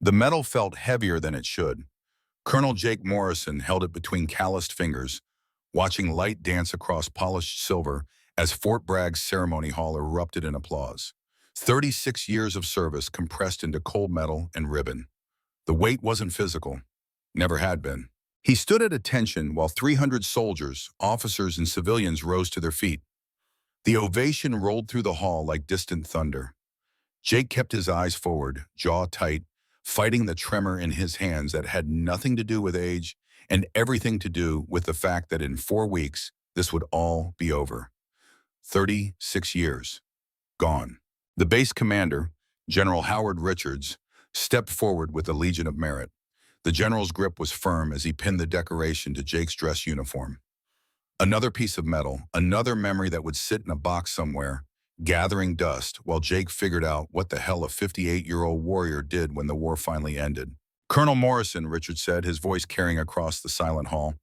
The metal felt heavier than it should. Colonel Jake Morrison held it between calloused fingers, watching light dance across polished silver as Fort Bragg's ceremony hall erupted in applause. 36 years of service compressed into cold metal and ribbon. The weight wasn't physical. Never had been. He stood at attention while 300 soldiers, officers, and civilians rose to their feet. The ovation rolled through the hall like distant thunder. Jake kept his eyes forward, jaw tight, fighting the tremor in his hands that had nothing to do with age and everything to do with the fact that in 4 weeks, this would all be over. 36 years. Gone. The base commander, General Howard Richards, stepped forward with the Legion of Merit. The general's grip was firm as he pinned the decoration to Jake's dress uniform. Another piece of metal, another memory that would sit in a box somewhere, gathering dust while Jake figured out what the hell a 58-year-old warrior did when the war finally ended. "Colonel Morrison," Richard said, his voice carrying across the silent hall,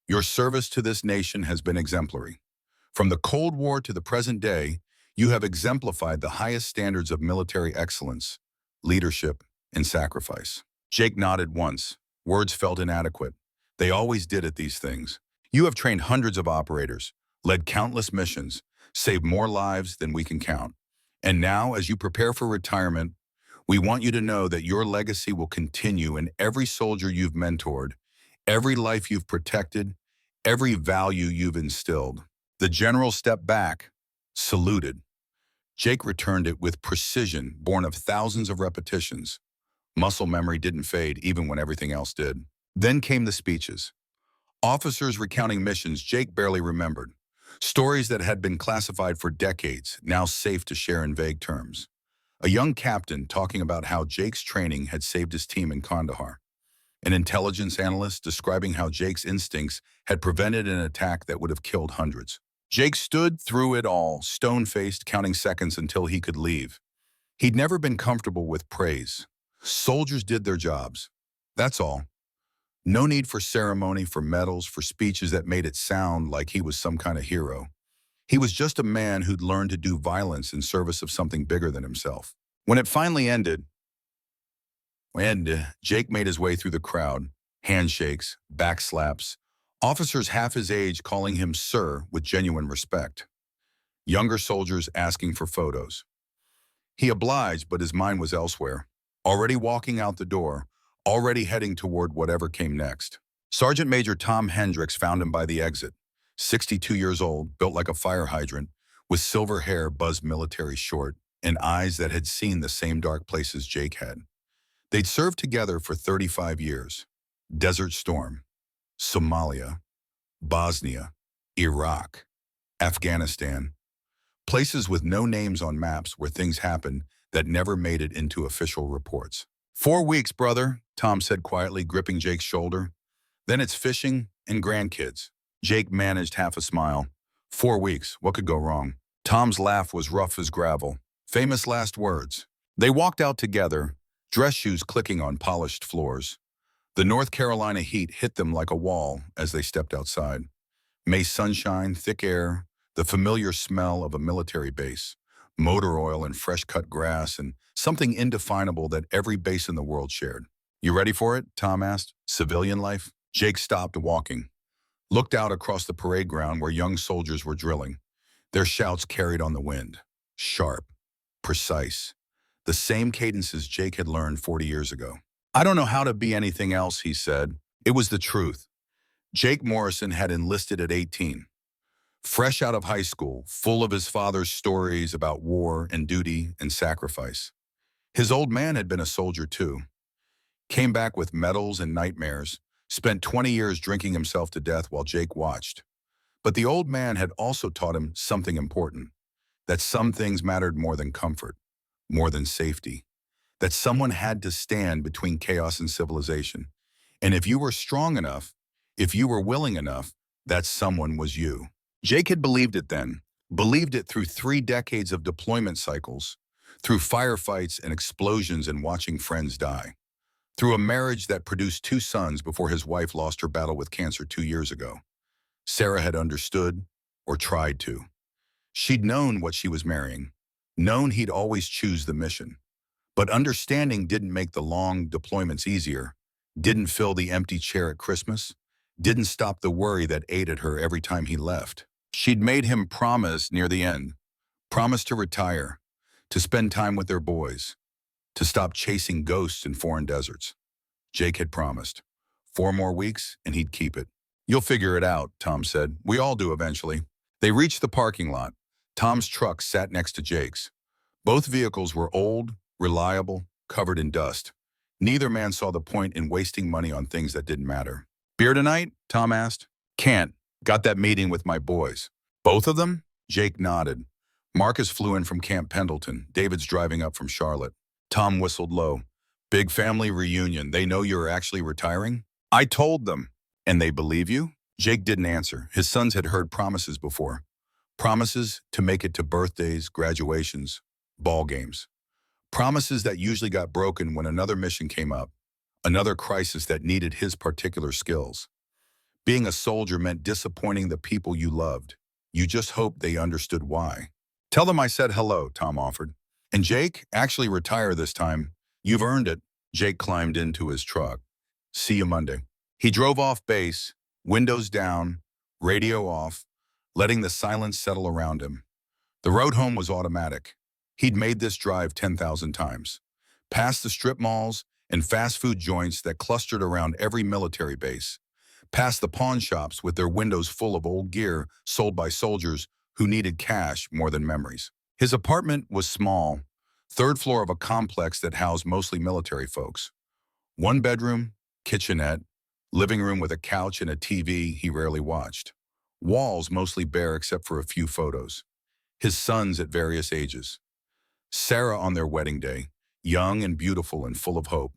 "your service to this nation has been exemplary. From the Cold War to the present day, you have exemplified the highest standards of military excellence, leadership, and sacrifice." Jake nodded once. Words felt inadequate. They always did at these things. "You have trained hundreds of operators, led countless missions, saved more lives than we can count. And now, as you prepare for retirement, we want you to know that your legacy will continue in every soldier you've mentored, every life you've protected, every value you've instilled." The general stepped back, saluted. Jake returned it with precision born of thousands of repetitions. Muscle memory didn't fade even when everything else did. Then came the speeches. Officers recounting missions Jake barely remembered. Stories that had been classified for decades, now safe to share in vague terms. A young captain talking about how Jake's training had saved his team in Kandahar. An intelligence analyst describing how Jake's instincts had prevented an attack that would have killed hundreds. Jake stood through it all, stone-faced, counting seconds until he could leave. He'd never been comfortable with praise. Soldiers did their jobs. That's all. No need for ceremony, for medals, for speeches that made it sound like he was some kind of hero. He was just a man who'd learned to do violence in service of something bigger than himself. When it finally ended, Jake made his way through the crowd, handshakes, back slaps, officers half his age calling him sir with genuine respect, younger soldiers asking for photos. He obliged, but his mind was elsewhere, already walking out the door, already heading toward whatever came next. Sergeant Major Tom Hendricks found him by the exit, 62 years old, built like a fire hydrant, with silver hair buzzed military short, and eyes that had seen the same dark places Jake had. They'd served together for 35 years. Desert Storm, Somalia, Bosnia, Iraq, Afghanistan, places with no names on maps where things happened that never made it into official reports. 4 weeks, brother, Tom said quietly, gripping Jake's shoulder. Then it's fishing and grandkids. Jake managed half a smile. 4 weeks, what could go wrong? Tom's laugh was rough as gravel. Famous last words. They walked out together, dress shoes clicking on polished floors. The North Carolina heat hit them like a wall as they stepped outside. May sunshine, thick air, the familiar smell of a military base, motor oil and fresh-cut grass, and something indefinable that every base in the world shared. "You ready for it?" Tom asked. "Civilian life?" Jake stopped walking, looked out across the parade ground where young soldiers were drilling. Their shouts carried on the wind. Sharp, precise. The same cadences Jake had learned 40 years ago. "I don't know how to be anything else," he said. It was the truth. Jake Morrison had enlisted at 18. Fresh out of high school, full of his father's stories about war and duty and sacrifice. His old man had been a soldier too. Came back with medals and nightmares, spent 20 years drinking himself to death while Jake watched. But the old man had also taught him something important, that some things mattered more than comfort, more than safety, that someone had to stand between chaos and civilization. And if you were strong enough, if you were willing enough, that someone was you. Jake had believed it then, believed it through 3 decades of deployment cycles, through firefights and explosions and watching friends die, through a marriage that produced 2 sons before his wife lost her battle with cancer 2 years ago. Sarah had understood, or tried to. She'd known what she was marrying, known he'd always choose the mission. But understanding didn't make the long deployments easier, didn't fill the empty chair at Christmas, didn't stop the worry that ate at her every time he left. She'd made him promise near the end, promise to retire, to spend time with their boys, to stop chasing ghosts in foreign deserts. Jake had promised. 4 more weeks and he'd keep it. You'll figure it out, Tom said. We all do eventually. They reached the parking lot. Tom's truck sat next to Jake's. Both vehicles were old, reliable, covered in dust. Neither man saw the point in wasting money on things that didn't matter. Beer tonight? Tom asked. Can't. Got that meeting with my boys. Both of them? Jake nodded. Marcus flew in from Camp Pendleton. David's driving up from Charlotte. Tom whistled low. Big family reunion. They know you're actually retiring? I told them. And they believe you? Jake didn't answer. His sons had heard promises before. Promises to make it to birthdays, graduations, ball games. Promises that usually got broken when another mission came up, another crisis that needed his particular skills. Being a soldier meant disappointing the people you loved. You just hoped they understood why. Tell them I said hello, Tom offered. And Jake, actually retire this time. You've earned it. Jake climbed into his truck. See you Monday. He drove off base, windows down, radio off, letting the silence settle around him. The road home was automatic. He'd made this drive 10,000 times. Past the strip malls and fast food joints that clustered around every military base. Past the pawn shops with their windows full of old gear sold by soldiers who needed cash more than memories. His apartment was small, third floor of a complex that housed mostly military folks. One bedroom, kitchenette, living room with a couch and a TV he rarely watched. Walls mostly bare except for a few photos. His sons at various ages. Sarah on their wedding day, young and beautiful and full of hope.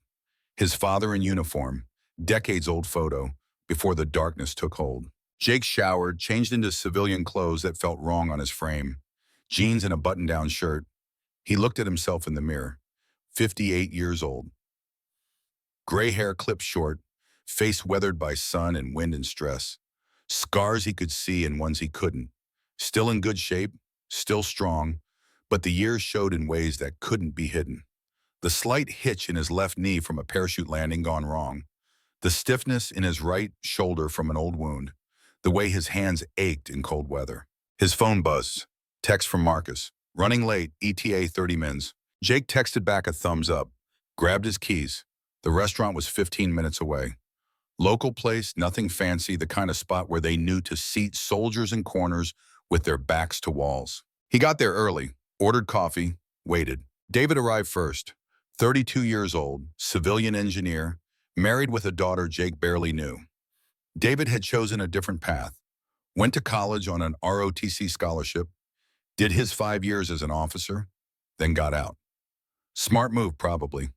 His father in uniform, decades-old photo, before the darkness took hold. Jake showered, changed into civilian clothes that felt wrong on his frame. Jeans and a button-down shirt. He looked at himself in the mirror. 58 years old. Gray hair clipped short, face weathered by sun and wind and stress. Scars he could see and ones he couldn't. Still in good shape, still strong, but the years showed in ways that couldn't be hidden. The slight hitch in his left knee from a parachute landing gone wrong. The stiffness in his right shoulder from an old wound. The way his hands ached in cold weather. His phone buzzed. Text from Marcus. Running late, ETA 30 mins. Jake texted back a thumbs up. Grabbed his keys. The restaurant was 15 minutes away. Local place, nothing fancy, the kind of spot where they knew to seat soldiers in corners with their backs to walls. He got there early, ordered coffee, waited. David arrived first. 32 years old, civilian engineer, married with a daughter Jake barely knew. David had chosen a different path. Went to college on an ROTC scholarship, did his 5 years as an officer, then got out. Smart move, probably.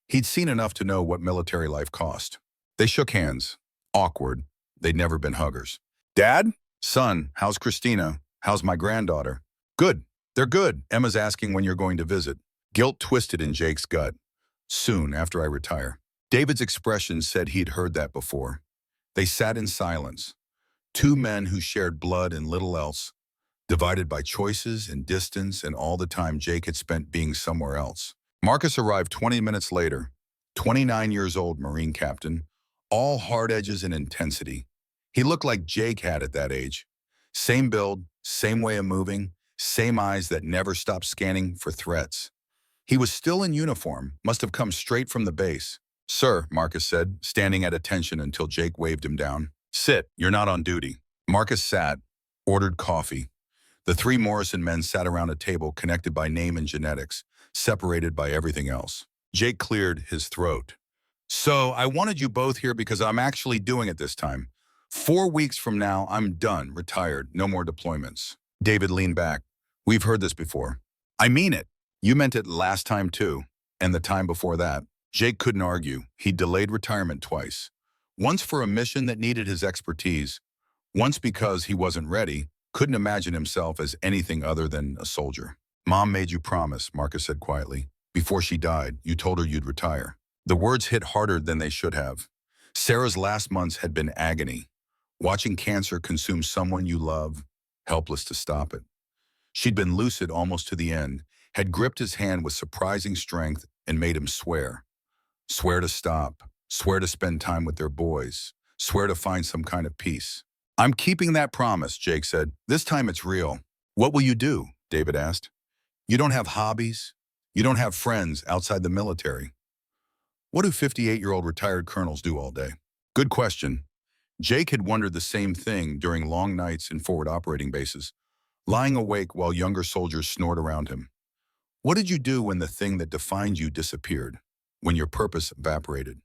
He'd seen enough to know what military life cost. They shook hands. Awkward. They'd never been huggers. Dad? Son, how's Christina? How's my granddaughter? Good. They're good. Emma's asking when you're going to visit. Guilt twisted in Jake's gut. Soon after I retire. David's expression said he'd heard that before. They sat in silence. Two men who shared blood and little else, divided by choices and distance and all the time Jake had spent being somewhere else. Marcus arrived 20 minutes later. 29 years old, Marine captain. All hard edges and intensity. He looked like Jake had at that age. Same build, same way of moving, same eyes that never stopped scanning for threats. He was still in uniform, must have come straight from the base. Sir, Marcus said, standing at attention until Jake waved him down. Sit, you're not on duty. Marcus sat, ordered coffee. The three Morrison men sat around a table connected by name and genetics, separated by everything else. Jake cleared his throat. So I wanted you both here because I'm actually doing it this time. 4 weeks from now, I'm done, retired, no more deployments. David leaned back. We've heard this before. I mean it. You meant it last time too, and the time before that. Jake couldn't argue. He delayed retirement twice. Once for a mission that needed his expertise. Once because he wasn't ready, couldn't imagine himself as anything other than a soldier. Mom made you promise, Marcus said quietly. Before she died, you told her you'd retire. The words hit harder than they should have. Sarah's last months had been agony. Watching cancer consume someone you love, helpless to stop it. She'd been lucid almost to the end, had gripped his hand with surprising strength and made him swear. Swear to stop. Swear to spend time with their boys. Swear to find some kind of peace. I'm keeping that promise, Jake said. This time it's real. What will you do? David asked. You don't have hobbies? You don't have friends outside the military? What do 58-year-old retired colonels do all day? Good question. Jake had wondered the same thing during long nights in forward operating bases, lying awake while younger soldiers snored around him. What did you do when the thing that defined you disappeared? When your purpose evaporated?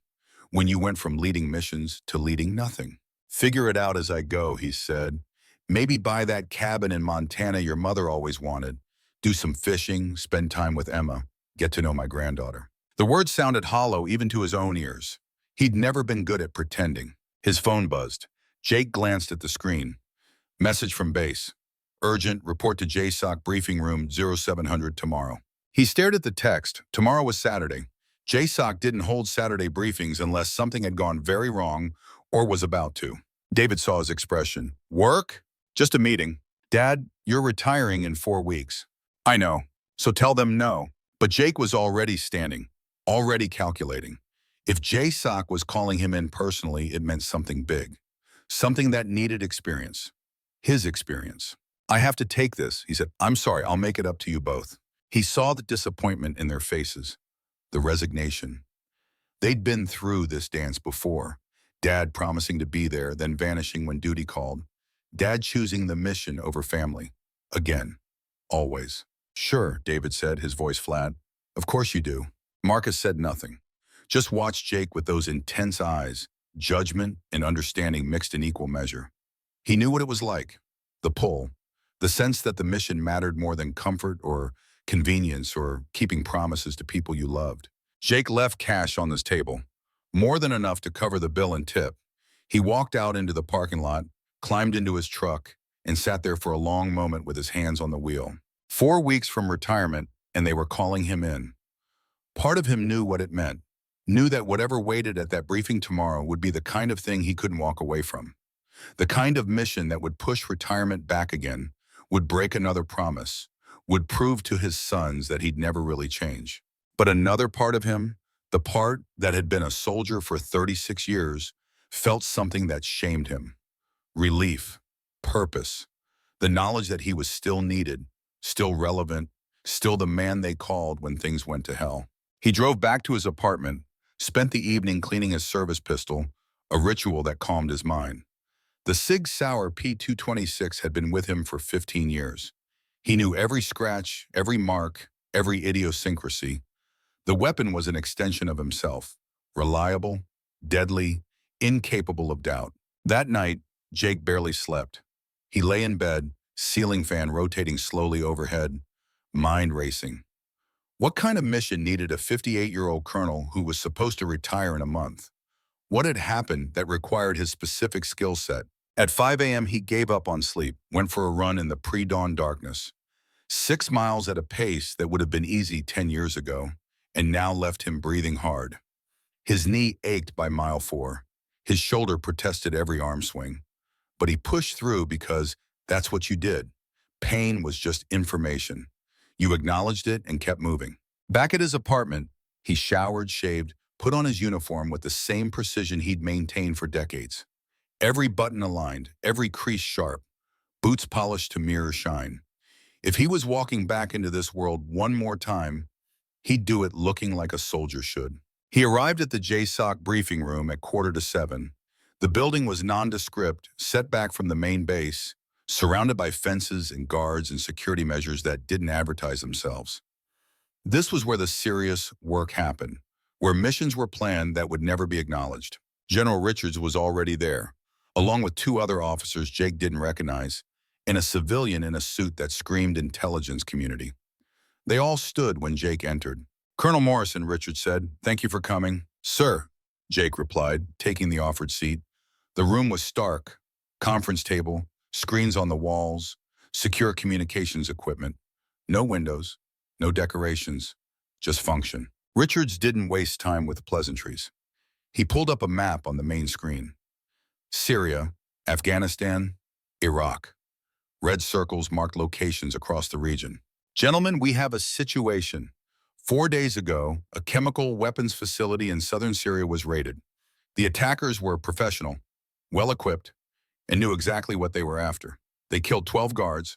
When you went from leading missions to leading nothing? Figure it out as I go, he said. Maybe buy that cabin in Montana your mother always wanted. Do some fishing, spend time with Emma, get to know my granddaughter. The words sounded hollow even to his own ears. He'd never been good at pretending. His phone buzzed. Jake glanced at the screen. Message from base. Urgent, report to JSOC briefing room 0700 tomorrow. He stared at the text. Tomorrow was Saturday. JSOC didn't hold Saturday briefings unless something had gone very wrong or was about to. David saw his expression. Work? Just a meeting. Dad, you're retiring in 4 weeks. I know. So tell them no. But Jake was already standing, already calculating. If JSOC was calling him in personally, it meant something big. Something that needed experience. His experience. I have to take this, he said. I'm sorry, I'll make it up to you both. He saw the disappointment in their faces, the resignation. They'd been through this dance before. Dad promising to be there, then vanishing when duty called. Dad choosing the mission over family. Again. Always. Sure, David said, his voice flat. Of course you do. Marcus said nothing. Just watched Jake with those intense eyes, judgment and understanding mixed in equal measure. He knew what it was like. The pull. The sense that the mission mattered more than comfort or convenience or keeping promises to people you loved. Jake left cash on this table. More than enough to cover the bill and tip. He walked out into the parking lot, climbed into his truck, and sat there for a long moment with his hands on the wheel. 4 weeks from retirement, and they were calling him in. Part of him knew what it meant. Knew that whatever waited at that briefing tomorrow would be the kind of thing he couldn't walk away from. The kind of mission that would push retirement back again, would break another promise, would prove to his sons that he'd never really change. But another part of him, the part that had been a soldier for 36 years, felt something that shamed him. Relief, purpose, the knowledge that he was still needed, still relevant, still the man they called when things went to hell. He drove back to his apartment, spent the evening cleaning his service pistol, a ritual that calmed his mind. The Sig Sauer P226 had been with him for 15 years. He knew every scratch, every mark, every idiosyncrasy. The weapon was an extension of himself, reliable, deadly, incapable of doubt. That night, Jake barely slept. He lay in bed, ceiling fan rotating slowly overhead, mind racing. What kind of mission needed a 58-year-old colonel who was supposed to retire in a month? What had happened that required his specific skill set? At 5 a.m., he gave up on sleep, went for a run in the pre-dawn darkness. 6 miles at a pace that would have been easy 10 years ago, and now left him breathing hard. His knee ached by mile 4. His shoulder protested every arm swing. But he pushed through because that's what you did. Pain was just information. You acknowledged it and kept moving. Back at his apartment, he showered, shaved, put on his uniform with the same precision he'd maintained for decades. Every button aligned, every crease sharp, boots polished to mirror shine. If he was walking back into this world one more time, he'd do it looking like a soldier should. He arrived at the JSOC briefing room at 6:45. The building was nondescript, set back from the main base, surrounded by fences and guards and security measures that didn't advertise themselves. This was where the serious work happened, where missions were planned that would never be acknowledged. General Richards was already there, along with 2 other officers Jake didn't recognize, and a civilian in a suit that screamed intelligence community. They all stood when Jake entered. Colonel Morrison, Richards said, "Thank you for coming." "Sir," Jake replied, taking the offered seat. The room was stark. Conference table, screens on the walls, secure communications equipment. No windows, no decorations, just function. Richards didn't waste time with pleasantries. He pulled up a map on the main screen. Syria, Afghanistan, Iraq. Red circles marked locations across the region. Gentlemen, we have a situation. 4 days ago, a chemical weapons facility in southern Syria was raided. The attackers were professional, well-equipped, and knew exactly what they were after. They killed 12 guards,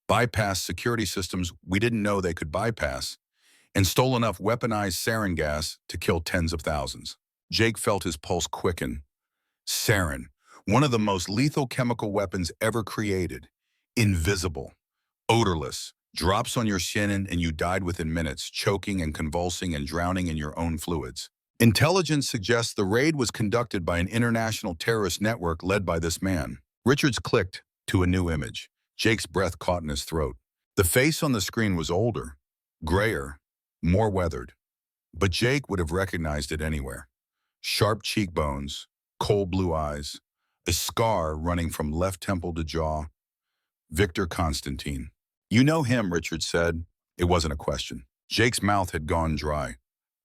bypassed security systems we didn't know they could bypass, and stole enough weaponized sarin gas to kill tens of thousands. Jake felt his pulse quicken. Sarin, one of the most lethal chemical weapons ever created. Invisible, odorless, drops on your shin and you died within minutes, choking and convulsing and drowning in your own fluids. Intelligence suggests the raid was conducted by an international terrorist network led by this man. Richards clicked to a new image. Jake's breath caught in his throat. The face on the screen was older, grayer, more weathered. But Jake would have recognized it anywhere. Sharp cheekbones, cold blue eyes, a scar running from left temple to jaw. Victor Constantine. You know him, Richards said. It wasn't a question. Jake's mouth had gone dry.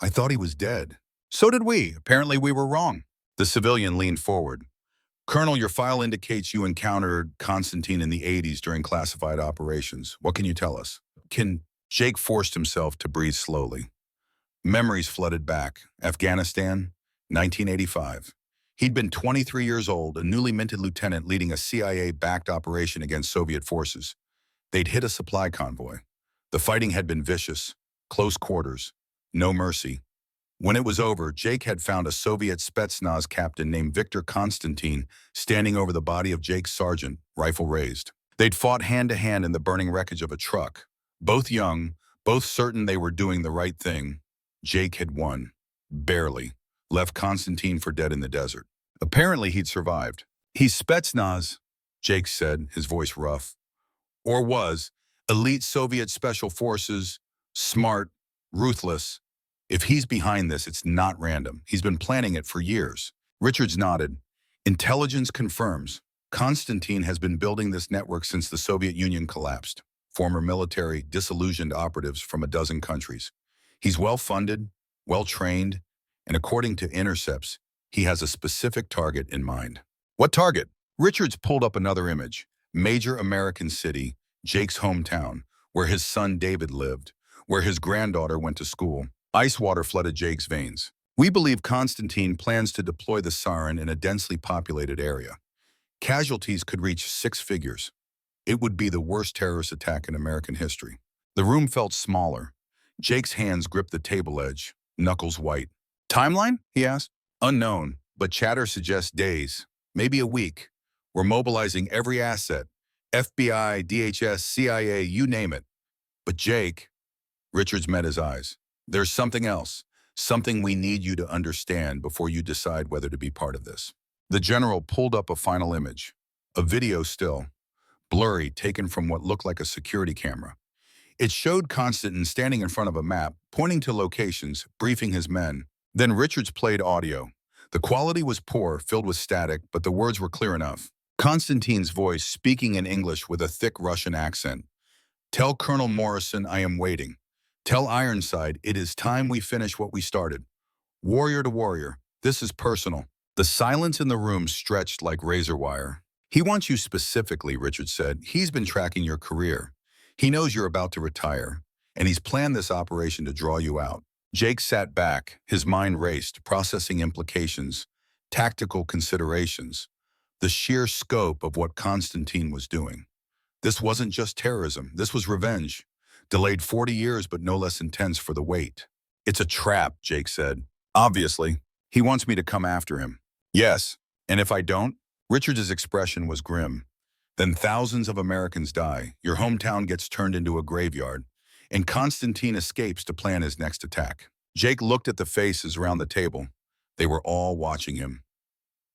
I thought he was dead. So did we. Apparently we were wrong. The civilian leaned forward. Colonel, your file indicates you encountered Constantine in the 80s during classified operations. What can you tell us? Jake forced himself to breathe slowly. Memories flooded back. Afghanistan, 1985. He'd been 23 years old, a newly minted lieutenant leading a CIA-backed operation against Soviet forces. They'd hit a supply convoy. The fighting had been vicious, close quarters, no mercy. When it was over, Jake had found a Soviet Spetsnaz captain named Victor Constantine standing over the body of Jake's sergeant, rifle raised. They'd fought hand-to-hand in the burning wreckage of a truck. Both young, both certain they were doing the right thing. Jake had won. Barely. Left Constantine for dead in the desert. Apparently he'd survived. He's Spetsnaz, Jake said, his voice rough. Or was, elite Soviet special forces, smart, ruthless. If he's behind this, it's not random. He's been planning it for years. Richards nodded. Intelligence confirms. Constantine has been building this network since the Soviet Union collapsed. Former military, disillusioned operatives from a dozen countries. He's well-funded, well-trained, and according to intercepts, he has a specific target in mind. What target? Richards pulled up another image. Major American city, Jake's hometown, where his son David lived, where his granddaughter went to school. Ice water flooded Jake's veins. We believe Constantine plans to deploy the sarin in a densely populated area. Casualties could reach 6 figures. It would be the worst terrorist attack in American history. The room felt smaller. Jake's hands gripped the table edge, knuckles white. Timeline? He asked. Unknown, but chatter suggests days, maybe a week. We're mobilizing every asset. FBI, DHS, CIA, you name it. But Jake, Richards met his eyes. There's something else, something we need you to understand before you decide whether to be part of this. The general pulled up a final image, a video still, blurry, taken from what looked like a security camera. It showed Constantine standing in front of a map, pointing to locations, briefing his men. Then Richards played audio. The quality was poor, filled with static, but the words were clear enough. Constantine's voice, speaking in English with a thick Russian accent. Tell Colonel Morrison I am waiting. Tell Ironside it is time we finish what we started. Warrior to warrior, this is personal. The silence in the room stretched like razor wire. He wants you specifically, Richards said. He's been tracking your career. He knows you're about to retire, and he's planned this operation to draw you out. Jake sat back, his mind raced, processing implications, tactical considerations, the sheer scope of what Constantine was doing. This wasn't just terrorism, this was revenge. Delayed 40 years, but no less intense for the wait. It's a trap, Jake said. Obviously, he wants me to come after him. Yes, and if I don't? Richards' expression was grim. Then thousands of Americans die, your hometown gets turned into a graveyard, and Constantine escapes to plan his next attack. Jake looked at the faces around the table. They were all watching him,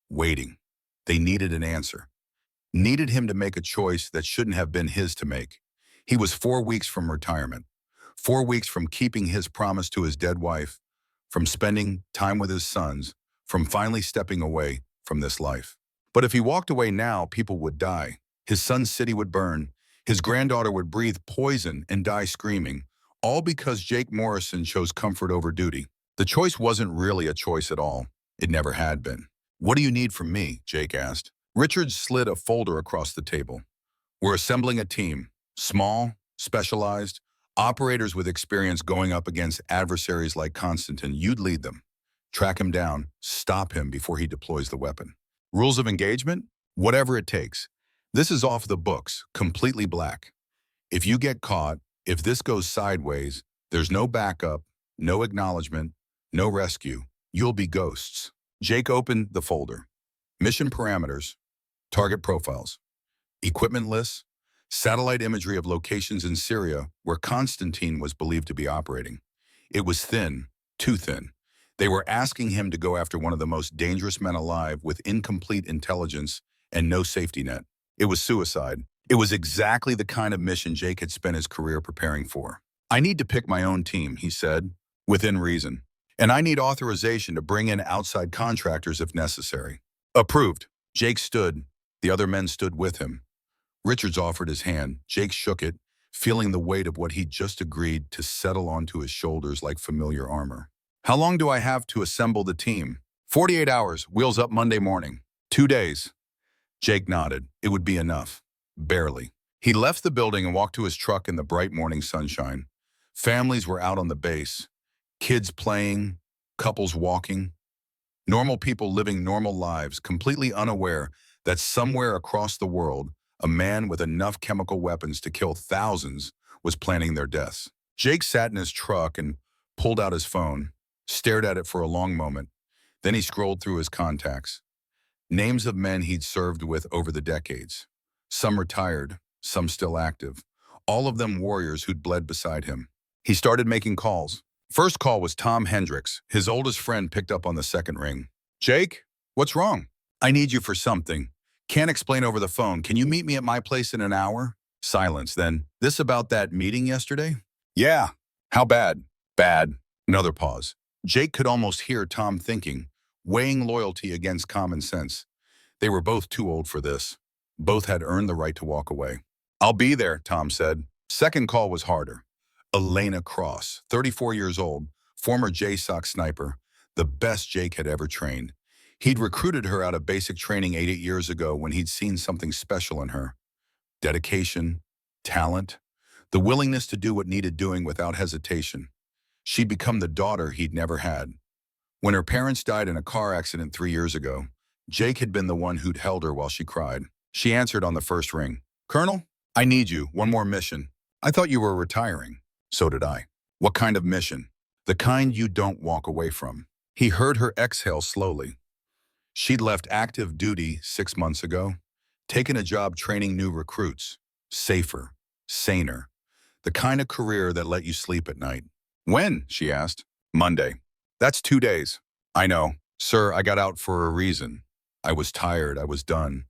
waiting. They needed an answer. Needed him to make a choice that shouldn't have been his to make. He was 4 weeks from retirement, 4 weeks from keeping his promise to his dead wife, from spending time with his sons, from finally stepping away from this life. But if he walked away now, people would die. His son's city would burn. His granddaughter would breathe poison and die screaming, all because Jake Morrison chose comfort over duty. The choice wasn't really a choice at all. It never had been. What do you need from me? Jake asked. Richards slid a folder across the table. We're assembling a team. Small, specialized, Operators with experience going up against adversaries like Constantine, you'd lead them. Track him down, stop him before he deploys the weapon. Rules of engagement? Whatever it takes. This is off the books, completely black. If you get caught, if this goes sideways, there's no backup, no acknowledgement, no rescue. You'll be ghosts. Jake opened the folder. Mission parameters, target profiles, equipment lists, satellite imagery of locations in Syria where Constantine was believed to be operating. It was thin, too thin. They were asking him to go after one of the most dangerous men alive with incomplete intelligence and no safety net. It was suicide. It was exactly the kind of mission Jake had spent his career preparing for. I need to pick my own team, he said, within reason. And I need authorization to bring in outside contractors if necessary. Approved. Jake stood. The other men stood with him. Richards offered his hand. Jake shook it, feeling the weight of what he'd just agreed to settle onto his shoulders like familiar armor. How long do I have to assemble the team? 48 hours, wheels up Monday morning. 2 days. Jake nodded. It would be enough. Barely. He left the building and walked to his truck in the bright morning sunshine. Families were out on the base. Kids playing, couples walking. Normal people living normal lives, completely unaware that somewhere across the world, a man with enough chemical weapons to kill thousands was planning their deaths. Jake sat in his truck and pulled out his phone, stared at it for a long moment. Then he scrolled through his contacts. Names of men he'd served with over the decades. Some retired, some still active. All of them warriors who'd bled beside him. He started making calls. First call was Tom Hendricks. His oldest friend picked up on the second ring. Jake, what's wrong? I need you for something. Can't explain over the phone. Can you meet me at my place in an hour? Silence. Then, this about that meeting yesterday? Yeah. How bad? Bad. Another pause. Jake could almost hear Tom thinking, weighing loyalty against common sense. They were both too old for this. Both had earned the right to walk away. I'll be there, Tom said. Second call was harder. Elena Cross, 34 years old, former JSOC sniper, the best Jake had ever trained. He'd recruited her out of basic training 8 years ago when he'd seen something special in her. Dedication, talent, the willingness to do what needed doing without hesitation. She'd become the daughter he'd never had. When her parents died in a car accident 3 years ago, Jake had been the one who'd held her while she cried. She answered on the first ring. Colonel, I need you. One more mission. I thought you were retiring. So did I. What kind of mission? The kind you don't walk away from. He heard her exhale slowly. She'd left active duty 6 months ago, taken a job training new recruits. Safer, saner. The kind of career that let you sleep at night. When? She asked. Monday. That's 2 days. I know. Sir, I got out for a reason. I was tired. I was done.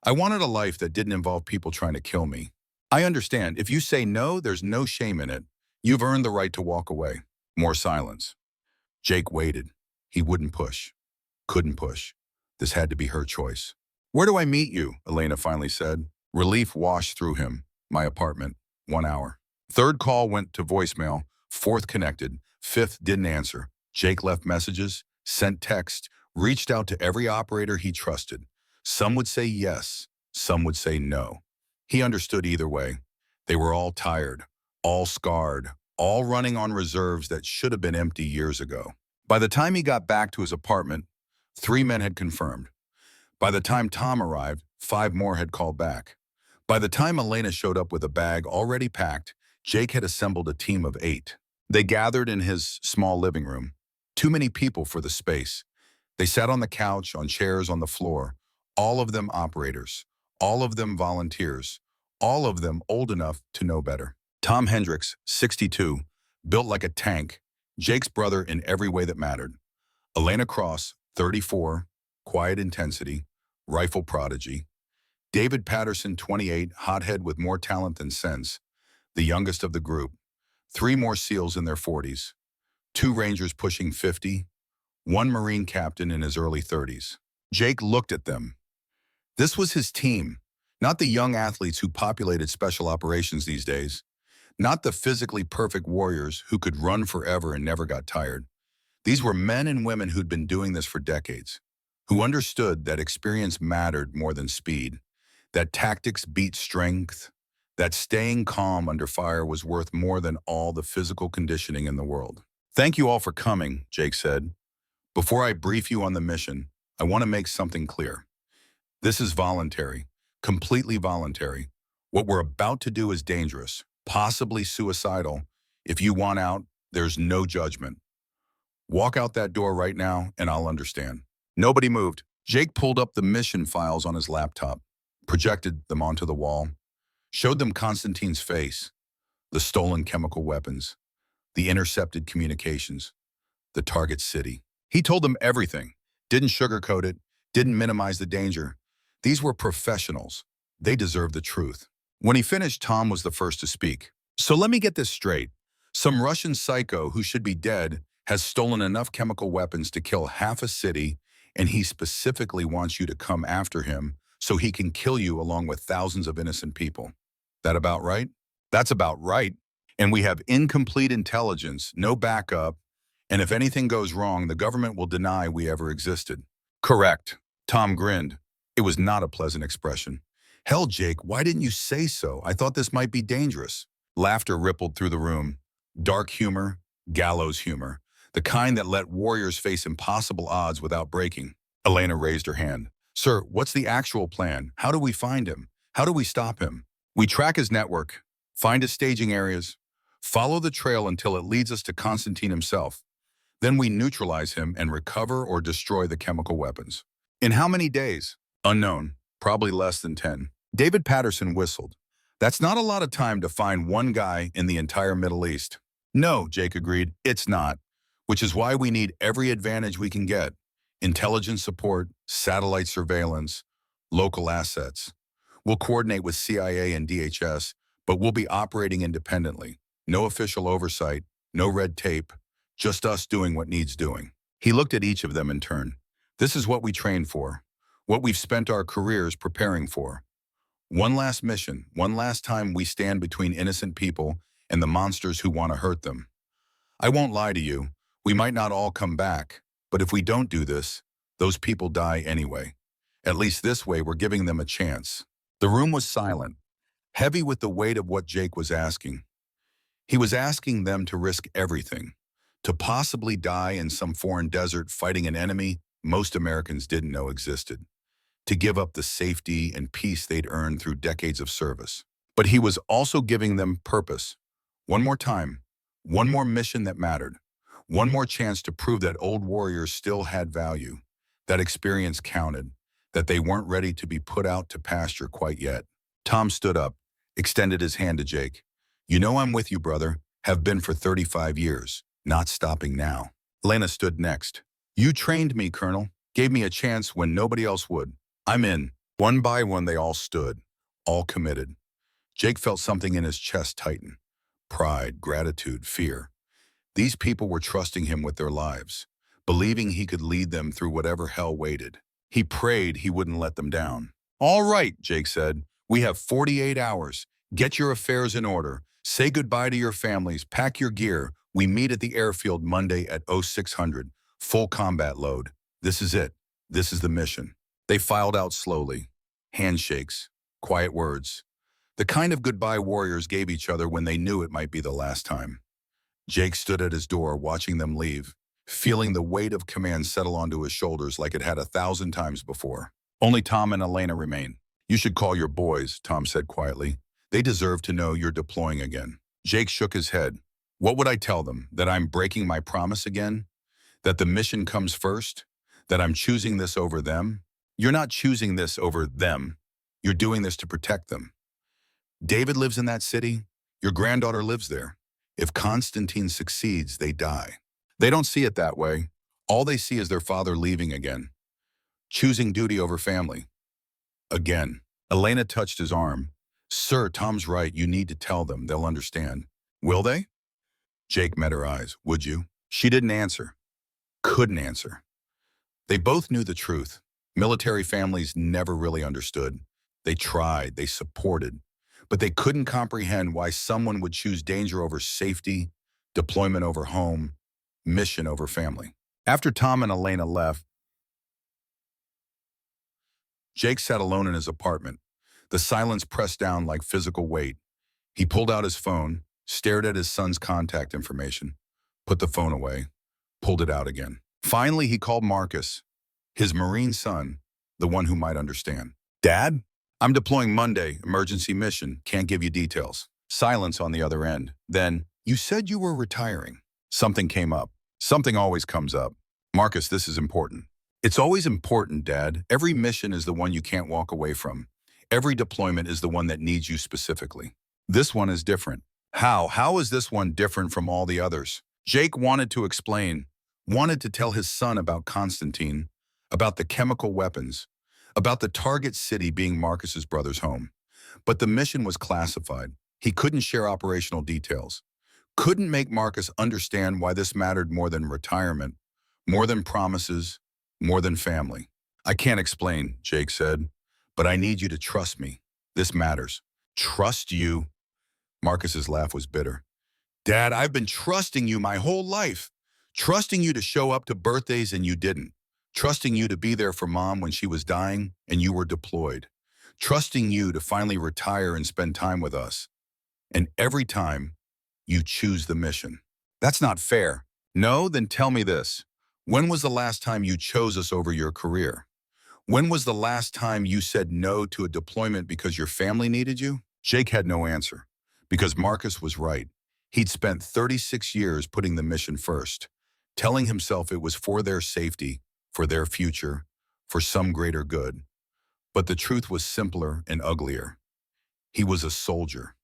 I wanted a life that didn't involve people trying to kill me. I understand. If you say no, there's no shame in it. You've earned the right to walk away. More silence. Jake waited. He wouldn't push. Couldn't push. This had to be her choice. Where do I meet you? Elena finally said. Relief washed through him. My apartment. 1 hour. Third call went to voicemail. Fourth connected. Fifth didn't answer. Jake left messages, sent text, reached out to every operator he trusted. Some would say yes. Some would say no. He understood either way. They were all tired, all scarred, all running on reserves that should have been empty years ago. By the time he got back to his apartment, 3 men had confirmed. By the time Tom arrived, 5 more had called back. By the time Elena showed up with a bag already packed, Jake had assembled a team of 8. They gathered in his small living room. Too many people for the space. They sat on the couch, on chairs, on the floor. All of them operators. All of them volunteers. All of them old enough to know better. Tom Hendricks, 62, built like a tank. Jake's brother in every way that mattered. Elena Cross, 34, quiet intensity, rifle prodigy. David Patterson, 28, hothead with more talent than sense, the youngest of the group. 3 more SEALs in their 40s. 2 Rangers pushing 50. 1 Marine captain in his early 30s. Jake looked at them. This was his team, not the young athletes who populated special operations these days, not the physically perfect warriors who could run forever and never got tired. These were men and women who'd been doing this for decades, who understood that experience mattered more than speed, that tactics beat strength, that staying calm under fire was worth more than all the physical conditioning in the world. Thank you all for coming, Jake said. Before I brief you on the mission, I want to make something clear. This is voluntary, completely voluntary. What we're about to do is dangerous, possibly suicidal. If you want out, there's no judgment. Walk out that door right now and I'll understand. Nobody moved. Jake pulled up the mission files on his laptop, projected them onto the wall, showed them Constantine's face, the stolen chemical weapons, the intercepted communications, the target city. He told them everything, didn't sugarcoat it, didn't minimize the danger. These were professionals. They deserved the truth. When he finished, Tom was the first to speak. So let me get this straight. Some Russian psycho who should be dead has stolen enough chemical weapons to kill half a city, and he specifically wants you to come after him so he can kill you along with thousands of innocent people. That about right? That's about right. And we have incomplete intelligence, no backup, and if anything goes wrong, the government will deny we ever existed. Correct. Tom grinned. It was not a pleasant expression. Hell, Jake, why didn't you say so? I thought this might be dangerous. Laughter rippled through the room. Dark humor, gallows humor. The kind that let warriors face impossible odds without breaking. Elena raised her hand. Sir, what's the actual plan? How do we find him? How do we stop him? We track his network, find his staging areas, follow the trail until it leads us to Constantine himself. Then we neutralize him and recover or destroy the chemical weapons. In how many days? Unknown. Probably less than 10. David Patterson whistled. That's not a lot of time to find one guy in the entire Middle East. No, Jake agreed, it's not. Which is why we need every advantage we can get. Intelligence support, satellite surveillance, local assets. We'll coordinate with CIA and DHS, but we'll be operating independently. No official oversight, no red tape, just us doing what needs doing. He looked at each of them in turn. This is what we trained for, what we've spent our careers preparing for. One last mission, one last time we stand between innocent people and the monsters who want to hurt them. I won't lie to you, we might not all come back, but if we don't do this, those people die anyway. At least this way we're giving them a chance. The room was silent, heavy with the weight of what Jake was asking. He was asking them to risk everything, to possibly die in some foreign desert fighting an enemy most Americans didn't know existed, to give up the safety and peace they'd earned through decades of service. But he was also giving them purpose. One more time, one more mission that mattered, one more chance to prove that old warriors still had value, that experience counted, that they weren't ready to be put out to pasture quite yet. Tom stood up, extended his hand to Jake. You know I'm with you, brother. Have been for 35 years. Not stopping now. Elena stood next. You trained me, Colonel. Gave me a chance when nobody else would. I'm in. One by one they all stood, all committed. Jake felt something in his chest tighten. Pride, gratitude, fear. These people were trusting him with their lives, believing he could lead them through whatever hell waited. He prayed he wouldn't let them down. All right, Jake said. We have 48 hours. Get your affairs in order. Say goodbye to your families. Pack your gear. We meet at the airfield Monday at 0600. Full combat load. This is it. This is the mission. They filed out slowly. Handshakes. Quiet words. The kind of goodbye warriors gave each other when they knew it might be the last time. Jake stood at his door watching them leave, feeling the weight of command settle onto his shoulders like it had 1,000 times before. Only Tom and Elena remain. You should call your boys, Tom said quietly. They deserve to know you're deploying again. Jake shook his head. What would I tell them? That I'm breaking my promise again? That the mission comes first? That I'm choosing this over them? You're not choosing this over them. You're doing this to protect them. David lives in that city. Your granddaughter lives there. If Constantine succeeds, they die. They don't see it that way. All they see is their father leaving again. Choosing duty over family. Again. Elena touched his arm. Sir, Tom's right. You need to tell them. They'll understand. Will they? Jake met her eyes. Would you? She didn't answer. Couldn't answer. They both knew the truth. Military families never really understood. They tried. They supported. But they couldn't comprehend why someone would choose danger over safety, deployment over home, mission over family. After Tom and Elena left, Jake sat alone in his apartment. The silence pressed down like physical weight. He pulled out his phone, stared at his son's contact information, put the phone away, pulled it out again. Finally, he called Marcus, his Marine son, the one who might understand. Dad? I'm deploying Monday, emergency mission, can't give you details. Silence on the other end. Then, you said you were retiring. Something came up. Something always comes up. Marcus, this is important. It's always important, Dad. Every mission is the one you can't walk away from. Every deployment is the one that needs you specifically. This one is different. How? How is this one different from all the others? Jake wanted to explain, wanted to tell his son about Constantine, about the chemical weapons, about the target city being Marcus's brother's home. But the mission was classified. He couldn't share operational details. Couldn't make Marcus understand why this mattered more than retirement, more than promises, more than family. I can't explain, Jake said, but I need you to trust me. This matters. Trust you? Marcus's laugh was bitter. Dad, I've been trusting you my whole life. Trusting you to show up to birthdays and you didn't. Trusting you to be there for Mom when she was dying and you were deployed. Trusting you to finally retire and spend time with us. And every time, you choose the mission. That's not fair. No? Then tell me this. When was the last time you chose us over your career? When was the last time you said no to a deployment because your family needed you? Jake had no answer, because Marcus was right. He'd spent 36 years putting the mission first, telling himself it was for their safety, for their future, for some greater good. But the truth was simpler and uglier. He was a soldier.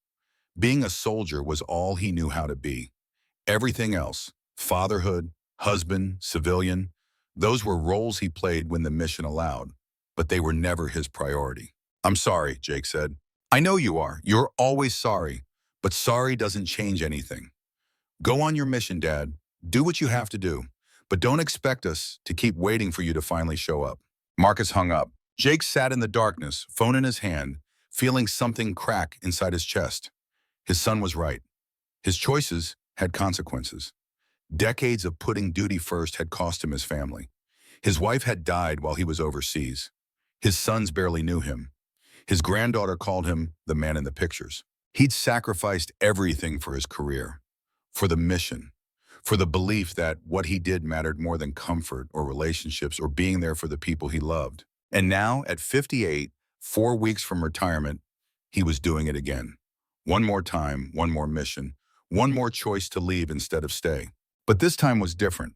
Being a soldier was all he knew how to be. Everything else, fatherhood, husband, civilian, those were roles he played when the mission allowed, but they were never his priority. I'm sorry, Jake said. I know you are. You're always sorry, but sorry doesn't change anything. Go on your mission, Dad. Do what you have to do, but don't expect us to keep waiting for you to finally show up. Marcus hung up. Jake sat in the darkness, phone in his hand, feeling something crack inside his chest. His son was right. His choices had consequences. Decades of putting duty first had cost him his family. His wife had died while he was overseas. His sons barely knew him. His granddaughter called him the man in the pictures. He'd sacrificed everything for his career, for the mission, for the belief that what he did mattered more than comfort or relationships or being there for the people he loved. And now, at 58, 4 weeks from retirement, he was doing it again. One more time, one more mission, one more choice to leave instead of stay. But this time was different.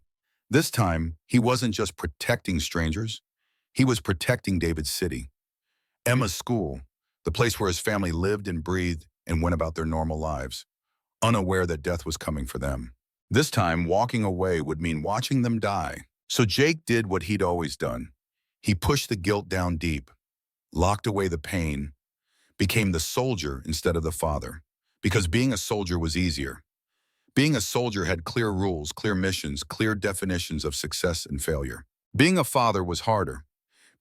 This time, he wasn't just protecting strangers. He was protecting David's city. Emma's school, the place where his family lived and breathed and went about their normal lives, unaware that death was coming for them. This time, walking away would mean watching them die. So Jake did what he'd always done. He pushed the guilt down deep, locked away the pain, became the soldier instead of the father, because being a soldier was easier. Being a soldier had clear rules, clear missions, clear definitions of success and failure. Being a father was harder.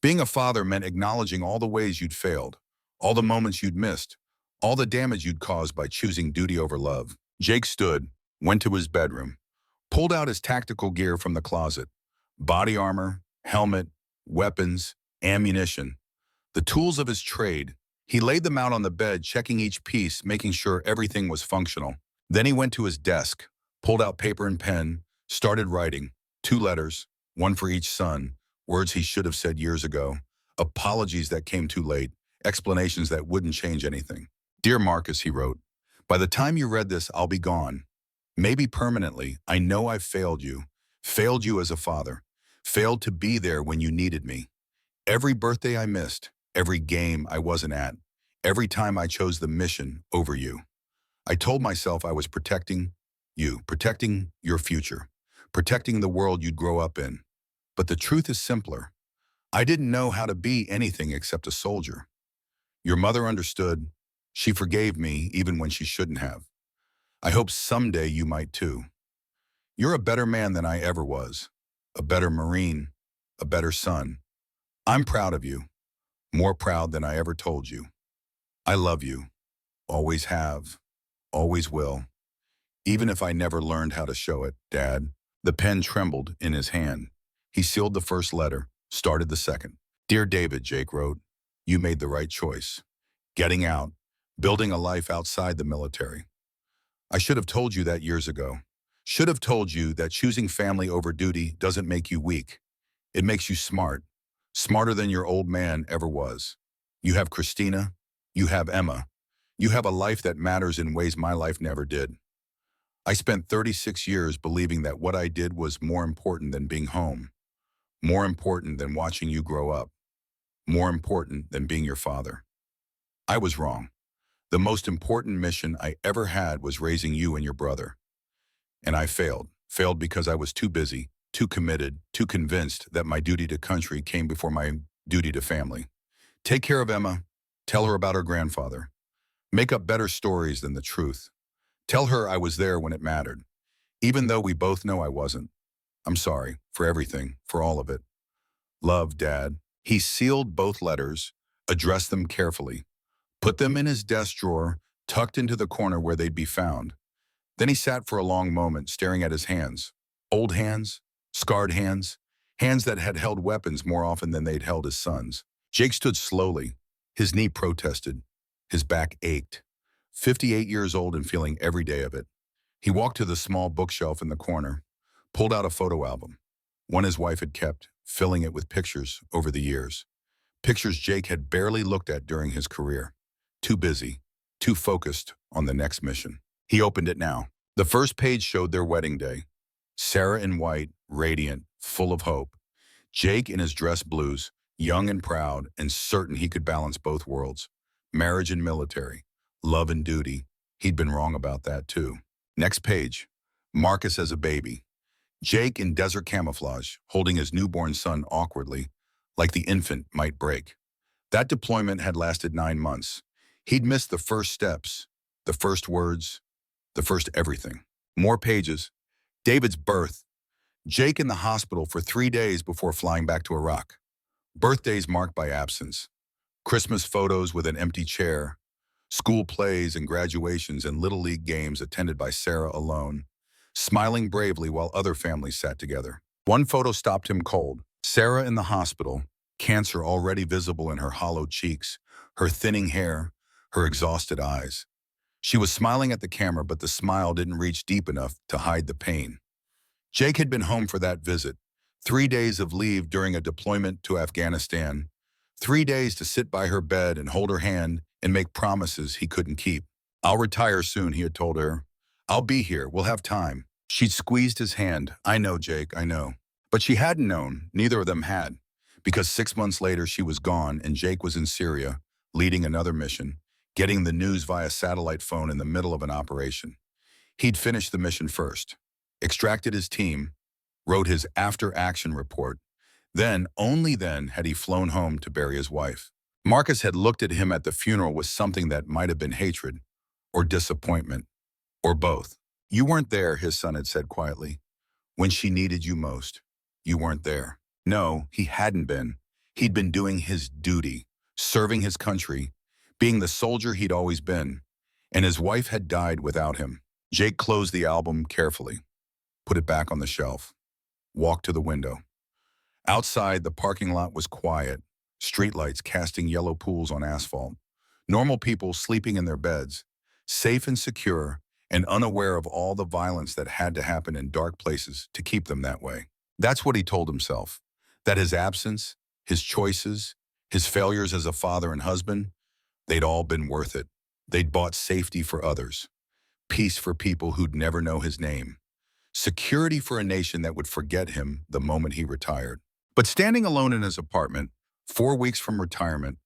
Being a father meant acknowledging all the ways you'd failed, all the moments you'd missed, all the damage you'd caused by choosing duty over love. Jake stood, went to his bedroom, pulled out his tactical gear from the closet, body armor, helmet, weapons, ammunition, the tools of his trade. He laid them out on the bed, checking each piece, making sure everything was functional. Then he went to his desk, pulled out paper and pen, started writing 2 letters, one for each son, words he should have said years ago, apologies that came too late, explanations that wouldn't change anything. Dear Marcus, he wrote, by the time you read this, I'll be gone. Maybe permanently. I know I've failed you as a father, failed to be there when you needed me. Every birthday I missed, every game I wasn't at, every time I chose the mission over you. I told myself I was protecting you, protecting your future, protecting the world you'd grow up in. But the truth is simpler. I didn't know how to be anything except a soldier. Your mother understood. She forgave me even when she shouldn't have. I hope someday you might too. You're a better man than I ever was, a better Marine, a better son. I'm proud of you, more proud than I ever told you. I love you, always have, always will, even if I never learned how to show it, Dad. The pen trembled in his hand. He sealed the first letter, started the second. Dear David, Jake wrote, you made the right choice. Getting out, building a life outside the military. I should have told you that years ago. Should have told you that choosing family over duty doesn't make you weak. It makes you smart. Smarter than your old man ever was. You have Christina. You have Emma. You have a life that matters in ways my life never did. I spent 36 years believing that what I did was more important than being home, more important than watching you grow up, more important than being your father. I was wrong. The most important mission I ever had was raising you and your brother. And I failed. Failed because I was too busy, too committed, too convinced that my duty to country came before my duty to family. Take care of Emma. Tell her about her grandfather. Make up better stories than the truth. Tell her I was there when it mattered, even though we both know I wasn't. I'm sorry for everything, for all of it. Love, Dad. He sealed both letters, addressed them carefully, put them in his desk drawer, tucked into the corner where they'd be found. Then he sat for a long moment staring at his hands. Old hands, scarred hands, hands that had held weapons more often than they'd held his sons. Jake stood slowly. His knee protested. His back ached. 58 years old and feeling every day of it. He walked to the small bookshelf in the corner, pulled out a photo album, one his wife had kept, filling it with pictures over the years. Pictures Jake had barely looked at during his career. Too busy, too focused on the next mission. He opened it now. The first page showed their wedding day. Sarah in white, radiant, full of hope. Jake in his dress blues, young and proud and certain he could balance both worlds. Marriage and military, love and duty. He'd been wrong about that too. Next page. Marcus as a baby. Jake in desert camouflage, holding his newborn son awkwardly, like the infant might break. That deployment had lasted 9 months. He'd missed the first steps, the first words, the first everything. More pages. David's birth. Jake in the hospital for 3 days before flying back to Iraq. Birthdays marked by absence. Christmas photos with an empty chair. School plays and graduations and Little League games attended by Sarah alone, smiling bravely while other families sat together. One photo stopped him cold. Sarah in the hospital, cancer already visible in her hollow cheeks, her thinning hair, her exhausted eyes. She was smiling at the camera, but the smile didn't reach deep enough to hide the pain. Jake had been home for that visit, 3 days of leave during a deployment to Afghanistan, 3 days to sit by her bed and hold her hand and make promises he couldn't keep. I'll retire soon, he had told her. I'll be here, we'll have time. She'd squeezed his hand. I know, Jake, I know. But she hadn't known, neither of them had, because 6 months later she was gone and Jake was in Syria, leading another mission, getting the news via satellite phone in the middle of an operation. He'd finished the mission first, extracted his team, wrote his after-action report. Then, only then, had he flown home to bury his wife. Marcus had looked at him at the funeral with something that might have been hatred, or disappointment, or both. You weren't there, his son had said quietly. When she needed you most, you weren't there. No, he hadn't been. He'd been doing his duty, serving his country, being the soldier he'd always been, and his wife had died without him. Jake closed the album carefully, put it back on the shelf, walked to the window. Outside, the parking lot was quiet, streetlights casting yellow pools on asphalt, normal people sleeping in their beds, safe and secure and unaware of all the violence that had to happen in dark places to keep them that way. That's what he told himself, that his absence, his choices, his failures as a father and husband, they'd all been worth it. They'd bought safety for others, peace for people who'd never know his name, security for a nation that would forget him the moment he retired. But standing alone in his apartment, 4 weeks from retirement,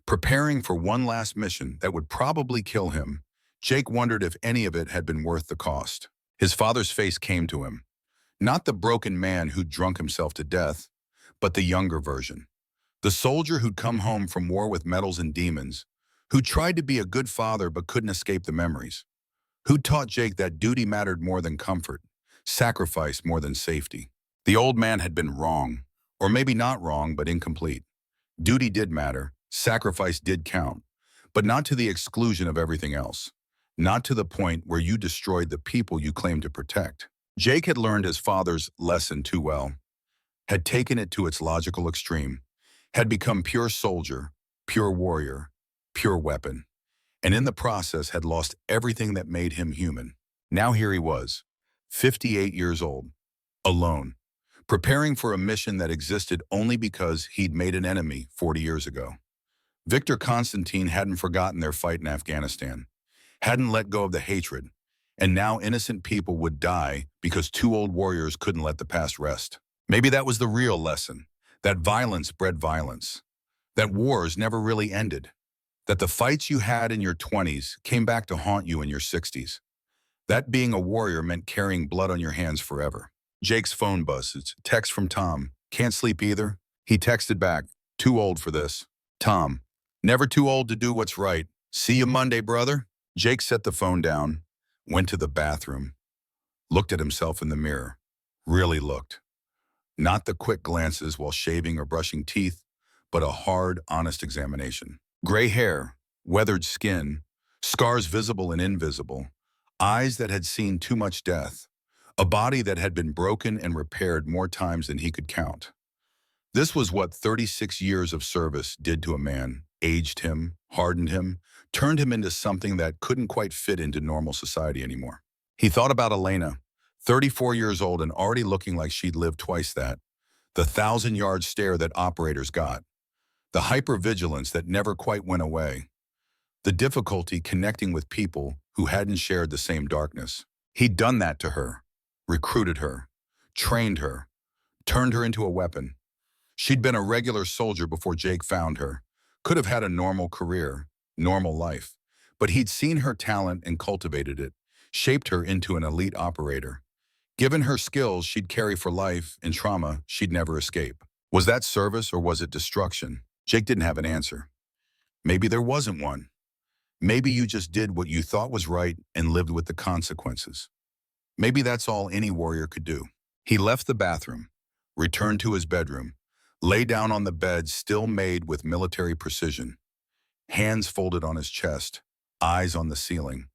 preparing for one last mission that would probably kill him, Jake wondered if any of it had been worth the cost. His father's face came to him. Not the broken man who'd drunk himself to death, but the younger version. The soldier who'd come home from war with medals and demons, who tried to be a good father but couldn't escape the memories, who taught Jake that duty mattered more than comfort, sacrifice more than safety. The old man had been wrong, or maybe not wrong, but incomplete. Duty did matter, sacrifice did count, but not to the exclusion of everything else, not to the point where you destroyed the people you claimed to protect. Jake had learned his father's lesson too well, had taken it to its logical extreme, had become pure soldier, pure warrior, pure weapon. and in the process had lost everything that made him human. Now here he was, 58 years old, alone, preparing for a mission that existed only because he'd made an enemy 40 years ago. Victor Constantine hadn't forgotten their fight in Afghanistan, hadn't let go of the hatred, and now innocent people would die because two old warriors couldn't let the past rest. Maybe that was the real lesson, that violence bred violence, that wars never really ended, that the fights you had in your 20s came back to haunt you in your 60s. That being a warrior meant carrying blood on your hands forever. Jake's phone buzzed. Text from Tom. Can't sleep either. He texted back. Too old for this. Tom. Never too old to do what's right. See you Monday, brother. Jake set the phone down, went to the bathroom, looked at himself in the mirror. Really looked. Not the quick glances while shaving or brushing teeth, but a hard, honest examination. Gray hair, weathered skin, scars visible and invisible, eyes that had seen too much death, a body that had been broken and repaired more times than he could count. This was what 36 years of service did to a man, aged him, hardened him, turned him into something that couldn't quite fit into normal society anymore. He thought about Elena, 34 years old and already looking like she'd lived twice that, the 1,000-yard stare that operators got, the hypervigilance that never quite went away, the difficulty connecting with people who hadn't shared the same darkness. He'd done that to her, recruited her, trained her, turned her into a weapon. She'd been a regular soldier before Jake found her, could have had a normal career, normal life, but he'd seen her talent and cultivated it, shaped her into an elite operator. Given her skills she'd carry for life and trauma she'd never escape. Was that service or was it destruction? Jake didn't have an answer. Maybe there wasn't one. Maybe you just did what you thought was right and lived with the consequences. Maybe that's all any warrior could do. He left the bathroom, returned to his bedroom, lay down on the bed still made with military precision, hands folded on his chest, eyes on the ceiling.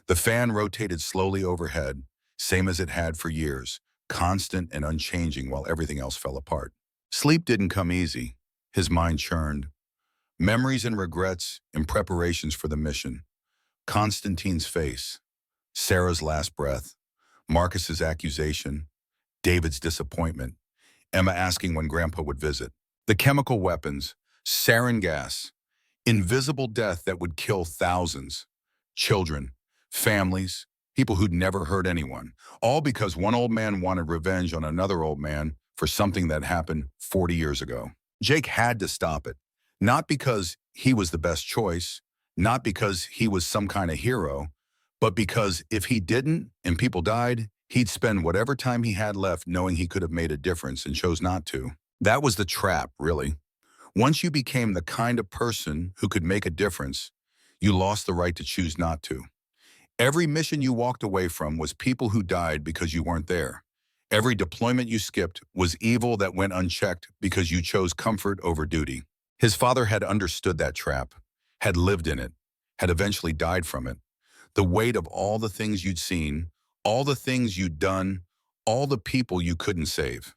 The fan rotated slowly overhead, same as it had for years, constant and unchanging while everything else fell apart. Sleep didn't come easy. His mind churned. Memories and regrets and preparations for the mission. Constantine's face, Sarah's last breath, Marcus's accusation, David's disappointment, Emma asking when Grandpa would visit. The chemical weapons, sarin gas, invisible death that would kill thousands, children, families, people who'd never hurt anyone, all because one old man wanted revenge on another old man for something that happened 40 years ago. Jake had to stop it, not because he was the best choice, not because he was some kind of hero, but because if he didn't and people died, he'd spend whatever time he had left knowing he could have made a difference and chose not to. That was the trap, really. Once you became the kind of person who could make a difference, you lost the right to choose not to. Every mission you walked away from was people who died because you weren't there. Every deployment you skipped was evil that went unchecked because you chose comfort over duty. His father had understood that trap, had lived in it, had eventually died from it. The weight of all the things you'd seen, all the things you'd done, all the people you couldn't save.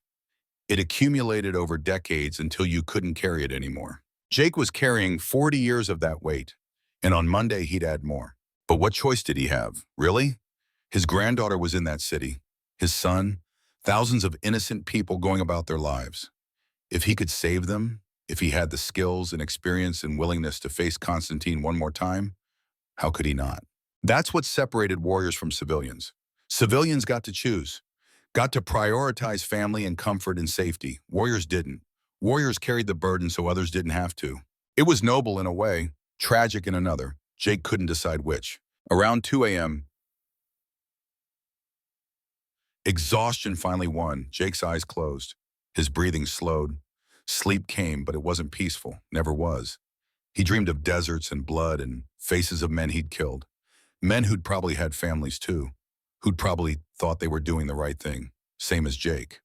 It accumulated over decades until you couldn't carry it anymore. Jake was carrying 40 years of that weight, and on Monday he'd add more. But what choice did he have, really? His granddaughter was in that city, his son, thousands of innocent people going about their lives. If he could save them, if he had the skills and experience and willingness to face Constantine one more time, how could he not? That's what separated warriors from civilians. Civilians got to choose, got to prioritize family and comfort and safety. Warriors didn't. Warriors carried the burden so others didn't have to. It was noble in a way, tragic in another. Jake couldn't decide which. Around 2 a.m., exhaustion finally won. Jake's eyes closed. His breathing slowed. Sleep came, but it wasn't peaceful. Never was. He dreamed of deserts and blood and faces of men he'd killed. Men who'd probably had families too. Who'd probably thought they were doing the right thing. Same as Jake.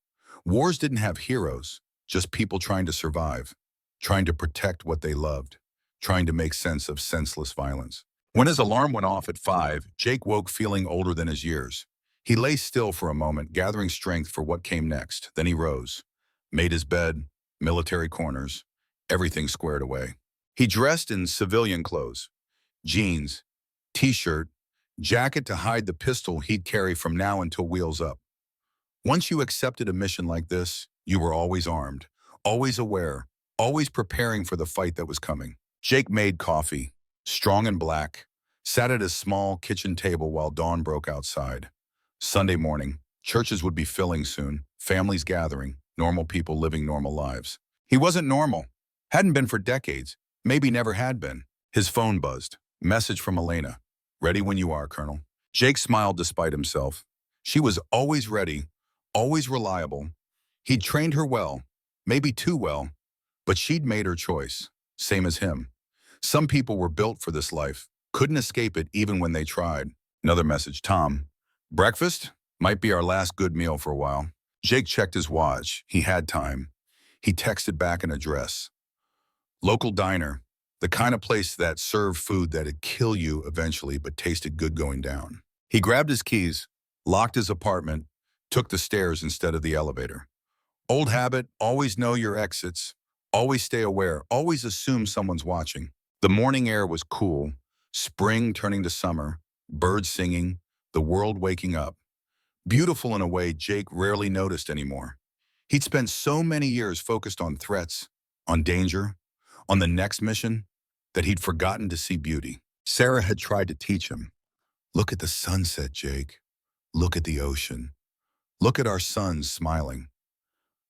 Wars didn't have heroes, just people trying to survive, trying to protect what they loved, trying to make sense of senseless violence. When his alarm went off at 5, Jake woke feeling older than his years. He lay still for a moment, gathering strength for what came next. Then he rose, made his bed, military corners, everything squared away. He dressed in civilian clothes, jeans, t-shirt, jacket to hide the pistol he'd carry from now until wheels up. Once you accepted a mission like this, you were always armed, always aware, always preparing for the fight that was coming. Jake made coffee, strong and black, sat at his small kitchen table while dawn broke outside. Sunday morning, churches would be filling soon, families gathering, normal people living normal lives. He wasn't normal. Hadn't been for decades, maybe never had been. His phone buzzed. Message from Elena. Ready when you are, Colonel. Jake smiled despite himself. She was always ready, always reliable. He'd trained her well, maybe too well, but she'd made her choice, same as him. Some people were built for this life, couldn't escape it even when they tried. Another message, Tom. Breakfast? Might be our last good meal for a while. Jake checked his watch. He had time. He texted back an address. Local diner, the kind of place that served food that'd kill you eventually but tasted good going down. He grabbed his keys, locked his apartment, took the stairs instead of the elevator. Old habit, always know your exits, always stay aware, always assume someone's watching. The morning air was cool, spring turning to summer, birds singing, the world waking up. Beautiful in a way Jake rarely noticed anymore. He'd spent so many years focused on threats, on danger, on the next mission, that he'd forgotten to see beauty. Sarah had tried to teach him. Look at the sunset, Jake. Look at the ocean. Look at our sons smiling.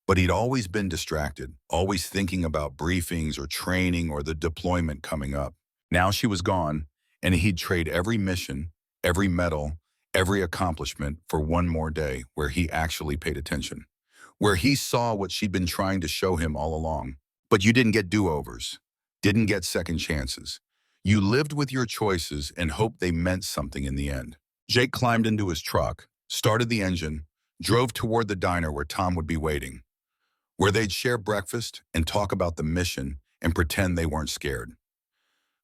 But he'd always been distracted, always thinking about briefings or training or the deployment coming up. Now she was gone, and he'd trade every mission, every medal, every accomplishment for one more day where he actually paid attention, where he saw what she'd been trying to show him all along. But you didn't get do-overs, didn't get second chances. You lived with your choices and hoped they meant something in the end. Jake climbed into his truck, started the engine, drove toward the diner where Tom would be waiting, where they'd share breakfast and talk about the mission and pretend they weren't scared.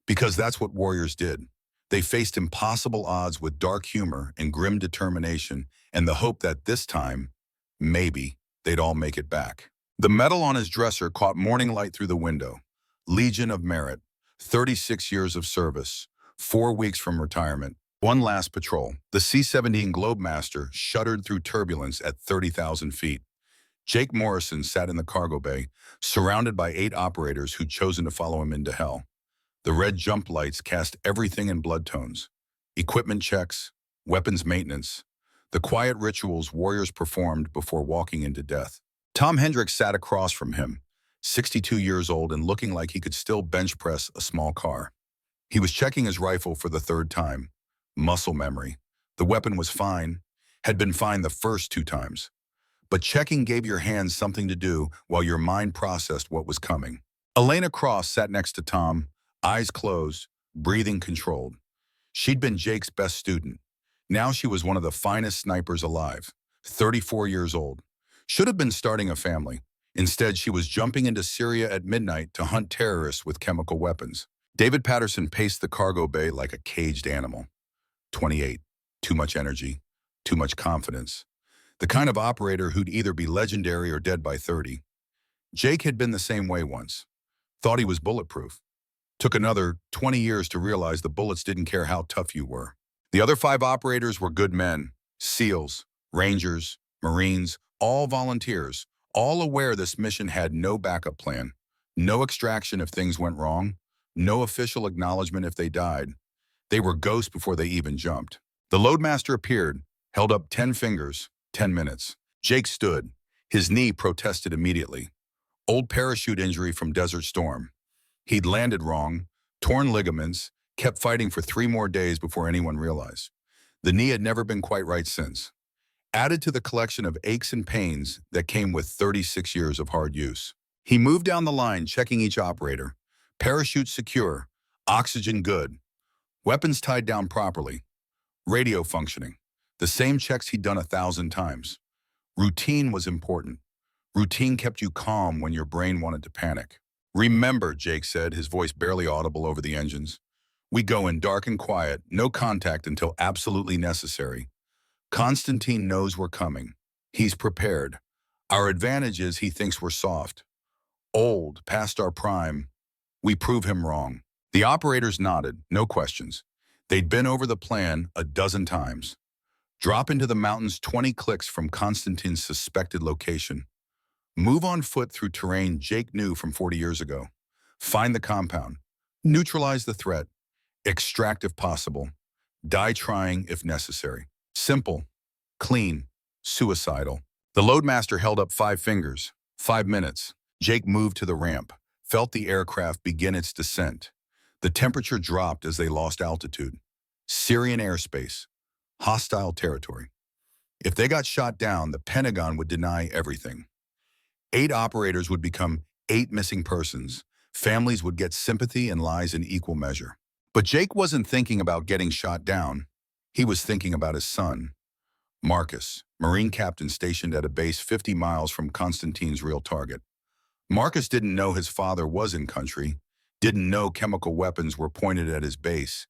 Because that's what warriors did. They faced impossible odds with dark humor and grim determination and the hope that this time, maybe, they'd all make it back. The medal on his dresser caught morning light through the window. Legion of Merit, 36 years of service, 4 weeks from retirement, one last patrol. The C-17 Globemaster shuddered through turbulence at 30,000 feet. Jake Morrison sat in the cargo bay, surrounded by 8 operators who'd chosen to follow him into hell. The red jump lights cast everything in blood tones. Equipment checks, weapons maintenance, the quiet rituals warriors performed before walking into death. Tom Hendricks sat across from him, 62 years old and looking like he could still bench press a small car. He was checking his rifle for the 3rd time. Muscle memory. The weapon was fine, had been fine the first 2 times. But checking gave your hands something to do while your mind processed what was coming. Elena Cross sat next to Tom, eyes closed, breathing controlled. She'd been Jake's best student. Now she was one of the finest snipers alive, 34 years old. Should have been starting a family. Instead, she was jumping into Syria at midnight to hunt terrorists with chemical weapons. David Patterson paced the cargo bay like a caged animal. 28. Too much energy. Too much confidence. The kind of operator who'd either be legendary or dead by 30. Jake had been the same way once. Thought he was bulletproof. Took another 20 years to realize the bullets didn't care how tough you were. The other 5 operators were good men. SEALs, Rangers, Marines, all volunteers, all aware this mission had no backup plan, no extraction if things went wrong, no official acknowledgement if they died. They were ghosts before they even jumped. The loadmaster appeared, held up 10 fingers, 10 minutes. Jake stood. His knee protested immediately. Old parachute injury from Desert Storm. He'd landed wrong, torn ligaments, kept fighting for 3 more days before anyone realized. The knee had never been quite right since. Added to the collection of aches and pains that came with 36 years of hard use. He moved down the line, checking each operator. Parachute secure, oxygen good, weapons tied down properly, radio functioning. The same checks he'd done 1,000 times. Routine was important. Routine kept you calm when your brain wanted to panic. Remember, Jake said, his voice barely audible over the engines. We go in dark and quiet, no contact until absolutely necessary. Constantine knows we're coming. He's prepared. Our advantage is he thinks we're soft. Old, past our prime. We prove him wrong. The operators nodded, no questions. They'd been over the plan a dozen times. Drop into the mountains 20 clicks from Konstantin's suspected location. Move on foot through terrain Jake knew from 40 years ago. Find the compound. Neutralize the threat. Extract if possible. Die trying if necessary. Simple. Clean. Suicidal. The loadmaster held up 5 fingers. 5 minutes. Jake moved to the ramp, felt the aircraft begin its descent. The temperature dropped as they lost altitude. Syrian airspace. Hostile territory. If they got shot down, the Pentagon would deny everything. 8 operators would become 8 missing persons. Families would get sympathy and lies in equal measure. But Jake wasn't thinking about getting shot down. He was thinking about his son, Marcus, Marine captain stationed at a base 50 miles from Konstantin's real target. Marcus didn't know his father was in country, didn't know chemical weapons were pointed at his base,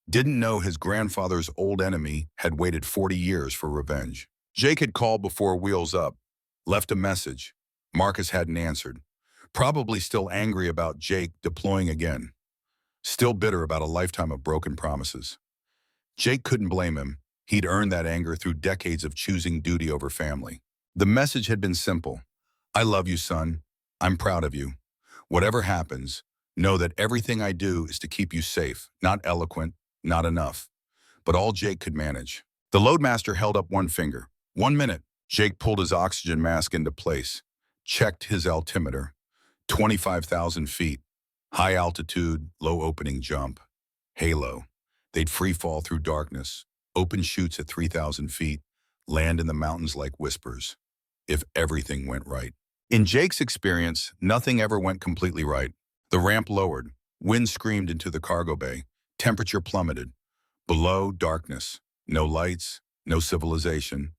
didn't know his grandfather's old enemy had waited 40 years for revenge. Jake had called before Wheels Up, left a message. Marcus hadn't answered, probably still angry about Jake deploying again, still bitter about a lifetime of broken promises. Jake couldn't blame him. He'd earned that anger through decades of choosing duty over family. The message had been simple. I love you, son. I'm proud of you. Whatever happens, know that everything I do is to keep you safe. Not eloquent, not enough, but all Jake could manage. The loadmaster held up one finger. 1 minute. Jake pulled his oxygen mask into place, checked his altimeter. 25,000 feet. High altitude, low opening jump. Halo. They'd free fall through darkness. Open chutes at 3,000 feet, land in the mountains like whispers, if everything went right. In Jake's experience, nothing ever went completely right. The ramp lowered, wind screamed into the cargo bay, temperature plummeted. Below, darkness, no lights, no civilization,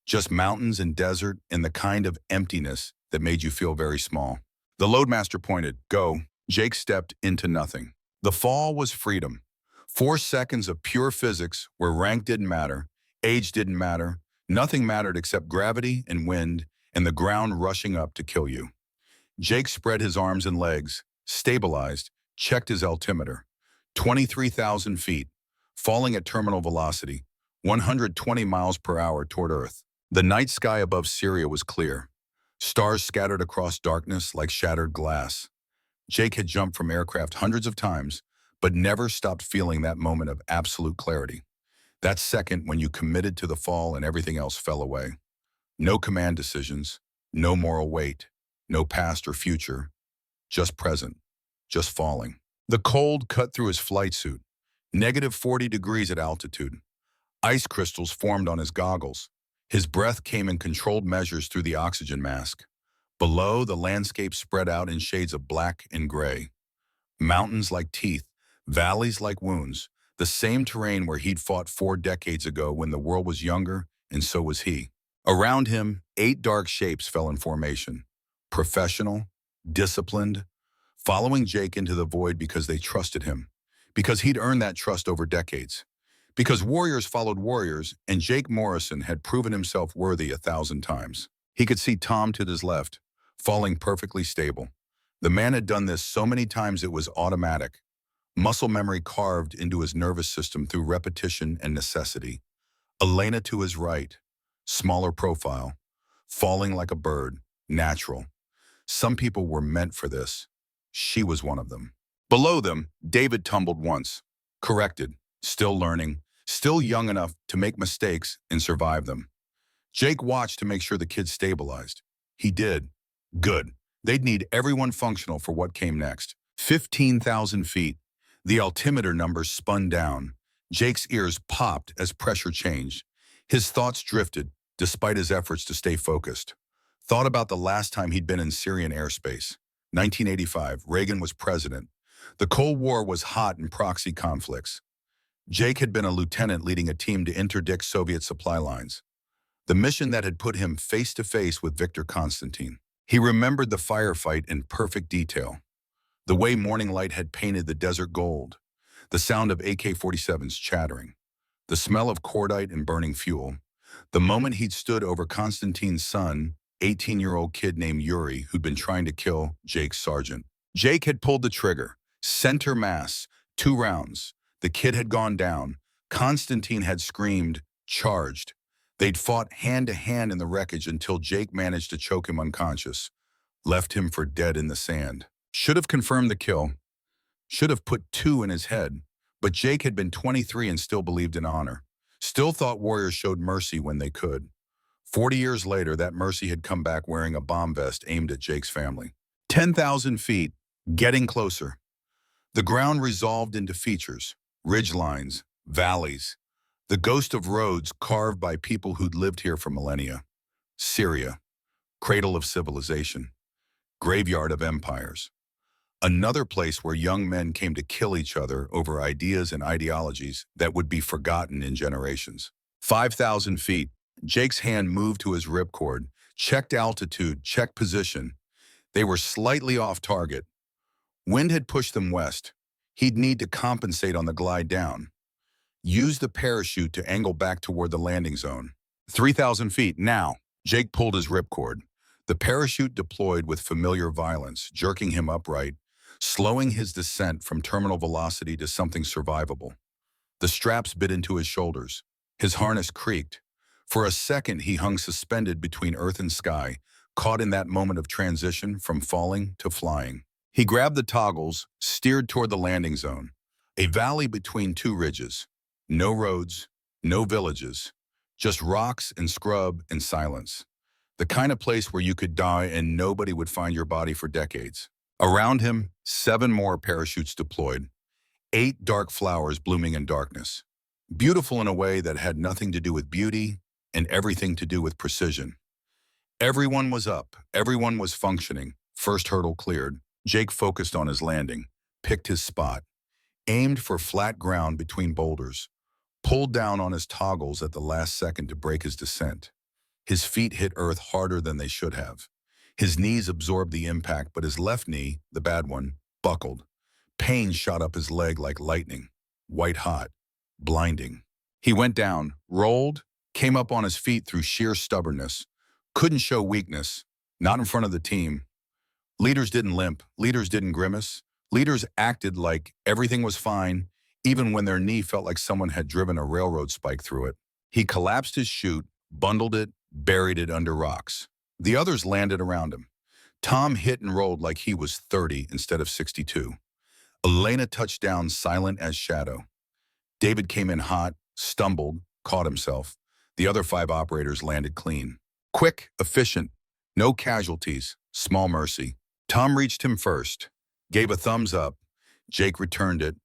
just mountains and desert and the kind of emptiness that made you feel very small. The loadmaster pointed, go. Jake stepped into nothing. The fall was freedom. 4 seconds of pure physics where rank didn't matter, age didn't matter, nothing mattered except gravity and wind and the ground rushing up to kill you. Jake spread his arms and legs, stabilized, checked his altimeter. 23,000 feet, falling at terminal velocity, 120 miles per hour toward Earth. The night sky above Syria was clear. Stars scattered across darkness like shattered glass. Jake had jumped from aircraft hundreds of times, but never stopped feeling that moment of absolute clarity. That second when you committed to the fall and everything else fell away. No command decisions, no moral weight, no past or future, just present, just falling. The cold cut through his flight suit. -40 degrees at altitude. Ice crystals formed on his goggles. His breath came in controlled measures through the oxygen mask. Below, the landscape spread out in shades of black and gray. Mountains like teeth, valleys like wounds, the same terrain where he'd fought 4 decades ago when the world was younger, and so was he. Around him, 8 dark shapes fell in formation. Professional, disciplined, following Jake into the void because they trusted him, because he'd earned that trust over decades, because warriors followed warriors, and Jake Morrison had proven himself worthy 1,000 times. He could see Tom to his left, falling perfectly stable. The man had done this so many times it was automatic. Muscle memory carved into his nervous system through repetition and necessity. Elena to his right, smaller profile, falling like a bird, natural. Some people were meant for this. She was one of them. Below them, David tumbled once, corrected, still learning, still young enough to make mistakes and survive them. Jake watched to make sure the kid stabilized. He did. Good. They'd need everyone functional for what came next. 15,000 feet. The altimeter numbers spun down. Jake's ears popped as pressure changed. His thoughts drifted, despite his efforts to stay focused. Thought about the last time he'd been in Syrian airspace. 1985, Reagan was president. The Cold War was hot in proxy conflicts. Jake had been a lieutenant leading a team to interdict Soviet supply lines. The mission that had put him face-to-face with Victor Constantine. He remembered the firefight in perfect detail. The way morning light had painted the desert gold. The sound of AK-47s chattering. The smell of cordite and burning fuel. The moment he'd stood over Constantine's son, 18-year-old kid named Yuri, who'd been trying to kill Jake's sergeant. Jake had pulled the trigger, Center mass, 2 rounds. The kid had gone down. Constantine had screamed, charged. They'd fought hand to hand in the wreckage until Jake managed to choke him unconscious, left him for dead in the sand. Should have confirmed the kill, should have put 2 in his head, but Jake had been 23 and still believed in honor. Still thought warriors showed mercy when they could. 40 years later, that mercy had come back wearing a bomb vest aimed at Jake's family. 10,000 feet, getting closer. The ground resolved into features, ridge lines, valleys, the ghost of roads carved by people who'd lived here for millennia. Syria, cradle of civilization, graveyard of empires. Another place where young men came to kill each other over ideas and ideologies that would be forgotten in generations. 5,000 feet, Jake's hand moved to his ripcord, checked altitude, checked position. They were slightly off target. Wind had pushed them west. He'd need to compensate on the glide down. Use the parachute to angle back toward the landing zone. 3,000 feet, now. Jake pulled his ripcord. The parachute deployed with familiar violence, jerking him upright, slowing his descent from terminal velocity to something survivable. The straps bit into his shoulders. His harness creaked. For a second, he hung suspended between earth and sky, caught in that moment of transition from falling to flying. He grabbed the toggles, steered toward the landing zone, a valley between 2 ridges. No roads, no villages, just rocks and scrub and silence. The kind of place where you could die and nobody would find your body for decades. Around him, 7 more parachutes deployed, 8 dark flowers blooming in darkness. Beautiful in a way that had nothing to do with beauty and everything to do with precision. Everyone was up, everyone was functioning. First hurdle cleared. Jake focused on his landing, picked his spot, aimed for flat ground between boulders, pulled down on his toggles at the last second to break his descent. His feet hit earth harder than they should have. His knees absorbed the impact, but his left knee, the bad one, buckled. Pain shot up his leg like lightning, white hot, blinding. He went down, rolled, came up on his feet through sheer stubbornness, couldn't show weakness, not in front of the team. Leaders didn't limp, leaders didn't grimace. Leaders acted like everything was fine, even when their knee felt like someone had driven a railroad spike through it. He collapsed his chute, bundled it, buried it under rocks. The others landed around him. Tom hit and rolled like he was 30 instead of 62. Elena touched down silent as shadow. David came in hot, stumbled, caught himself. The other 5 operators landed clean. Quick, efficient, no casualties, small mercy. Tom reached him first, gave a thumbs up. Jake returned it,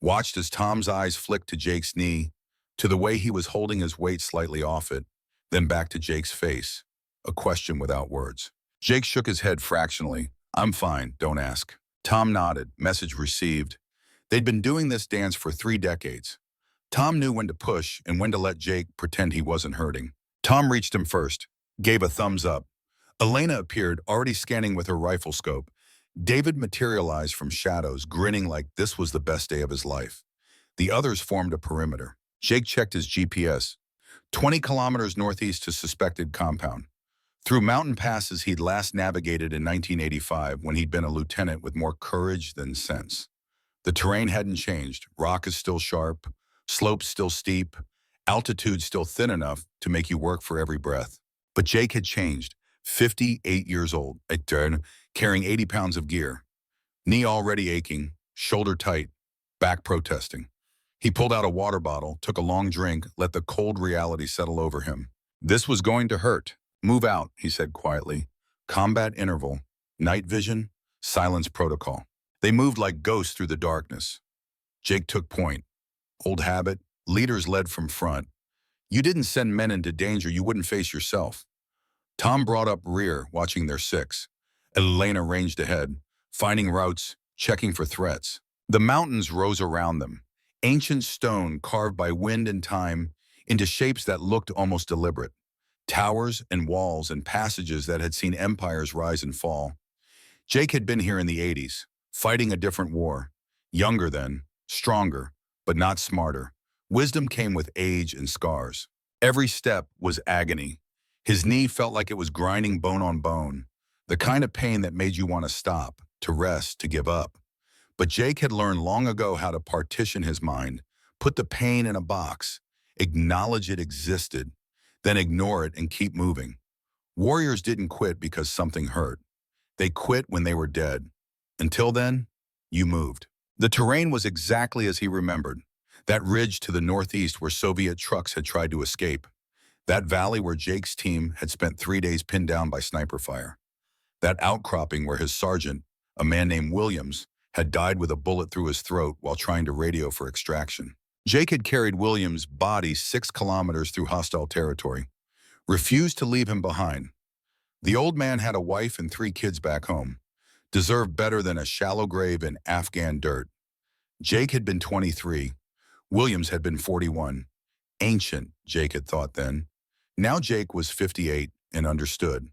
watched as Tom's eyes flicked to Jake's knee, to the way he was holding his weight slightly off it, then back to Jake's face, a question without words. Jake shook his head fractionally. I'm fine, don't ask. Tom nodded, message received. They'd been doing this dance for 3 decades. Tom knew when to push and when to let Jake pretend he wasn't hurting. Tom reached him first, gave a thumbs up. Elena appeared, already scanning with her rifle scope. David materialized from shadows, grinning like this was the best day of his life. The others formed a perimeter. Jake checked his GPS. 20 kilometers northeast to suspected compound. Through mountain passes he'd last navigated in 1985 when he'd been a lieutenant with more courage than sense. The terrain hadn't changed. Rock is still sharp, slopes still steep, altitude still thin enough to make you work for every breath. But Jake had changed. 58 years old, carrying 80 pounds of gear. Knee already aching, shoulder tight, back protesting. He pulled out a water bottle, took a long drink, let the cold reality settle over him. This was going to hurt. Move out, he said quietly. Combat interval, night vision, silence protocol. They moved like ghosts through the darkness. Jake took point. Old habit, leaders led from front. You didn't send men into danger you wouldn't face yourself. Tom brought up rear, watching their 6. Elena ranged ahead, finding routes, checking for threats. The mountains rose around them, ancient stone carved by wind and time into shapes that looked almost deliberate. Towers and walls and passages that had seen empires rise and fall. Jake had been here in the 80s, fighting a different war. Younger then, stronger, but not smarter. Wisdom came with age and scars. Every step was agony. His knee felt like it was grinding bone on bone, the kind of pain that made you want to stop, to rest, to give up. But Jake had learned long ago how to partition his mind, put the pain in a box, acknowledge it existed, then ignore it and keep moving. Warriors didn't quit because something hurt. They quit when they were dead. Until then, you moved. The terrain was exactly as he remembered. That ridge to the northeast where Soviet trucks had tried to escape. That valley where Jake's team had spent 3 days pinned down by sniper fire. That outcropping where his sergeant, a man named Williams, had died with a bullet through his throat while trying to radio for extraction. Jake had carried Williams' body 6 kilometers through hostile territory, refused to leave him behind. The old man had a wife and 3 kids back home, deserved better than a shallow grave in Afghan dirt. Jake had been 23. Williams had been 41. Ancient, Jake had thought then. Now Jake was 58 and understood.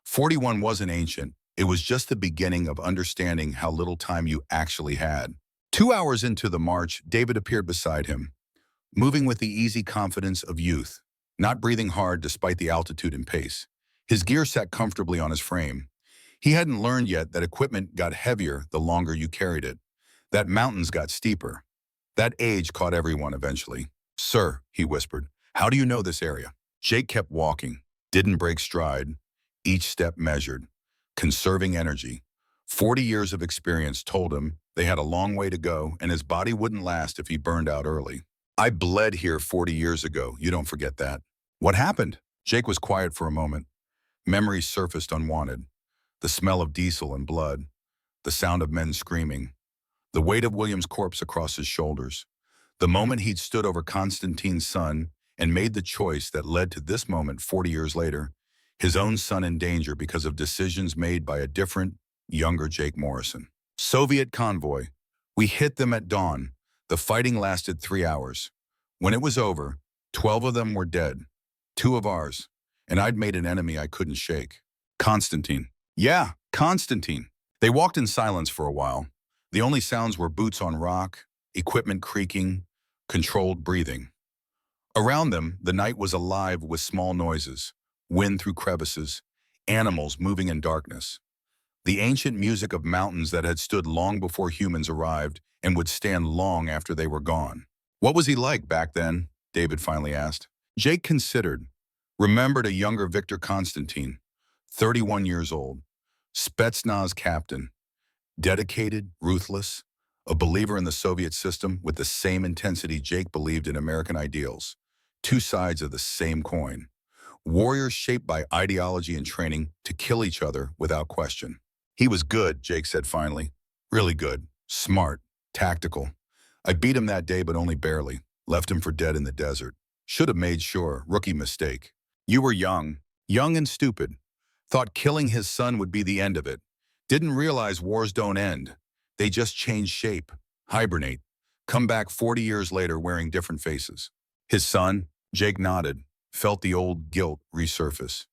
41 wasn't ancient. It was just the beginning of understanding how little time you actually had. 2 hours into the march, David appeared beside him, moving with the easy confidence of youth, not breathing hard despite the altitude and pace. His gear sat comfortably on his frame. He hadn't learned yet that equipment got heavier the longer you carried it, that mountains got steeper. That age caught everyone eventually. "Sir," he whispered, "how do you know this area?" Jake kept walking, didn't break stride, each step measured, conserving energy. 40 years of experience told him they had a long way to go and his body wouldn't last if he burned out early. "I bled here 40 years ago, you don't forget that." "What happened?" Jake was quiet for a moment. Memories surfaced unwanted. The smell of diesel and blood, the sound of men screaming, the weight of William's corpse across his shoulders. The moment he'd stood over Constantine's son and made the choice that led to this moment 40 years later, his own son in danger because of decisions made by a different, younger Jake Morrison. Soviet convoy. We hit them at dawn. The fighting lasted 3 hours. When it was over, 12 of them were dead, 2 of ours, and I'd made an enemy I couldn't shake. Constantine. Yeah, Constantine. They walked in silence for a while. The only sounds were boots on rock, equipment creaking, controlled breathing. Around them, the night was alive with small noises, wind through crevices, animals moving in darkness. The ancient music of mountains that had stood long before humans arrived and would stand long after they were gone. "What was he like back then?" David finally asked. Jake considered, remembered a younger Victor Constantine, 31 years old, Spetsnaz captain, dedicated, ruthless, a believer in the Soviet system with the same intensity Jake believed in American ideals. 2 sides of the same coin. Warriors shaped by ideology and training to kill each other without question. "He was good," Jake said finally. "Really good. Smart. Tactical. I beat him that day, but only barely. Left him for dead in the desert. Should have made sure. Rookie mistake. You were young. Young and stupid. Thought killing his son would be the end of it. Didn't realize wars don't end. They just change shape. Hibernate. Come back 40 years later wearing different faces." His son? Jake nodded, felt the old guilt resurface.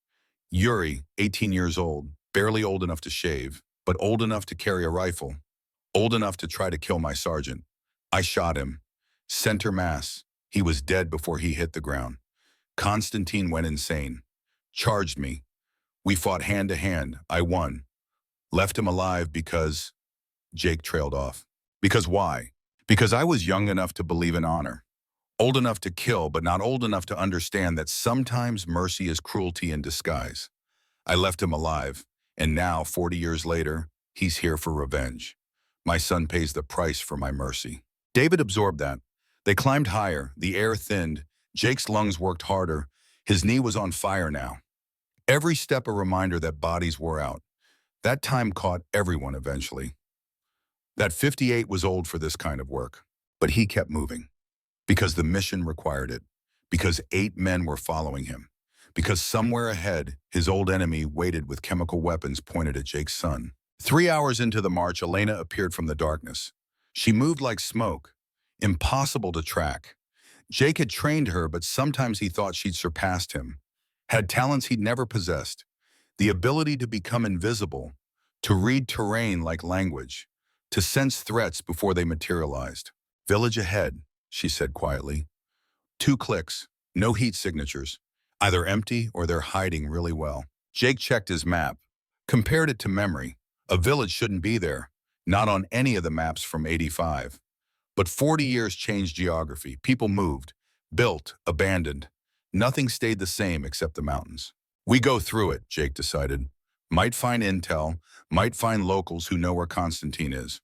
Yuri, 18 years old, barely old enough to shave, but old enough to carry a rifle. Old enough to try to kill my sergeant. I shot him. Center mass. He was dead before he hit the ground. Constantine went insane. Charged me. We fought hand to hand. I won. Left him alive because... Jake trailed off. Because why? Because I was young enough to believe in honor. Old enough to kill, but not old enough to understand that sometimes mercy is cruelty in disguise. I left him alive, and now, 40 years later, he's here for revenge. My son pays the price for my mercy. David absorbed that. They climbed higher, the air thinned, Jake's lungs worked harder, his knee was on fire now. Every step a reminder that bodies wore out. That time caught everyone eventually. That 58 was old for this kind of work, but he kept moving. Because the mission required it. Because 8 men were following him. Because somewhere ahead, his old enemy waited with chemical weapons pointed at Jake's son. 3 hours into the march, Elena appeared from the darkness. She moved like smoke, impossible to track. Jake had trained her, but sometimes he thought she'd surpassed him. Had talents he'd never possessed. The ability to become invisible, to read terrain like language, to sense threats before they materialized. "Village ahead," she said quietly. 2 clicks, no heat signatures. Either empty or they're hiding really well. Jake checked his map, compared it to memory. A village shouldn't be there. Not on any of the maps from '85. But 40 years changed geography. People moved, built, abandoned. Nothing stayed the same except the mountains. We go through it, Jake decided. Might find intel, might find locals who know where Constantine is.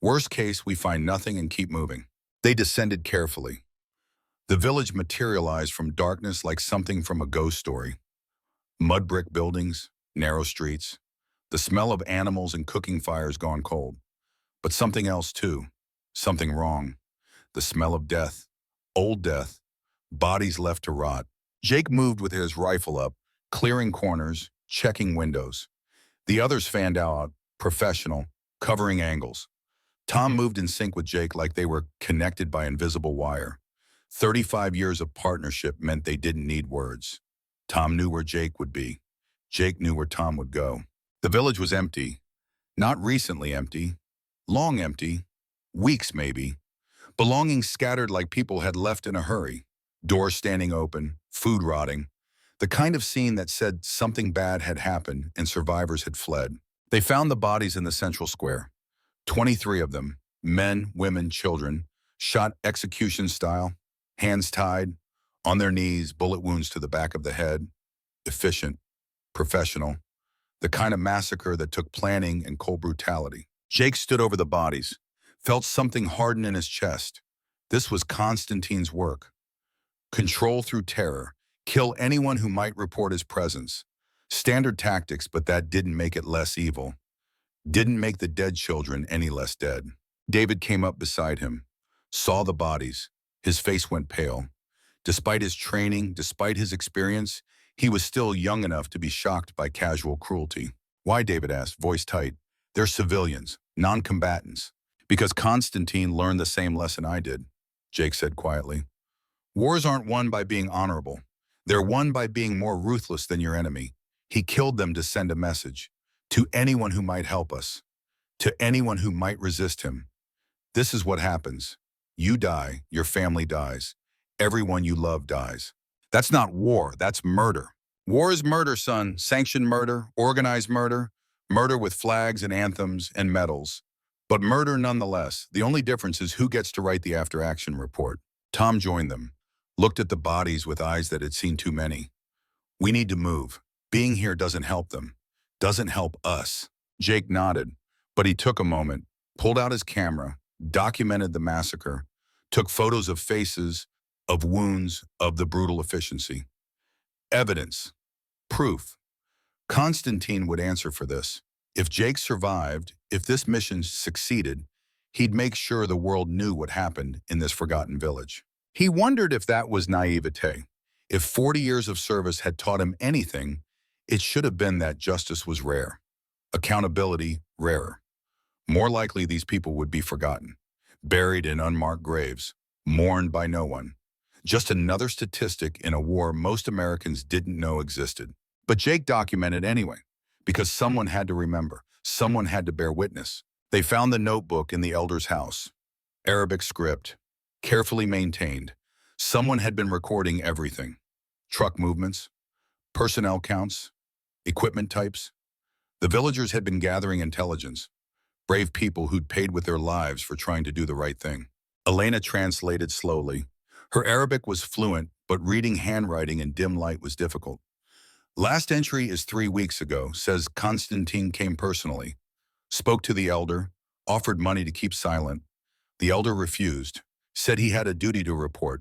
Worst case, we find nothing and keep moving. They descended carefully. The village materialized from darkness like something from a ghost story. Mud brick buildings, narrow streets, the smell of animals and cooking fires gone cold. But something else too, something wrong. The smell of death, old death, bodies left to rot. Jake moved with his rifle up, clearing corners, checking windows. The others fanned out, professional, covering angles. Tom moved in sync with Jake like they were connected by invisible wire. 35 years of partnership meant they didn't need words. Tom knew where Jake would be. Jake knew where Tom would go. The village was empty. Not recently empty. Long empty. Weeks maybe. Belongings scattered like people had left in a hurry. Doors standing open, food rotting. The kind of scene that said something bad had happened and survivors had fled. They found the bodies in the central square. 23 of them, men, women, children, shot execution style, hands tied, on their knees, bullet wounds to the back of the head. Efficient, professional, the kind of massacre that took planning and cold brutality. Jake stood over the bodies, felt something harden in his chest. This was Constantine's work. Control through terror, kill anyone who might report his presence. Standard tactics, but that didn't make it less evil. Didn't make the dead children any less dead. David came up beside him, saw the bodies. His face went pale. Despite his training, despite his experience, he was still young enough to be shocked by casual cruelty. Why, David asked, voice tight. They're civilians, non-combatants. Because Constantine learned the same lesson I did, Jake said quietly. Wars aren't won by being honorable. They're won by being more ruthless than your enemy. He killed them to send a message. To anyone who might help us. To anyone who might resist him. This is what happens. You die, your family dies. Everyone you love dies. That's not war, that's murder. War is murder, son. Sanctioned murder, organized murder, murder with flags and anthems and medals. But murder nonetheless. The only difference is who gets to write the after-action report. Tom joined them, looked at the bodies with eyes that had seen too many. We need to move. Being here doesn't help them. Doesn't help us. Jake nodded, but he took a moment, pulled out his camera, documented the massacre, took photos of faces, of wounds, of the brutal efficiency. Evidence. Proof. Constantine would answer for this. If Jake survived, if this mission succeeded, he'd make sure the world knew what happened in this forgotten village. He wondered if that was naivete. If 40 years of service had taught him anything, it should have been that justice was rare. Accountability, rarer. More likely these people would be forgotten, buried in unmarked graves, mourned by no one. Just another statistic in a war most Americans didn't know existed. But Jake documented anyway, because someone had to remember, someone had to bear witness. They found the notebook in the elder's house. Arabic script, carefully maintained. Someone had been recording everything. Truck movements, personnel counts, equipment types. The villagers had been gathering intelligence, brave people who'd paid with their lives for trying to do the right thing. Elena translated slowly. Her Arabic was fluent, but reading handwriting in dim light was difficult. Last entry is 3 weeks ago, says Constantine came personally. Spoke to the elder, offered money to keep silent. The elder refused, said he had a duty to report.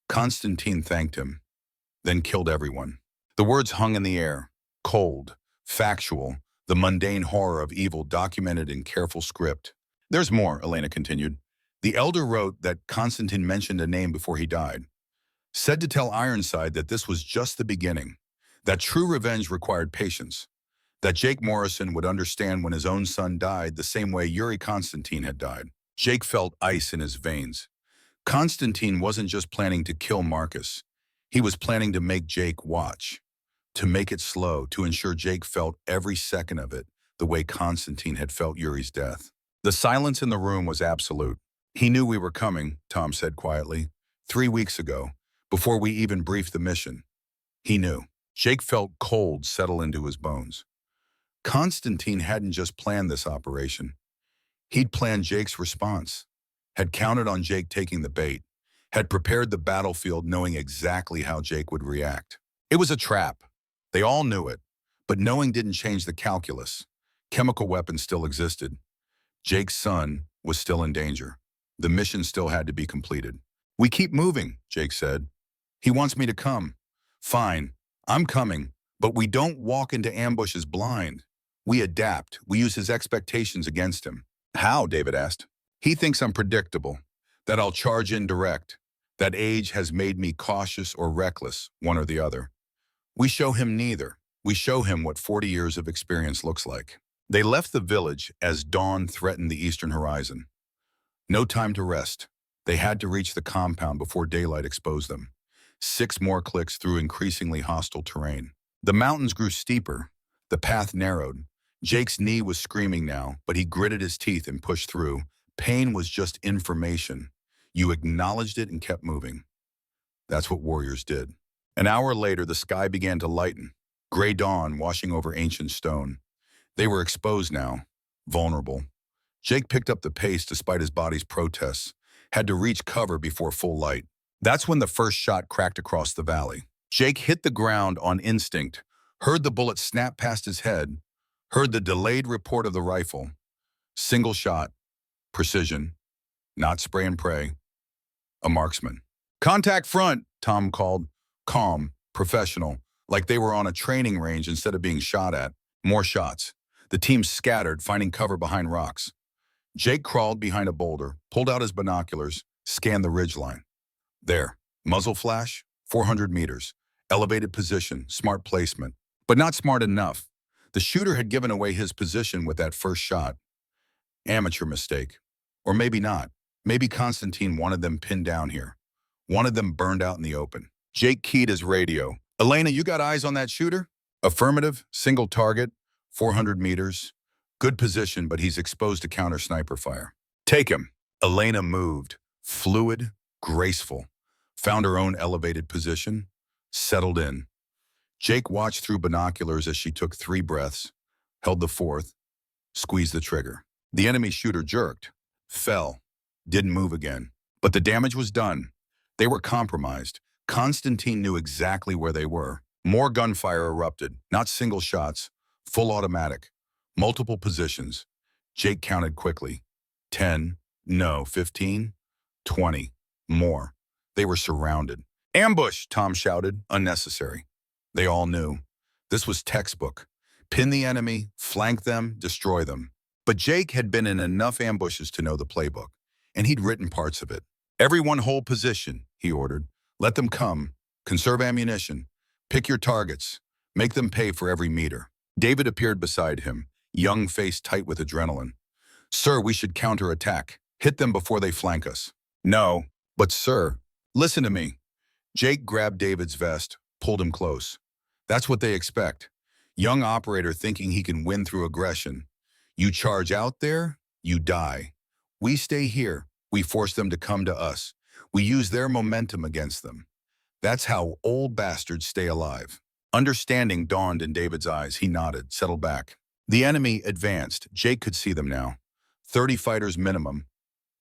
Constantine thanked him, then killed everyone. The words hung in the air, cold, factual, the mundane horror of evil documented in careful script. There's more, Elena continued. The elder wrote that Constantine mentioned a name before he died. Said to tell Ironside that this was just the beginning, that true revenge required patience, that Jake Morrison would understand when his own son died the same way Yuri Constantine had died. Jake felt ice in his veins. Constantine wasn't just planning to kill Marcus. He was planning to make Jake watch, to make it slow, to ensure Jake felt every second of it the way Constantine had felt Yuri's death. The silence in the room was absolute. He knew we were coming, Tom said quietly, 3 weeks ago, before we even briefed the mission. He knew. Jake felt cold settle into his bones. Constantine hadn't just planned this operation. He'd planned Jake's response, had counted on Jake taking the bait, had prepared the battlefield knowing exactly how Jake would react. It was a trap. They all knew it, but knowing didn't change the calculus. Chemical weapons still existed. Jake's son was still in danger. The mission still had to be completed. "We keep moving," Jake said. "He wants me to come." "Fine, I'm coming, but we don't walk into ambushes blind. We adapt. We use his expectations against him." "How?" David asked. "He thinks I'm predictable, that I'll charge in direct, that age has made me cautious or reckless, one or the other. We show him neither. We show him what 40 years of experience looks like." They left the village as dawn threatened the eastern horizon. No time to rest. They had to reach the compound before daylight exposed them. 6 more clicks through increasingly hostile terrain. The mountains grew steeper. The path narrowed. Jake's knee was screaming now, but he gritted his teeth and pushed through. Pain was just information. You acknowledged it and kept moving. That's what warriors did. An hour later, the sky began to lighten. Gray dawn washing over ancient stone. They were exposed now, vulnerable. Jake picked up the pace despite his body's protests, had to reach cover before full light. That's when the first shot cracked across the valley. Jake hit the ground on instinct, heard the bullet snap past his head, heard the delayed report of the rifle. Single shot, precision, not spray and pray. A marksman. "Contact front," Tom called, calm, professional, like they were on a training range instead of being shot at. More shots. The team scattered, finding cover behind rocks. Jake crawled behind a boulder, pulled out his binoculars, scanned the ridgeline. There, muzzle flash, 400 meters. Elevated position, smart placement. But not smart enough. The shooter had given away his position with that first shot. Amateur mistake. Or maybe not. Maybe Constantine wanted them pinned down here. Wanted them burned out in the open. Jake keyed his radio. "Elena, you got eyes on that shooter?" "Affirmative, single target, 400 meters. Good position, but he's exposed to counter sniper fire." "Take him." Elena moved, fluid, graceful. Found her own elevated position, settled in. Jake watched through binoculars as she took 3 breaths, held the 4th, squeezed the trigger. The enemy shooter jerked, fell, didn't move again. But the damage was done. They were compromised. Constantine knew exactly where they were. More gunfire erupted, not single shots, full automatic, multiple positions. Jake counted quickly. 10, no, 15, 20, more. They were surrounded. "Ambush," Tom shouted, unnecessary. They all knew. This was textbook. Pin the enemy, flank them, destroy them. But Jake had been in enough ambushes to know the playbook, and he'd written parts of it. "Everyone hold position," he ordered. "Let them come. Conserve ammunition. Pick your targets. Make them pay for every meter." David appeared beside him, young face tight with adrenaline. "Sir, we should counterattack. Hit them before they flank us." "No, but sir, listen to me." Jake grabbed David's vest, pulled him close. "That's what they expect. Young operator thinking he can win through aggression. You charge out there, you die. We stay here. We force them to come to us. We use their momentum against them. That's how old bastards stay alive." Understanding dawned in David's eyes. He nodded, settled back. The enemy advanced. Jake could see them now. 30 fighters minimum,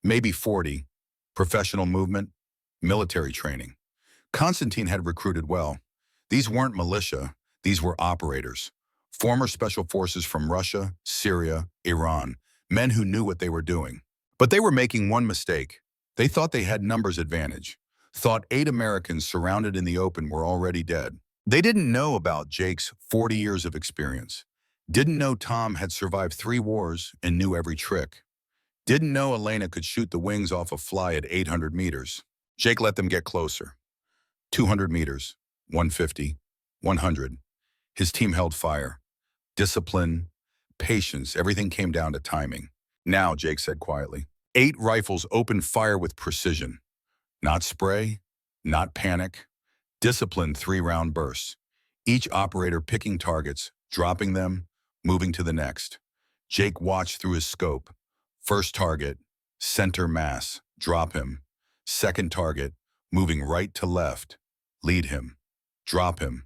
maybe 40. Professional movement, military training. Constantine had recruited well. These weren't militia. These were operators. Former special forces from Russia, Syria, Iran. Men who knew what they were doing. But they were making one mistake. They thought they had numbers advantage. Thought 8 Americans surrounded in the open were already dead. They didn't know about Jake's 40 years of experience. Didn't know Tom had survived 3 wars and knew every trick. Didn't know Elena could shoot the wings off a fly at 800 meters. Jake let them get closer. 200 meters, 150, 100. His team held fire. Discipline, patience, everything came down to timing. "Now," Jake said quietly. 8 rifles opened fire with precision. Not spray, not panic. Disciplined 3-round bursts. Each operator picking targets, dropping them, moving to the next. Jake watched through his scope. First target, center mass, drop him. Second target, moving right to left, lead him, drop him.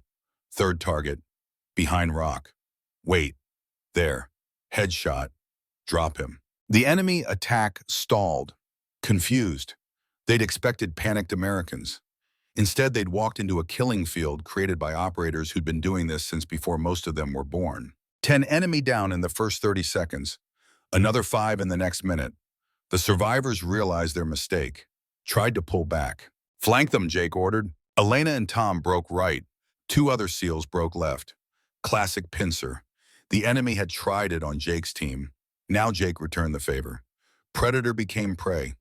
Third target, behind rock. Wait, there, headshot, drop him. The enemy attack stalled, confused. They'd expected panicked Americans. Instead, they'd walked into a killing field created by operators who'd been doing this since before most of them were born. 10 enemy down in the first 30 seconds, another 5 in the next minute. The survivors realized their mistake, tried to pull back. Flank them, Jake ordered. Elena and Tom broke right. 2 other SEALs broke left. Classic pincer. The enemy had tried it on Jake's team. Now Jake returned the favor. Predator became prey.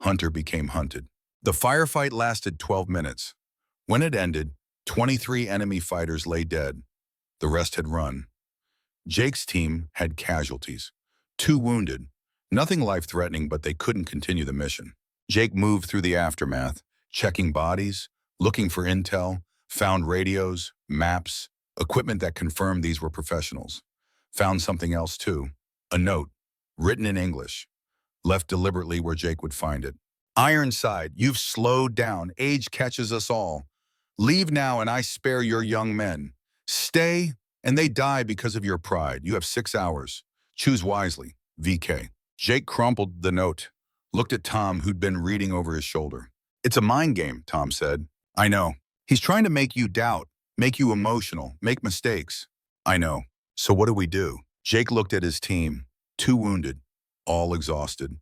Hunter became hunted. The firefight lasted 12 minutes. When it ended, 23 enemy fighters lay dead. The rest had run. Jake's team had casualties. 2 wounded. Nothing life-threatening, but they couldn't continue the mission. Jake moved through the aftermath, checking bodies, looking for intel, found radios, maps, equipment that confirmed these were professionals. Found something else too. A note, written in English, left deliberately where Jake would find it. Ironside, you've slowed down. Age catches us all. Leave now and I spare your young men. Stay and they die because of your pride. You have 6 hours. Choose wisely. VK. Jake crumpled the note, looked at Tom, who'd been reading over his shoulder. It's a mind game, Tom said. I know. He's trying to make you doubt, make you emotional, make mistakes. I know. So what do we do? Jake looked at his team. 2 wounded, all exhausted.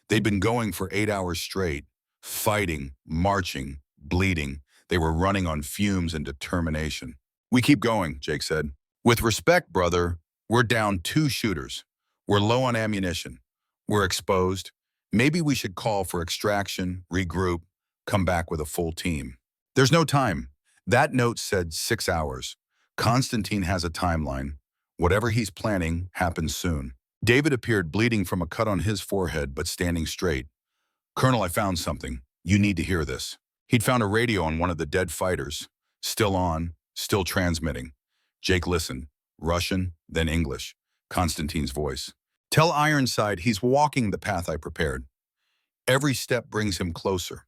They'd been going for 8 hours straight, fighting, marching, bleeding. They were running on fumes and determination. We keep going, Jake said. With respect, brother, we're down 2 shooters. We're low on ammunition. We're exposed. Maybe we should call for extraction, regroup, come back with a full team. There's no time. That note said 6 hours. Constantine has a timeline. Whatever he's planning happens soon. David appeared bleeding from a cut on his forehead, but standing straight. Colonel, I found something. You need to hear this. He'd found a radio on one of the dead fighters. Still on, still transmitting. Jake listened. Russian, then English. Constantine's voice. Tell Ironside he's walking the path I prepared. Every step brings him closer.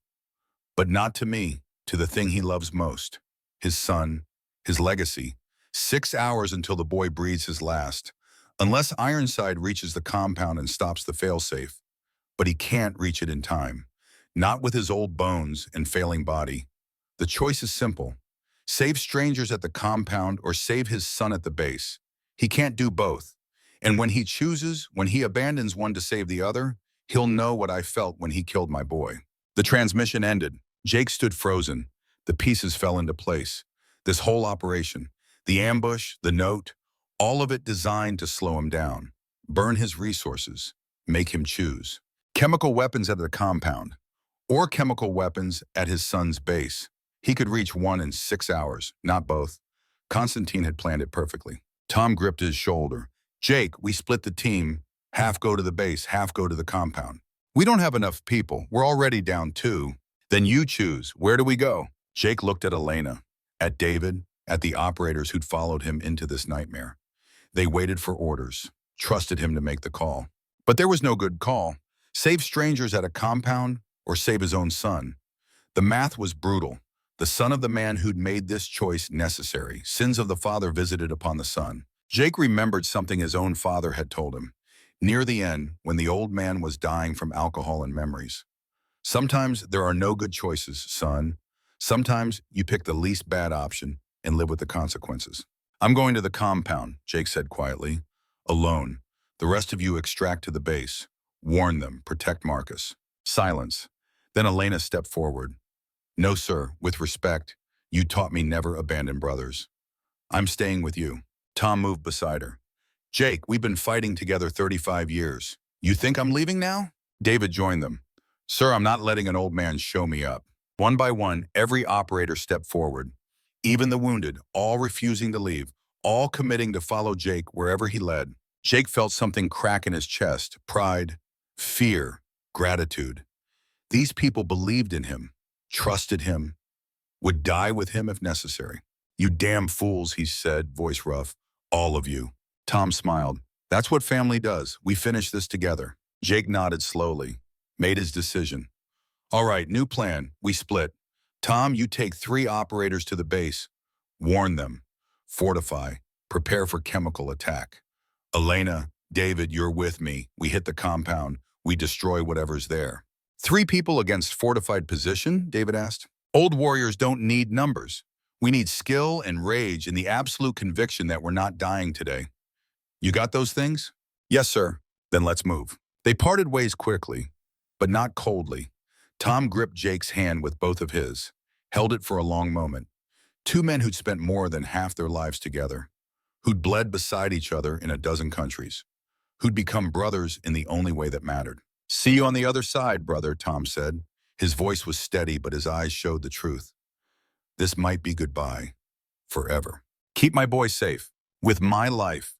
But not to me, to the thing he loves most. His son, his legacy. 6 hours until the boy breathes his last. Unless Ironside reaches the compound and stops the failsafe. But he can't reach it in time. Not with his old bones and failing body. The choice is simple. Save strangers at the compound or save his son at the base. He can't do both. And when he chooses, when he abandons one to save the other, he'll know what I felt when he killed my boy. The transmission ended. Jake stood frozen. The pieces fell into place. This whole operation, the ambush, the note, all of it designed to slow him down, burn his resources, make him choose. Chemical weapons at the compound, or chemical weapons at his son's base. He could reach one in 6 hours, not both. Constantine had planned it perfectly. Tom gripped his shoulder. Jake, we split the team. Half go to the base, half go to the compound. We don't have enough people. We're already down 2. Then you choose. Where do we go? Jake looked at Elena, at David, at the operators who'd followed him into this nightmare. They waited for orders, trusted him to make the call. But there was no good call. Save strangers at a compound or save his own son. The math was brutal. The son of the man who'd made this choice necessary. Sins of the father visited upon the son. Jake remembered something his own father had told him. Near the end, when the old man was dying from alcohol and memories. Sometimes there are no good choices, son. Sometimes you pick the least bad option and live with the consequences. I'm going to the compound, Jake said quietly. Alone. The rest of you extract to the base. Warn them. Protect Marcus. Silence. Then Elena stepped forward. No, sir. With respect, you taught me never abandon brothers. I'm staying with you. Tom moved beside her. Jake, we've been fighting together 35 years. You think I'm leaving now? David joined them. Sir, I'm not letting an old man show me up. One by one, every operator stepped forward. Even the wounded, all refusing to leave, all committing to follow Jake wherever he led. Jake felt something crack in his chest. Pride, fear, gratitude. These people believed in him, trusted him, would die with him if necessary. You damn fools, he said, voice rough. All of you. Tom smiled. That's what family does. We finish this together. Jake nodded slowly, made his decision. All right, new plan. We split. Tom, you take 3 operators to the base. Warn them. Fortify. Prepare for chemical attack. Elena, David, you're with me. We hit the compound. We destroy whatever's there. 3 people against fortified position? David asked. Old warriors don't need numbers. We need skill and rage and the absolute conviction that we're not dying today. You got those things? Yes, sir. Then let's move. They parted ways quickly, but not coldly. Tom gripped Jake's hand with both of his, held it for a long moment. 2 men who'd spent more than half their lives together, who'd bled beside each other in a dozen countries, who'd become brothers in the only way that mattered. See you on the other side, brother, Tom said. His voice was steady, but his eyes showed the truth. This might be goodbye, forever. Keep my boy safe. With my life.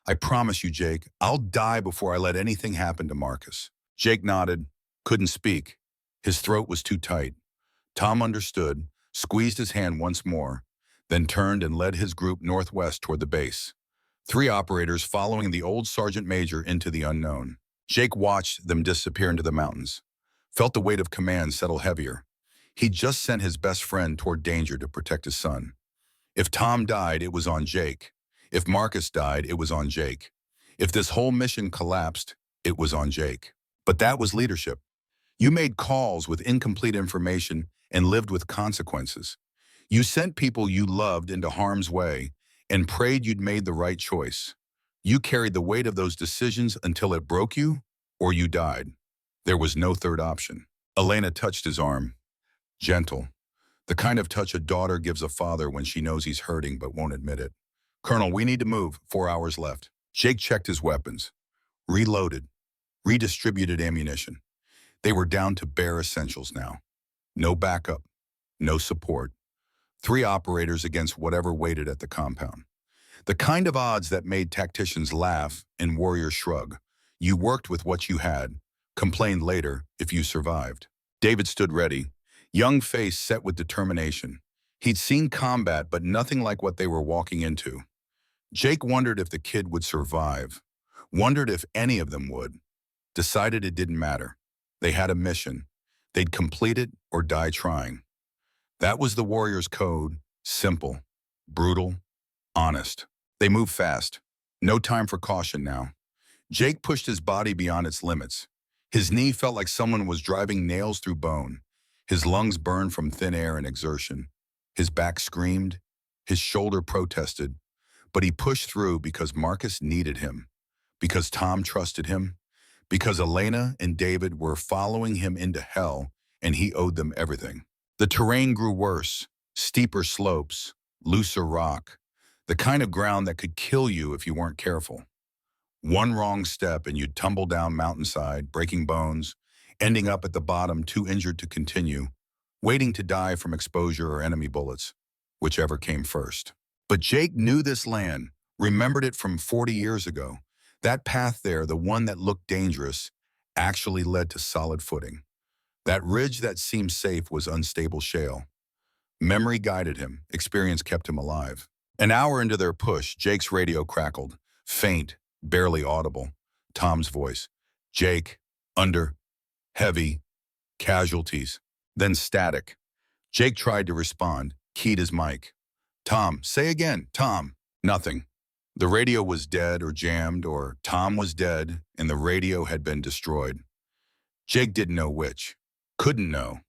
I promise you, Jake, I'll die before I let anything happen to Marcus. Jake nodded, couldn't speak. His throat was too tight. Tom understood, squeezed his hand once more, then turned and led his group northwest toward the base. 3 operators following the old sergeant major into the unknown. Jake watched them disappear into the mountains, felt the weight of command settle heavier. He'd just sent his best friend toward danger to protect his son. If Tom died, it was on Jake. If Marcus died, it was on Jake. If this whole mission collapsed, it was on Jake. But that was leadership. You made calls with incomplete information and lived with consequences. You sent people you loved into harm's way and prayed you'd made the right choice. You carried the weight of those decisions until it broke you or you died. There was no third option. Elena touched his arm. Gentle. The kind of touch a daughter gives a father when she knows he's hurting but won't admit it. Colonel, we need to move. 4 hours left. Jake checked his weapons. Reloaded. Redistributed ammunition. They were down to bare essentials now. No backup. No support. 3 operators against whatever waited at the compound. The kind of odds that made tacticians laugh and warriors shrug. You worked with what you had. Complained later if you survived. David stood ready, young face set with determination. He'd seen combat, but nothing like what they were walking into. Jake wondered if the kid would survive, wondered if any of them would. Decided it didn't matter. They had a mission. They'd complete it or die trying. That was the warrior's code, simple, brutal, honest. They moved fast. No time for caution now. Jake pushed his body beyond its limits. His knee felt like someone was driving nails through bone. His lungs burned from thin air and exertion. His back screamed. His shoulder protested. But he pushed through because Marcus needed him, because Tom trusted him, because Elena and David were following him into hell, and he owed them everything. The terrain grew worse, steeper slopes, looser rock, the kind of ground that could kill you if you weren't careful. One wrong step and you'd tumble down mountainside, breaking bones, ending up at the bottom too injured to continue, waiting to die from exposure or enemy bullets, whichever came first. But Jake knew this land, remembered it from 40 years ago. That path there, the one that looked dangerous, actually led to solid footing. That ridge that seemed safe was unstable shale. Memory guided him, experience kept him alive. An hour into their push, Jake's radio crackled, faint, barely audible. Tom's voice. Jake, under, heavy, casualties, then static. Jake tried to respond, keyed his mic. Tom, say again, Tom. Nothing. The radio was dead or jammed, or Tom was dead and the radio had been destroyed. Jake didn't know which. Couldn't know.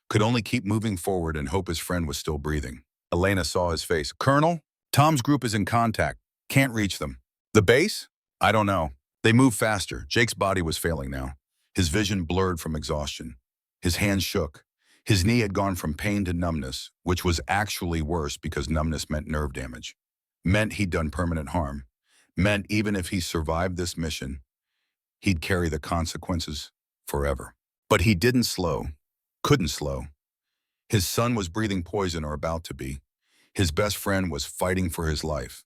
Could only keep moving forward and hope his friend was still breathing. Elena saw his face. Colonel, Tom's group is in contact. Can't reach them. The base? I don't know. They moved faster. Jake's body was failing now. His vision blurred from exhaustion. His hands shook. His knee had gone from pain to numbness, which was actually worse because numbness meant nerve damage. Meant he'd done permanent harm. Meant even if he survived this mission, he'd carry the consequences forever. But he didn't slow. Couldn't slow. His son was breathing poison or about to be. His best friend was fighting for his life.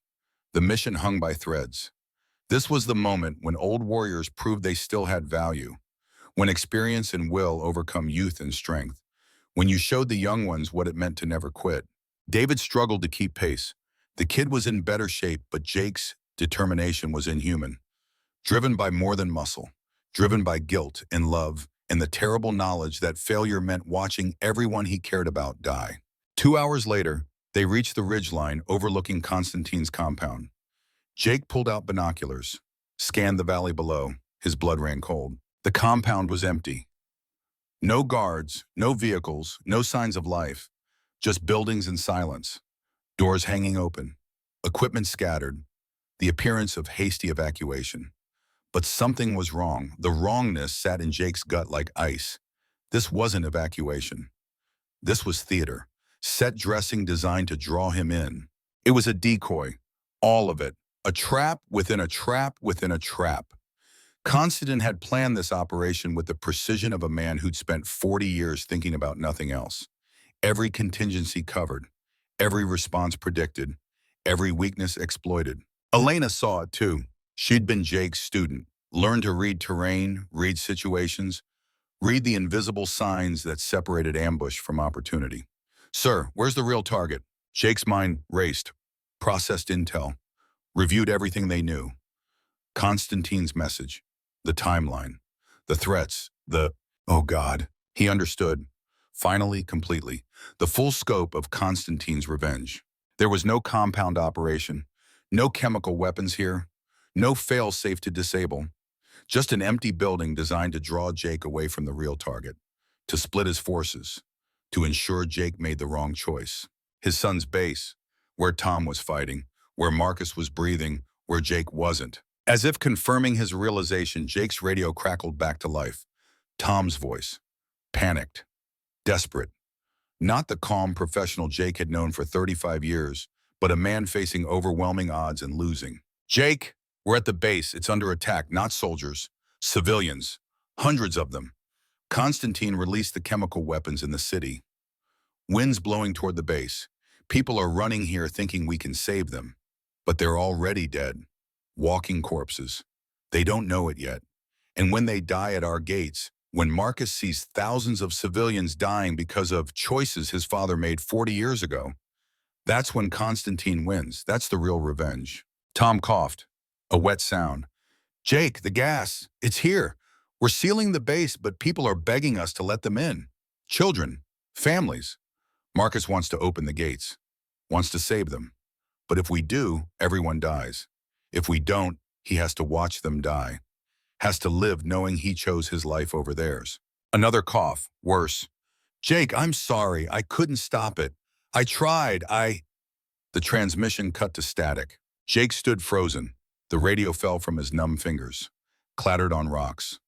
The mission hung by threads. This was the moment when old warriors proved they still had value, when experience and will overcome youth and strength, when you showed the young ones what it meant to never quit. David struggled to keep pace. The kid was in better shape, but Jake's determination was inhuman. Driven by more than muscle, driven by guilt and love, and the terrible knowledge that failure meant watching everyone he cared about die. 2 hours later, they reached the ridgeline overlooking Constantine's compound. Jake pulled out binoculars, scanned the valley below. His blood ran cold. The compound was empty. No guards, no vehicles, no signs of life. Just buildings and silence. Doors hanging open. Equipment scattered. The appearance of hasty evacuation. But something was wrong. The wrongness sat in Jake's gut like ice. This wasn't evacuation. This was theater. Set dressing designed to draw him in. It was a decoy. All of it. A trap within a trap within a trap. Constantine had planned this operation with the precision of a man who'd spent 40 years thinking about nothing else. Every contingency covered. Every response predicted. Every weakness exploited. Elena saw it too. She'd been Jake's student, learned to read terrain, read situations, read the invisible signs that separated ambush from opportunity. "Sir, where's the real target?" Jake's mind raced, processed intel, reviewed everything they knew. Constantine's message, the timeline, the threats, oh God. He understood, finally, completely, the full scope of Constantine's revenge. There was no compound operation, no chemical weapons here, no fail-safe to disable. Just an empty building designed to draw Jake away from the real target, to split his forces, to ensure Jake made the wrong choice. His son's base, where Tom was fighting, where Marcus was breathing, where Jake wasn't. As if confirming his realization, Jake's radio crackled back to life. Tom's voice, panicked, desperate. Not the calm professional Jake had known for 35 years, but a man facing overwhelming odds and losing. "Jake, we're at the base. It's under attack, not soldiers. Civilians. Hundreds of them." Constantine released the chemical weapons in the city. Winds blowing toward the base. People are running here thinking we can save them. But they're already dead. Walking corpses. They don't know it yet. And when they die at our gates, when Marcus sees thousands of civilians dying because of choices his father made 40 years ago, that's when Constantine wins. That's the real revenge. Tom coughed. A wet sound. "Jake, the gas. It's here. We're sealing the base, but people are begging us to let them in. Children. Families. Marcus wants to open the gates. Wants to save them. But if we do, everyone dies. If we don't, he has to watch them die. Has to live knowing he chose his life over theirs." Another cough. Worse. "Jake, I'm sorry. I couldn't stop it. I tried. The transmission cut to static. Jake stood frozen. The radio fell from his numb fingers, clattered on rocks.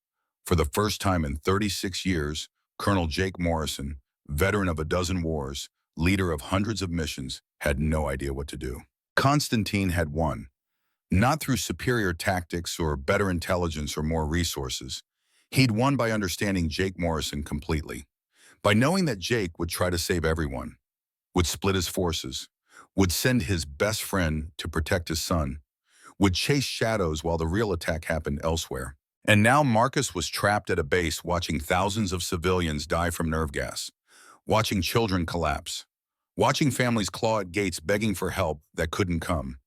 For the first time in 36 years, Colonel Jake Morrison, veteran of a dozen wars, leader of hundreds of missions, had no idea what to do. Constantine had won. Not through superior tactics or better intelligence or more resources. He'd won by understanding Jake Morrison completely. By knowing that Jake would try to save everyone, would split his forces, would send his best friend to protect his son, would chase shadows while the real attack happened elsewhere. And now Marcus was trapped at a base watching thousands of civilians die from nerve gas, watching children collapse, watching families claw at gates begging for help that couldn't come.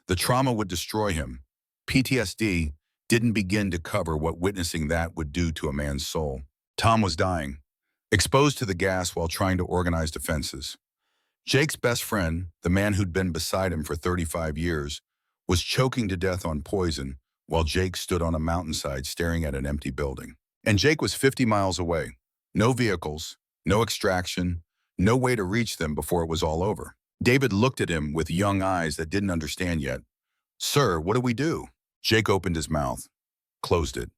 The trauma would destroy him. PTSD didn't begin to cover what witnessing that would do to a man's soul. Tom was dying, exposed to the gas while trying to organize defenses. Jake's best friend, the man who'd been beside him for 35 years, was choking to death on poison while Jake stood on a mountainside staring at an empty building. And Jake was 50 miles away. No vehicles, no extraction, no way to reach them before it was all over. David looked at him with young eyes that didn't understand yet. "Sir, what do we do?" Jake opened his mouth, closed it.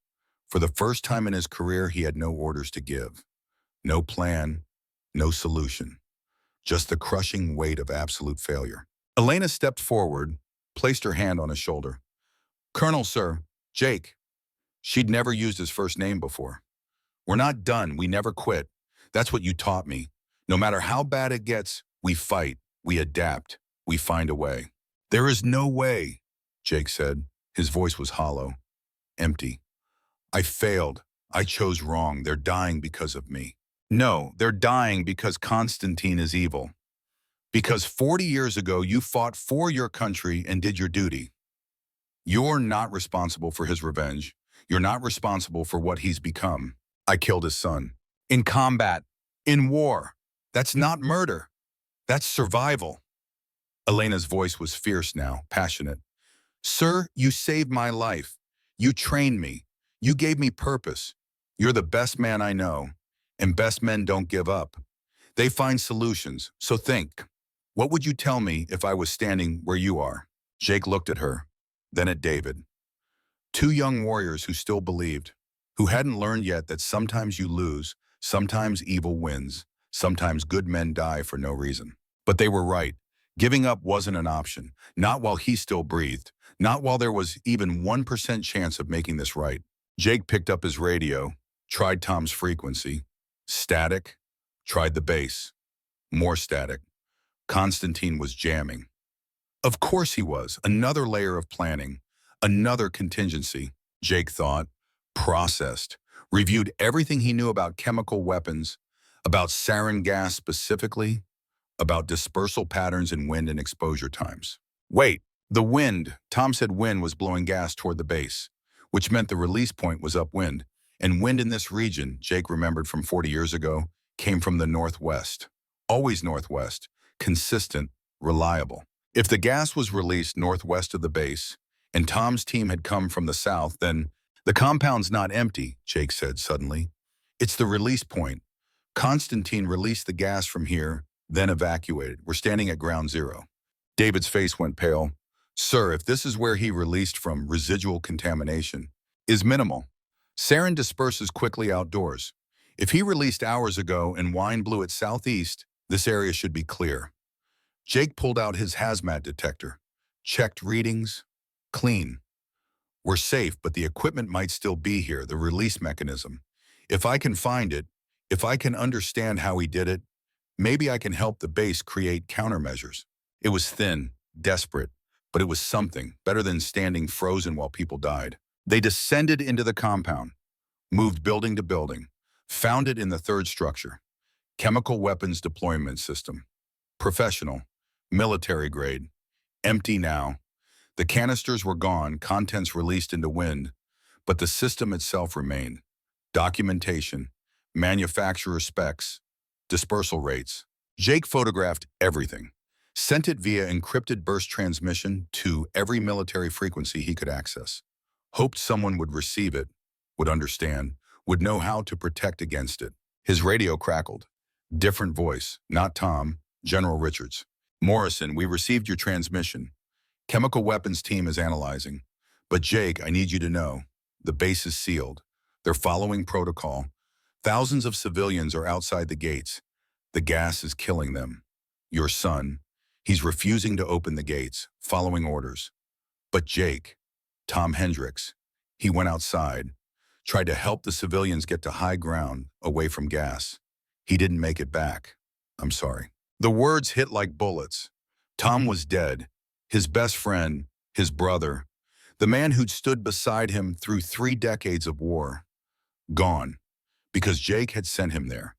For the first time in his career, he had no orders to give. No plan, no solution. Just the crushing weight of absolute failure. Elena stepped forward, placed her hand on his shoulder. "Colonel, sir, Jake." She'd never used his first name before. "We're not done. We never quit. That's what you taught me. No matter how bad it gets, we fight. We adapt. We find a way." "There is no way," Jake said. His voice was hollow, empty. "I failed. I chose wrong. They're dying because of me." "No, they're dying because Constantine is evil. Because 40 years ago you fought for your country and did your duty. You're not responsible for his revenge. You're not responsible for what he's become. I killed his son. In combat. In war. That's not murder. That's survival." Elena's voice was fierce now, passionate. "Sir, you saved my life. You trained me. You gave me purpose. You're the best man I know, and best men don't give up. They find solutions, so think. What would you tell me if I was standing where you are? Jake looked at her, then at David. Two young warriors who still believed, who hadn't learned yet that sometimes you lose, sometimes evil wins, sometimes good men die for no reason. But they were right. Giving up wasn't an option, not while he still breathed, not while there was even 1% chance of making this right. Jake picked up his radio, tried Tom's frequency. Static, tried the bass. More static. Constantine was jamming. Of course he was. Another layer of planning. Another contingency. Jake thought, processed, reviewed everything he knew about chemical weapons, about sarin gas specifically, about dispersal patterns in wind and exposure times. Wait, the wind. Tom said wind was blowing gas toward the base, which meant the release point was upwind. And wind in this region, Jake remembered from 40 years ago, came from the northwest. Always northwest, consistent, reliable. If the gas was released northwest of the base, and Tom's team had come from the south, then the compound's not empty, Jake said suddenly. It's the release point. Constantine released the gas from here, then evacuated. We're standing at ground zero. David's face went pale. Sir, if this is where he released from, residual contamination is minimal. Sarin disperses quickly outdoors. If he released hours ago and wine blew it southeast, this area should be clear. Jake pulled out his hazmat detector, checked readings, clean. We're safe, but the equipment might still be here, the release mechanism. If I can find it, if I can understand how he did it, maybe I can help the base create countermeasures. It was thin, desperate, but it was something, better than standing frozen while people died. They descended into the compound, moved building to building, found it in the third structure. Chemical weapons deployment system. Professional, military grade. Empty now. The canisters were gone, contents released into wind, but the system itself remained. Documentation, manufacturer specs, dispersal rates. Jake photographed everything, sent it via encrypted burst transmission to every military frequency he could access. Hoped someone would receive it, would understand, would know how to protect against it. His radio crackled. Different voice, not Tom, General Richards. Morrison, we received your transmission. Chemical weapons team is analyzing. But Jake, I need you to know, the base is sealed. They're following protocol. Thousands of civilians are outside the gates. The gas is killing them. Your son, he's refusing to open the gates, following orders. But Jake, Tom Hendricks, he went outside, tried to help the civilians get to high ground, away from gas. He didn't make it back. I'm sorry. The words hit like bullets. Tom was dead. His best friend, his brother, the man who'd stood beside him through 3 decades of war, gone. Because Jake had sent him there.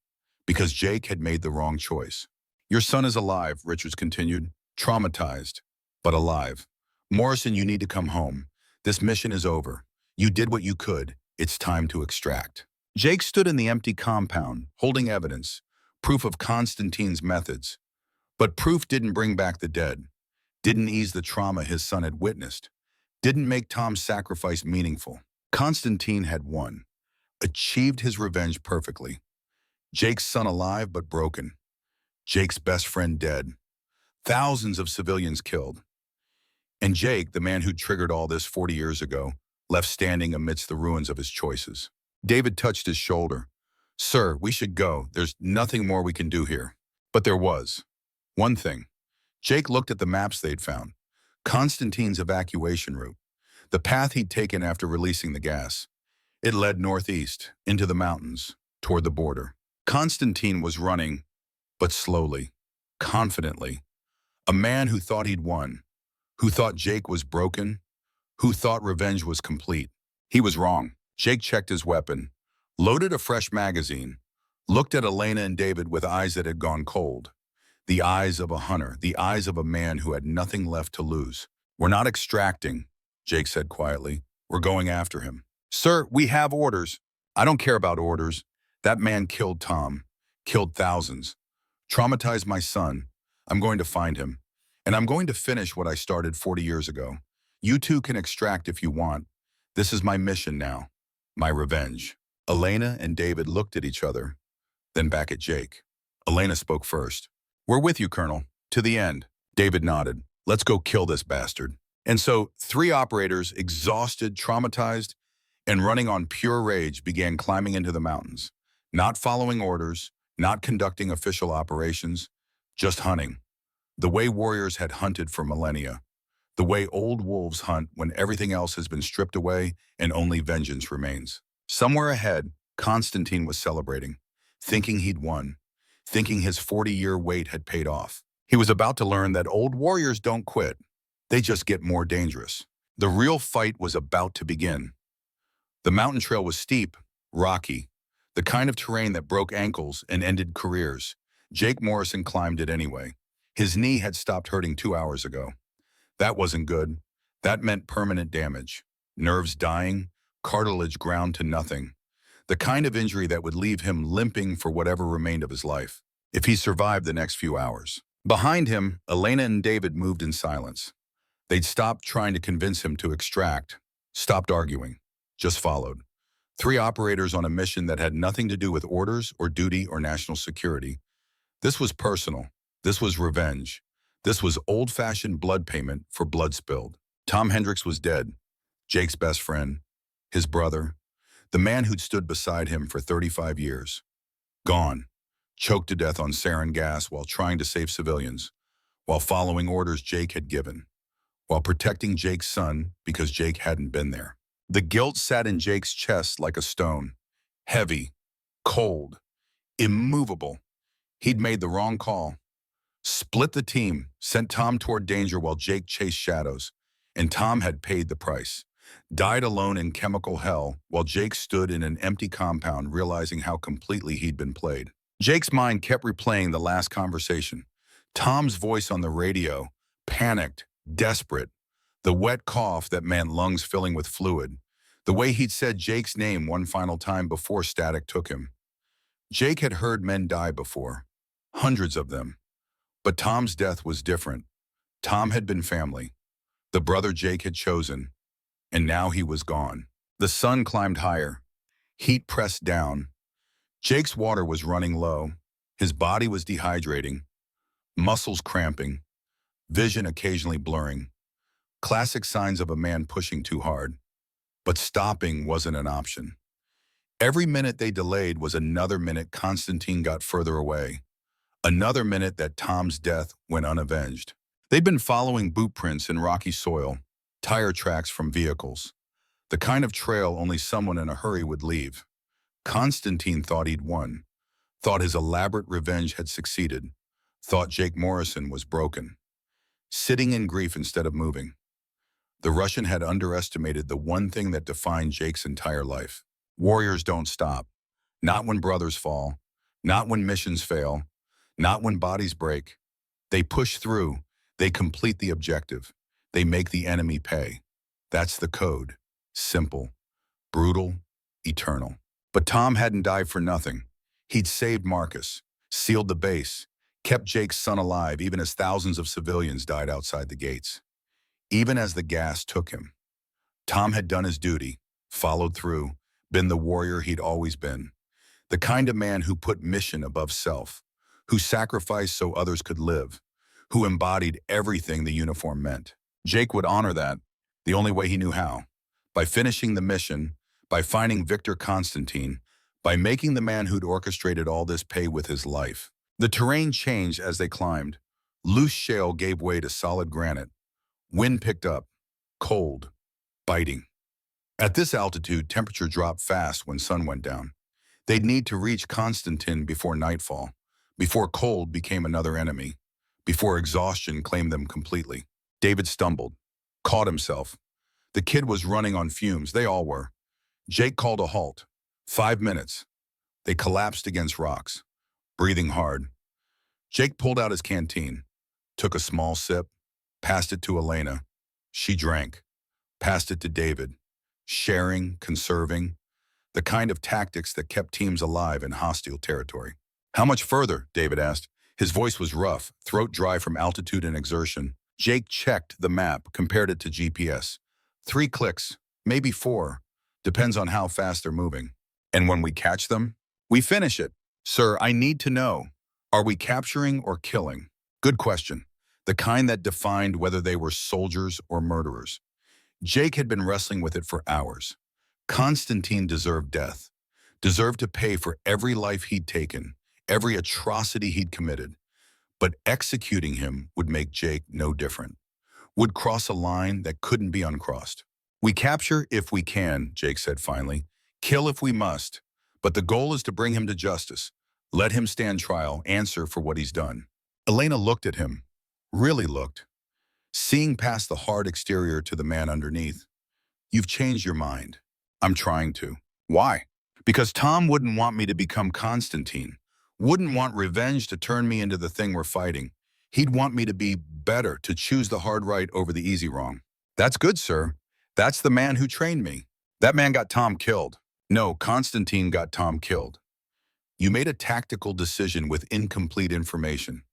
Because Jake had made the wrong choice. Your son is alive, Richards continued. Traumatized, but alive. Morrison, you need to come home. This mission is over. You did what you could. It's time to extract. Jake stood in the empty compound, holding evidence, proof of Constantine's methods. But proof didn't bring back the dead, didn't ease the trauma his son had witnessed, didn't make Tom's sacrifice meaningful. Constantine had won, achieved his revenge perfectly. Jake's son alive but broken. Jake's best friend dead. Thousands of civilians killed. And Jake, the man who triggered all this 40 years ago, left standing amidst the ruins of his choices. David touched his shoulder. Sir, we should go. There's nothing more we can do here. But there was. One thing. Jake looked at the maps they'd found. Constantine's evacuation route. The path he'd taken after releasing the gas. It led northeast, into the mountains, toward the border. Constantine was running, but slowly, confidently. A man who thought he'd won, who thought Jake was broken, who thought revenge was complete. He was wrong. Jake checked his weapon, loaded a fresh magazine, looked at Elena and David with eyes that had gone cold. The eyes of a hunter, the eyes of a man who had nothing left to lose. We're not extracting, Jake said quietly. We're going after him. Sir, we have orders. I don't care about orders. That man killed Tom, killed thousands, traumatized my son. I'm going to find him, and I'm going to finish what I started 40 years ago. You two can extract if you want. This is my mission now. My revenge. Elena and David looked at each other, then back at Jake. Elena spoke first. We're with you, Colonel. To the end. David nodded. Let's go kill this bastard. And so, 3 operators, exhausted, traumatized, and running on pure rage, began climbing into the mountains. Not following orders, not conducting official operations, just hunting. The way warriors had hunted for millennia. The way old wolves hunt when everything else has been stripped away and only vengeance remains. Somewhere ahead, Constantine was celebrating, thinking he'd won, thinking his 40-year wait had paid off. He was about to learn that old warriors don't quit. They just get more dangerous. The real fight was about to begin. The mountain trail was steep, rocky, the kind of terrain that broke ankles and ended careers. Jake Morrison climbed it anyway. His knee had stopped hurting 2 hours ago. That wasn't good. That meant permanent damage. Nerves dying, cartilage ground to nothing. The kind of injury that would leave him limping for whatever remained of his life, if he survived the next few hours. Behind him, Elena and David moved in silence. They'd stopped trying to convince him to extract, stopped arguing, just followed. 3 operators on a mission that had nothing to do with orders or duty or national security. This was personal. This was revenge. This was old-fashioned blood payment for blood spilled. Tom Hendricks was dead. Jake's best friend, his brother, the man who'd stood beside him for 35 years. Gone, choked to death on sarin gas while trying to save civilians, while following orders Jake had given, while protecting Jake's son because Jake hadn't been there. The guilt sat in Jake's chest like a stone, heavy, cold, immovable. He'd made the wrong call. Split the team, sent Tom toward danger while Jake chased shadows, and Tom had paid the price. Died alone in chemical hell while Jake stood in an empty compound realizing how completely he'd been played. Jake's mind kept replaying the last conversation. Tom's voice on the radio, panicked, desperate. The wet cough that meant lungs filling with fluid. The way he'd said Jake's name one final time before static took him. Jake had heard men die before, hundreds of them. But Tom's death was different. Tom had been family, the brother Jake had chosen, and now he was gone. The sun climbed higher. Heat pressed down. Jake's water was running low. His body was dehydrating, muscles cramping, vision occasionally blurring. Classic signs of a man pushing too hard. But stopping wasn't an option. Every minute they delayed was another minute Constantine got further away. Another minute that Tom's death went unavenged. They'd been following boot prints in rocky soil, tire tracks from vehicles, the kind of trail only someone in a hurry would leave. Constantine thought he'd won, thought his elaborate revenge had succeeded, thought Jake Morrison was broken, sitting in grief instead of moving. The Russian had underestimated the one thing that defined Jake's entire life. Warriors don't stop. Not when brothers fall, not when missions fail, not when bodies break. They push through, they complete the objective, they make the enemy pay. That's the code. Simple, brutal, eternal. But Tom hadn't died for nothing. He'd saved Marcus, sealed the base, kept Jake's son alive even as thousands of civilians died outside the gates. Even as the gas took him. Tom had done his duty, followed through, been the warrior he'd always been. The kind of man who put mission above self, who sacrificed so others could live, who embodied everything the uniform meant. Jake would honor that, the only way he knew how. By finishing the mission, by finding Victor Constantine, by making the man who'd orchestrated all this pay with his life. The terrain changed as they climbed. Loose shale gave way to solid granite. Wind picked up, cold, biting. At this altitude, temperature dropped fast when sun went down. They'd need to reach Constantine before nightfall, before cold became another enemy, before exhaustion claimed them completely. David stumbled, caught himself. The kid was running on fumes, they all were. Jake called a halt. 5 minutes. They collapsed against rocks, breathing hard. Jake pulled out his canteen, took a small sip, passed it to Elena. She drank, passed it to David. Sharing, conserving, the kind of tactics that kept teams alive in hostile territory. How much further? David asked. His voice was rough, throat dry from altitude and exertion. Jake checked the map, compared it to GPS. 3 clicks. maybe 4. Depends on how fast they're moving. And when we catch them, we finish it. Sir, I need to know, are we capturing or killing? Good question. The kind that defined whether they were soldiers or murderers. Jake had been wrestling with it for hours. Constantine deserved death, deserved to pay for every life he'd taken, every atrocity he'd committed. But executing him would make Jake no different, would cross a line that couldn't be uncrossed. We capture if we can, Jake said finally. Kill if we must. But the goal is to bring him to justice. Let him stand trial, answer for what he's done. Elena looked at him, really looked, seeing past the hard exterior to the man underneath. You've changed your mind. I'm trying to. Why? Because Tom wouldn't want me to become Constantine. Wouldn't want revenge to turn me into the thing we're fighting. He'd want me to be better, to choose the hard right over the easy wrong. That's good, sir. That's the man who trained me. That man got Tom killed. No, Constantine got Tom killed. You made a tactical decision with incomplete information.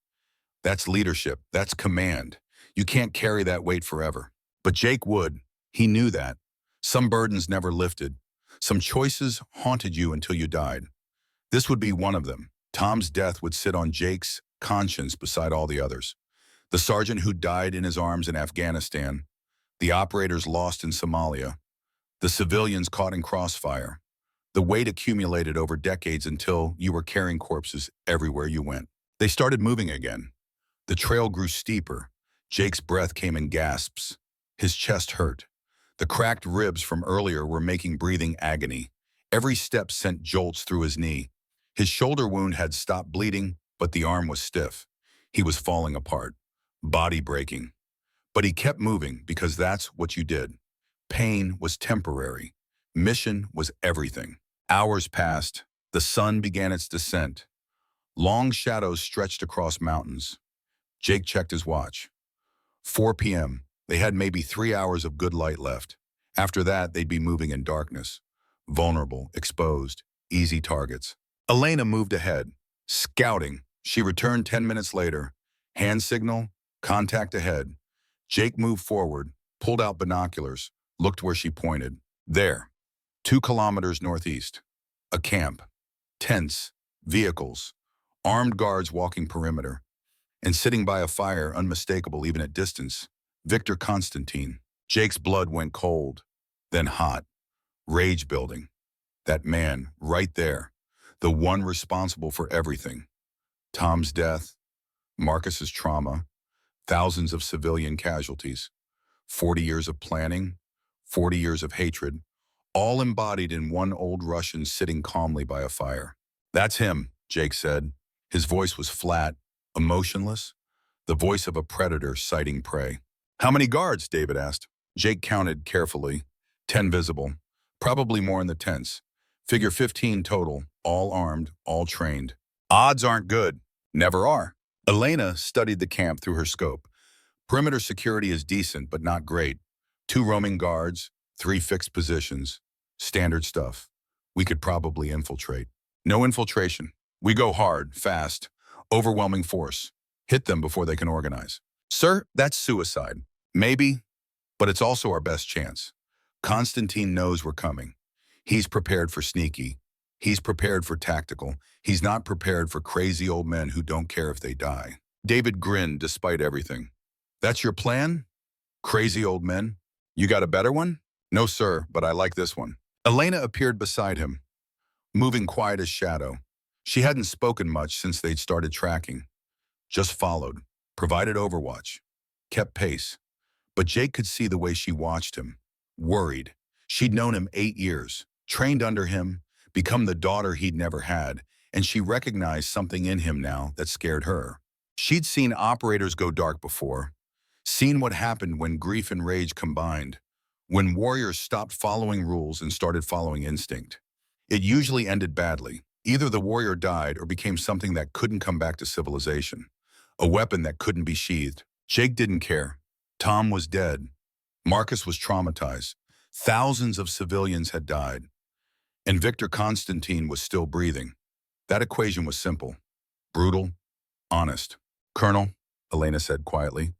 That's leadership. That's command. You can't carry that weight forever. But Jake would. He knew that. Some burdens never lifted. Some choices haunted you until you died. This would be one of them. Tom's death would sit on Jake's conscience beside all the others. The sergeant who died in his arms in Afghanistan, the operators lost in Somalia, the civilians caught in crossfire. The weight accumulated over decades until you were carrying corpses everywhere you went. They started moving again. The trail grew steeper. Jake's breath came in gasps. His chest hurt. The cracked ribs from earlier were making breathing agony. Every step sent jolts through his knee. His shoulder wound had stopped bleeding, but the arm was stiff. He was falling apart, body breaking. But he kept moving because that's what you did. Pain was temporary. Mission was everything. Hours passed. The sun began its descent. Long shadows stretched across mountains. Jake checked his watch. 4 p.m. They had maybe 3 hours of good light left. After that, they'd be moving in darkness. Vulnerable, exposed, easy targets. Elena moved ahead, scouting. She returned 10 minutes later. Hand signal, contact ahead. Jake moved forward, pulled out binoculars, looked where she pointed. There, 2 kilometers northeast. A camp, tents, vehicles, armed guards walking perimeter. And sitting by a fire, unmistakable even at distance, Victor Constantine. Jake's blood went cold, then hot, rage building. That man, right there, the one responsible for everything. Tom's death, Marcus's trauma, thousands of civilian casualties, 40 years of planning, 40 years of hatred, all embodied in one old Russian sitting calmly by a fire. That's him, Jake said. His voice was flat, emotionless, the voice of a predator sighting prey. How many guards? David asked. Jake counted carefully. 10 visible, probably more in the tents. Figure 15 total, all armed, all trained. Odds aren't good. Never are. Elena studied the camp through her scope. Perimeter security is decent, but not great. 2 roaming guards, 3 fixed positions. Standard stuff. We could probably infiltrate. No infiltration. We go hard, fast, overwhelming force. Hit them before they can organize. Sir, that's suicide. Maybe, but it's also our best chance. Constantine knows we're coming. He's prepared for sneaky. He's prepared for tactical. He's not prepared for crazy old men who don't care if they die. David grinned despite everything. That's your plan? Crazy old men? You got a better one? No, sir, but I like this one. Elena appeared beside him, moving quiet as shadow. She hadn't spoken much since they'd started tracking. Just followed, provided overwatch, kept pace. But Jake could see the way she watched him, worried. She'd known him 8 years, trained under him, become the daughter he'd never had, and she recognized something in him now that scared her. She'd seen operators go dark before, seen what happened when grief and rage combined, when warriors stopped following rules and started following instinct. It usually ended badly. Either the warrior died or became something that couldn't come back to civilization, a weapon that couldn't be sheathed. Jake didn't care. Tom was dead. Marcus was traumatized. Thousands of civilians had died. And Victor Constantine was still breathing. That equation was simple, brutal, honest. Colonel, Elena said quietly,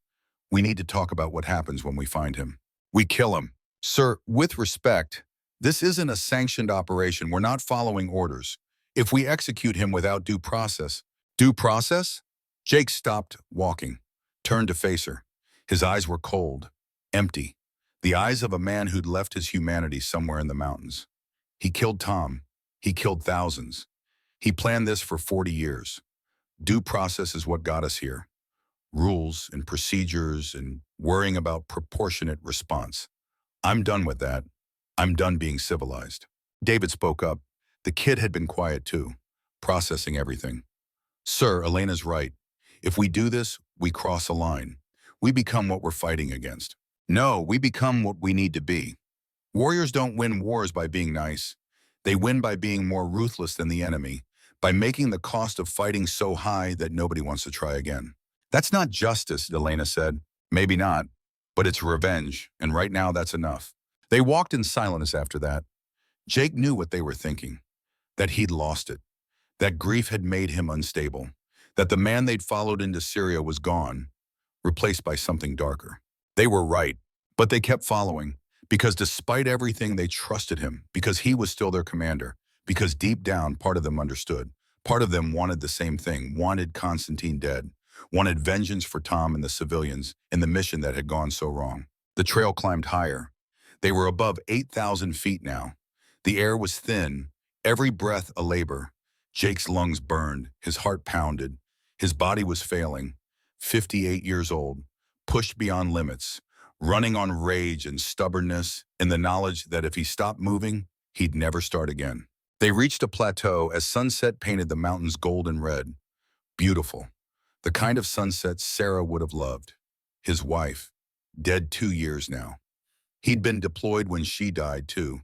we need to talk about what happens when we find him. We kill him. Sir, with respect, this isn't a sanctioned operation. We're not following orders. If we execute him without due process. Due process? Jake stopped walking, turned to face her. His eyes were cold, empty, the eyes of a man who'd left his humanity somewhere in the mountains. He killed Tom. He killed thousands. He planned this for 40 years. Due process is what got us here. Rules and procedures and worrying about proportionate response. I'm done with that. I'm done being civilized. David spoke up. The kid had been quiet too, processing everything. Sir, Elena's right. If we do this, we cross a line. We become what we're fighting against. No, we become what we need to be. Warriors don't win wars by being nice. They win by being more ruthless than the enemy, by making the cost of fighting so high that nobody wants to try again. That's not justice, Elena said. Maybe not, but it's revenge, and right now that's enough. They walked in silence after that. Jake knew what they were thinking, that he'd lost it, that grief had made him unstable, that the man they'd followed into Syria was gone, replaced by something darker. They were right, but they kept following, because despite everything they trusted him, because he was still their commander, because deep down part of them understood. Part of them wanted the same thing, wanted Constantine dead, wanted vengeance for Tom and the civilians in the mission that had gone so wrong. The trail climbed higher. They were above 8,000 feet now. The air was thin, every breath a labor. Jake's lungs burned, his heart pounded. His body was failing, 58 years old, pushed beyond limits, running on rage and stubbornness and the knowledge that if he stopped moving, he'd never start again. They reached a plateau as sunset painted the mountains gold and red. Beautiful. The kind of sunset Sarah would have loved. His wife, dead 2 years now. He'd been deployed when she died, too.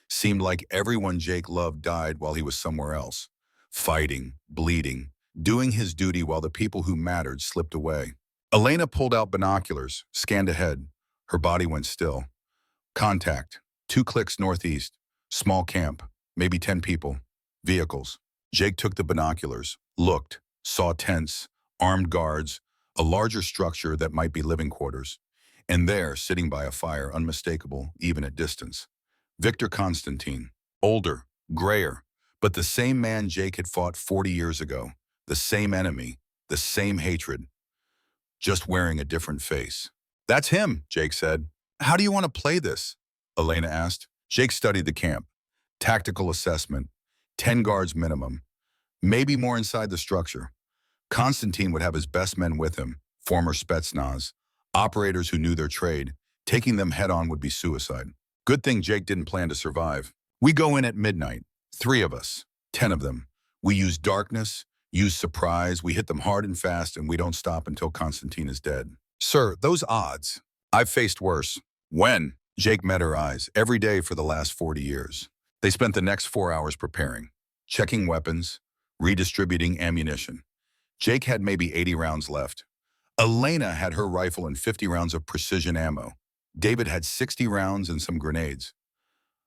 Seemed like everyone Jake loved died while he was somewhere else. Fighting, bleeding, doing his duty while the people who mattered slipped away. Elena pulled out binoculars, scanned ahead. Her body went still. Contact. 2 clicks northeast. Small camp. Maybe 10 people. Vehicles. Jake took the binoculars, looked, saw tents, armed guards, a larger structure that might be living quarters. And there, sitting by a fire, unmistakable, even at distance. Victor Constantine. Older, grayer, but the same man Jake had fought 40 years ago. The same enemy, the same hatred. Just wearing a different face. That's him, Jake said. How do you want to play this? Elena asked. Jake studied the camp. Tactical assessment. 10 guards minimum. Maybe more inside the structure. Constantine would have his best men with him, former Spetsnaz, operators who knew their trade. Taking them head-on would be suicide. Good thing Jake didn't plan to survive. We go in at midnight. 3 of us. 10 of them. We use darkness, use surprise, we hit them hard and fast, and we don't stop until Constantine is dead. Sir, those odds. I've faced worse. When? Jake met her eyes, every day for the last 40 years. They spent the next 4 hours preparing, checking weapons, redistributing ammunition. Jake had maybe 80 rounds left. Elena had her rifle and 50 rounds of precision ammo. David had 60 rounds and some grenades.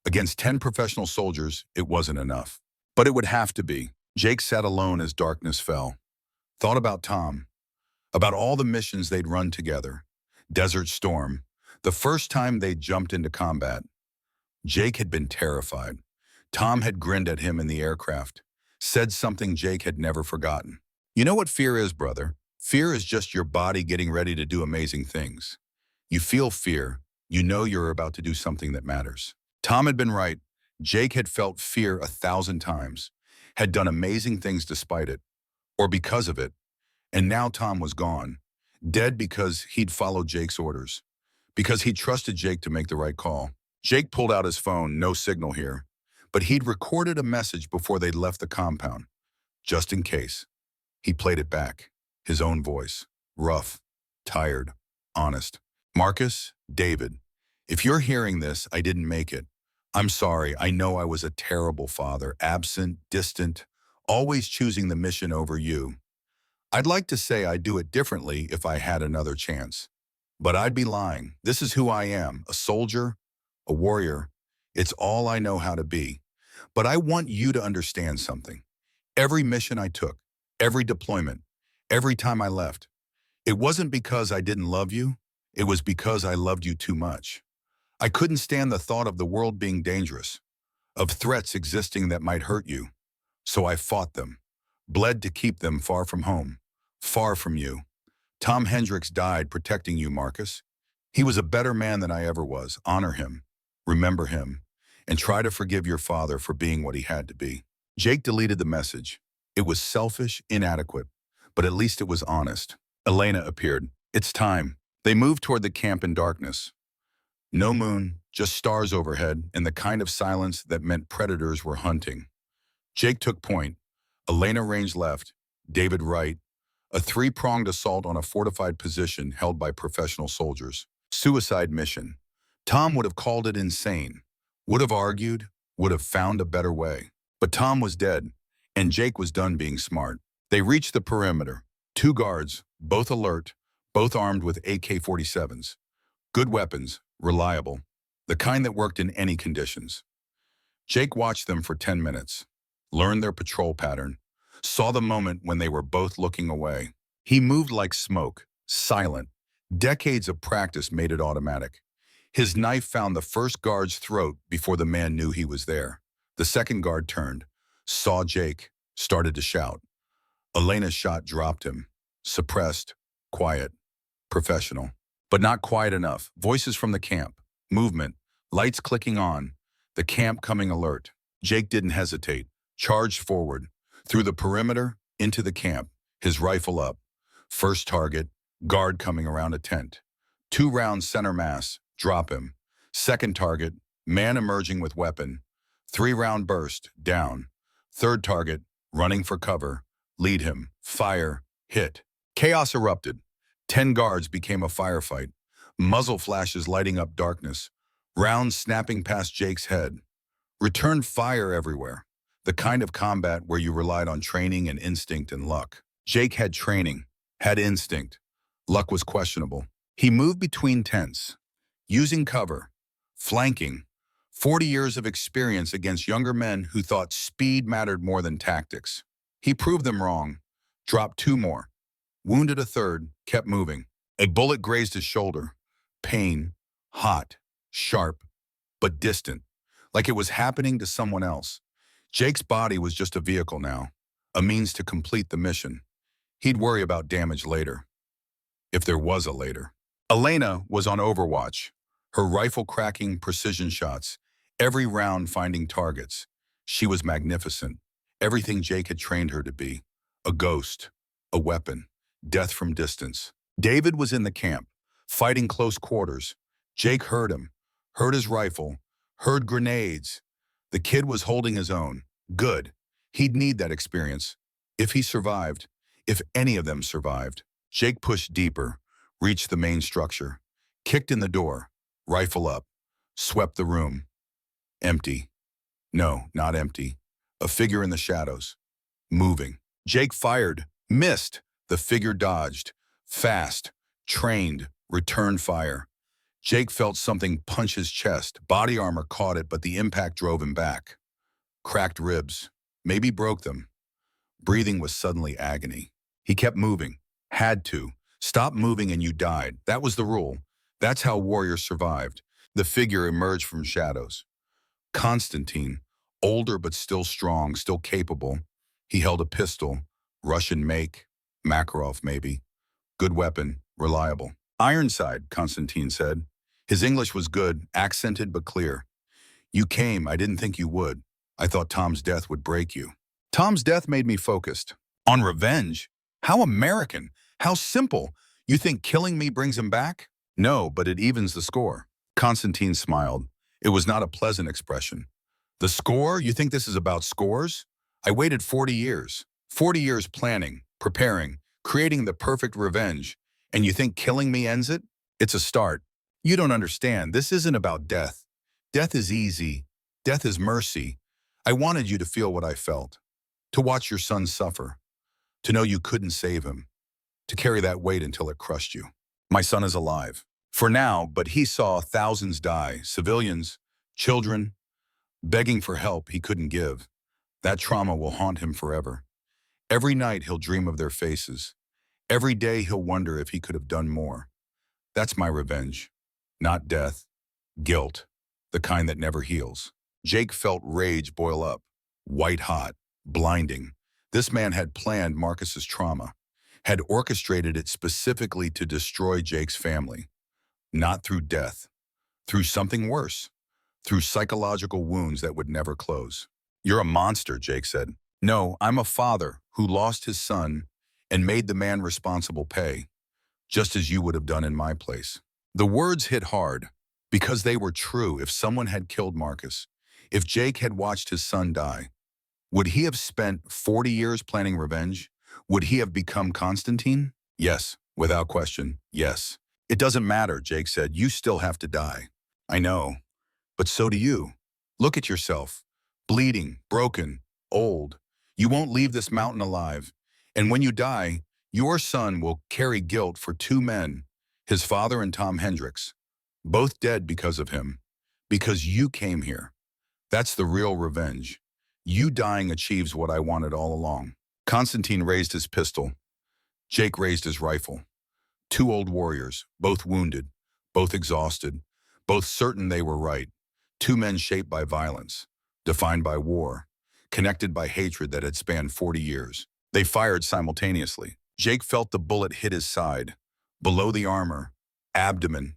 Against 10 professional soldiers, it wasn't enough. But it would have to be. Jake sat alone as darkness fell. Thought about Tom. About all the missions they'd run together. Desert Storm. The first time they'd jumped into combat. Jake had been terrified. Tom had grinned at him in the aircraft. Said something Jake had never forgotten. You know what fear is, brother? Fear is just your body getting ready to do amazing things. You feel fear. You know you're about to do something that matters. Tom had been right. Jake had felt fear 1,000 times, had done amazing things despite it, or because of it. And now Tom was gone, dead because he'd followed Jake's orders, because he'd trusted Jake to make the right call. Jake pulled out his phone, no signal here, but he'd recorded a message before they'd left the compound, just in case. He played it back, his own voice, rough, tired, honest. Marcus, David, if you're hearing this, I didn't make it. I'm sorry, I know I was a terrible father, absent, distant, always choosing the mission over you. I'd like to say I'd do it differently if I had another chance. But I'd be lying. This is who I am, a soldier, a warrior. It's all I know how to be. But I want you to understand something. Every mission I took, every deployment, every time I left, it wasn't because I didn't love you. It was because I loved you too much. I couldn't stand the thought of the world being dangerous, of threats existing that might hurt you. So I fought them, bled to keep them far from home, far from you. Tom Hendricks died protecting you, Marcus. He was a better man than I ever was. Honor him, remember him, and try to forgive your father for being what he had to be. Jake deleted the message. It was selfish, inadequate, but at least it was honest. Elena appeared. It's time. They moved toward the camp in darkness. No moon, just stars overhead, and the kind of silence that meant predators were hunting. Jake took point. Elena ranged left, David right. A three-pronged assault on a fortified position held by professional soldiers. Suicide mission. Tom would have called it insane. Would have argued, would have found a better way. But Tom was dead, and Jake was done being smart. They reached the perimeter. 2 guards, both alert, both armed with AK-47s. Good weapons, reliable, the kind that worked in any conditions. Jake watched them for 10 minutes, learned their patrol pattern, saw the moment when they were both looking away. He moved like smoke, silent. Decades of practice made it automatic. His knife found the first guard's throat before the man knew he was there. The second guard turned, saw Jake, started to shout. Elena's shot dropped him. Suppressed, quiet, professional. But not quiet enough. Voices from the camp. Movement. Lights clicking on. The camp coming alert. Jake didn't hesitate. Charged forward. Through the perimeter, into the camp. His rifle up. First target. Guard coming around a tent. 2 rounds center mass. Drop him. Second target. Man emerging with weapon. 3-round burst. Down. Third target. Running for cover. Lead him. Fire. Hit. Chaos erupted. 10 guards became a firefight. Muzzle flashes lighting up darkness. Rounds snapping past Jake's head. Returned fire everywhere. The kind of combat where you relied on training and instinct and luck. Jake had training, had instinct. Luck was questionable. He moved between tents, using cover, flanking. 40 years of experience against younger men who thought speed mattered more than tactics. He proved them wrong. Dropped 2 more. Wounded a third, kept moving. A bullet grazed his shoulder. Pain, hot, sharp, but distant, like it was happening to someone else. Jake's body was just a vehicle now, a means to complete the mission. He'd worry about damage later, if there was a later. Elena was on overwatch, her rifle cracking precision shots, every round finding targets. She was magnificent, everything Jake had trained her to be. A ghost, a weapon. Death from distance. David was in the camp, fighting close quarters. Jake heard him, heard his rifle, heard grenades. The kid was holding his own. Good. He'd need that experience. If he survived, if any of them survived. Jake pushed deeper, reached the main structure, kicked in the door, rifle up, swept the room. Empty. No, not empty. A figure in the shadows. Moving. Jake fired, missed. The figure dodged, fast, trained, returned fire. Jake felt something punch his chest. Body armor caught it, but the impact drove him back. Cracked ribs, maybe broke them. Breathing was suddenly agony. He kept moving, had to. Stop moving and you died. That was the rule. That's how warriors survived. The figure emerged from shadows. Constantine, older but still strong, still capable. He held a pistol, Russian make. Makarov, maybe. Good weapon, reliable. Ironside, Constantine said. His English was good, accented but clear. You came, I didn't think you would. I thought Tom's death would break you. Tom's death made me focused. On revenge? How American, how simple. You think killing me brings him back? No, but it evens the score. Constantine smiled. It was not a pleasant expression. The score? You think this is about scores? I waited 40 years. 40 years planning, preparing, creating the perfect revenge. And you think killing me ends it? It's a start. You don't understand. This isn't about death. Death is easy. Death is mercy. I wanted you to feel what I felt. To watch your son suffer. To know you couldn't save him. To carry that weight until it crushed you. My son is alive. For now, but he saw thousands die. Civilians, children, begging for help he couldn't give. That trauma will haunt him forever. Every night he'll dream of their faces. Every day he'll wonder if he could have done more. That's my revenge. Not death. Guilt, the kind that never heals. Jake felt rage boil up, white hot, blinding. This man had planned Marcus's trauma, had orchestrated it specifically to destroy Jake's family, not through death, through something worse, through psychological wounds that would never close. You're a monster, Jake said. No, I'm a father who lost his son and made the man responsible pay, just as you would have done in my place. The words hit hard because they were true. If someone had killed Marcus, if Jake had watched his son die, would he have spent 40 years planning revenge? Would he have become Constantine? Yes, without question, yes. It doesn't matter, Jake said. You still have to die. I know, but so do you. Look at yourself. Bleeding, broken, old. You won't leave this mountain alive. And when you die, your son will carry guilt for two men, his father and Tom Hendricks, both dead because of him, because you came here. That's the real revenge. You dying achieves what I wanted all along. Constantine raised his pistol. Jake raised his rifle. Two old warriors, both wounded, both exhausted, both certain they were right. Two men shaped by violence, defined by war, connected by hatred that had spanned 40 years. They fired simultaneously. Jake felt the bullet hit his side, below the armor, abdomen,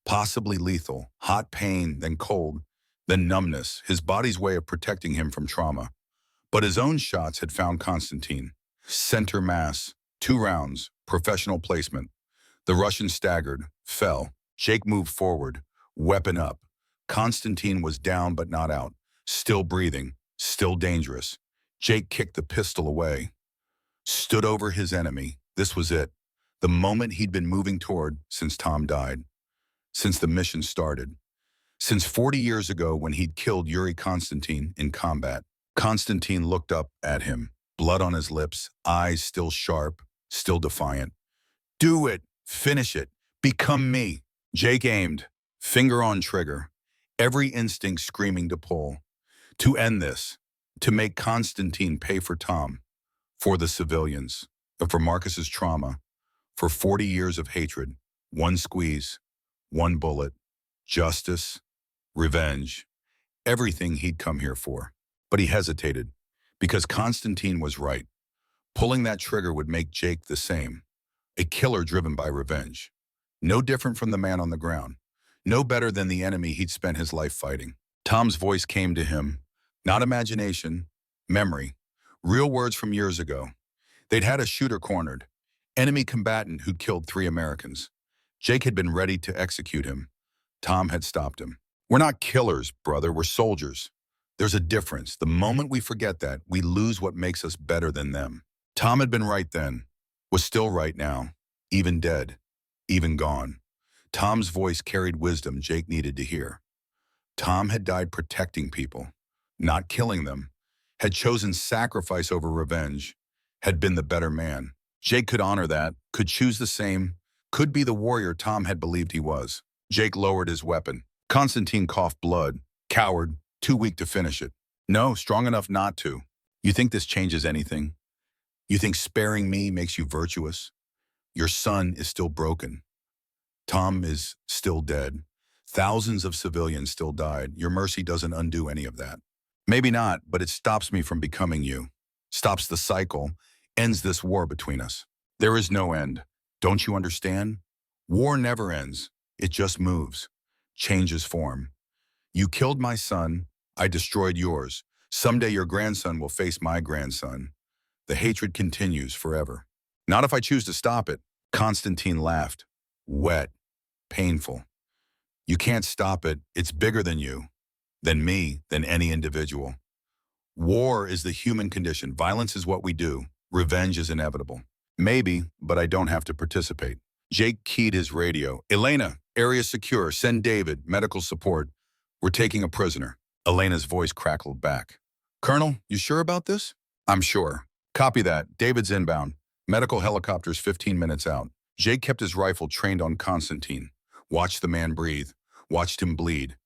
possibly lethal, hot pain, then cold, then numbness, his body's way of protecting him from trauma. But his own shots had found Constantine. Center mass, 2 rounds, professional placement. The Russian staggered, fell. Jake moved forward, weapon up. Constantine was down but not out, still breathing, still dangerous. Jake kicked the pistol away, stood over his enemy. This was it. The moment he'd been moving toward since Tom died, since the mission started, since 40 years ago when he'd killed Yuri Constantine in combat. Constantine looked up at him, blood on his lips, eyes still sharp, still defiant. Do it. Finish it. Become me. Jake aimed, finger on trigger, every instinct screaming to pull, to end this, to make Constantine pay for Tom, for the civilians, for Marcus's trauma, for 40 years of hatred. One squeeze, one bullet, justice, revenge, everything he'd come here for. But he hesitated, because Constantine was right. Pulling that trigger would make Jake the same, a killer driven by revenge. No different from the man on the ground, no better than the enemy he'd spent his life fighting. Tom's voice came to him, not imagination, memory, real words from years ago. They'd had a shooter cornered, enemy combatant who'd killed 3 Americans. Jake had been ready to execute him. Tom had stopped him. We're not killers, brother, we're soldiers. There's a difference. The moment we forget that, we lose what makes us better than them. Tom had been right then, was still right now, even dead, even gone. Tom's voice carried wisdom Jake needed to hear. Tom had died protecting people, not killing them, had chosen sacrifice over revenge, had been the better man. Jake could honor that, could choose the same, could be the warrior Tom had believed he was. Jake lowered his weapon. Constantine coughed blood, coward, too weak to finish it. No, strong enough not to. You think this changes anything? You think sparing me makes you virtuous? Your son is still broken. Tom is still dead. Thousands of civilians still died. Your mercy doesn't undo any of that. Maybe not, but it stops me from becoming you. Stops the cycle, ends this war between us. There is no end. Don't you understand? War never ends. It just moves, changes form. You killed my son, I destroyed yours. Someday your grandson will face my grandson. The hatred continues forever. Not if I choose to stop it. Constantine laughed. Wet, painful. You can't stop it. It's bigger than you, than me, than any individual. War is the human condition. Violence is what we do. Revenge is inevitable. Maybe, but I don't have to participate. Jake keyed his radio. Elena, area secure. Send David, medical support. We're taking a prisoner. Elena's voice crackled back. Colonel, you sure about this? I'm sure. Copy that. David's inbound. Medical helicopter's 15 minutes out. Jake kept his rifle trained on Constantine. Watched the man breathe. Watched him bleed.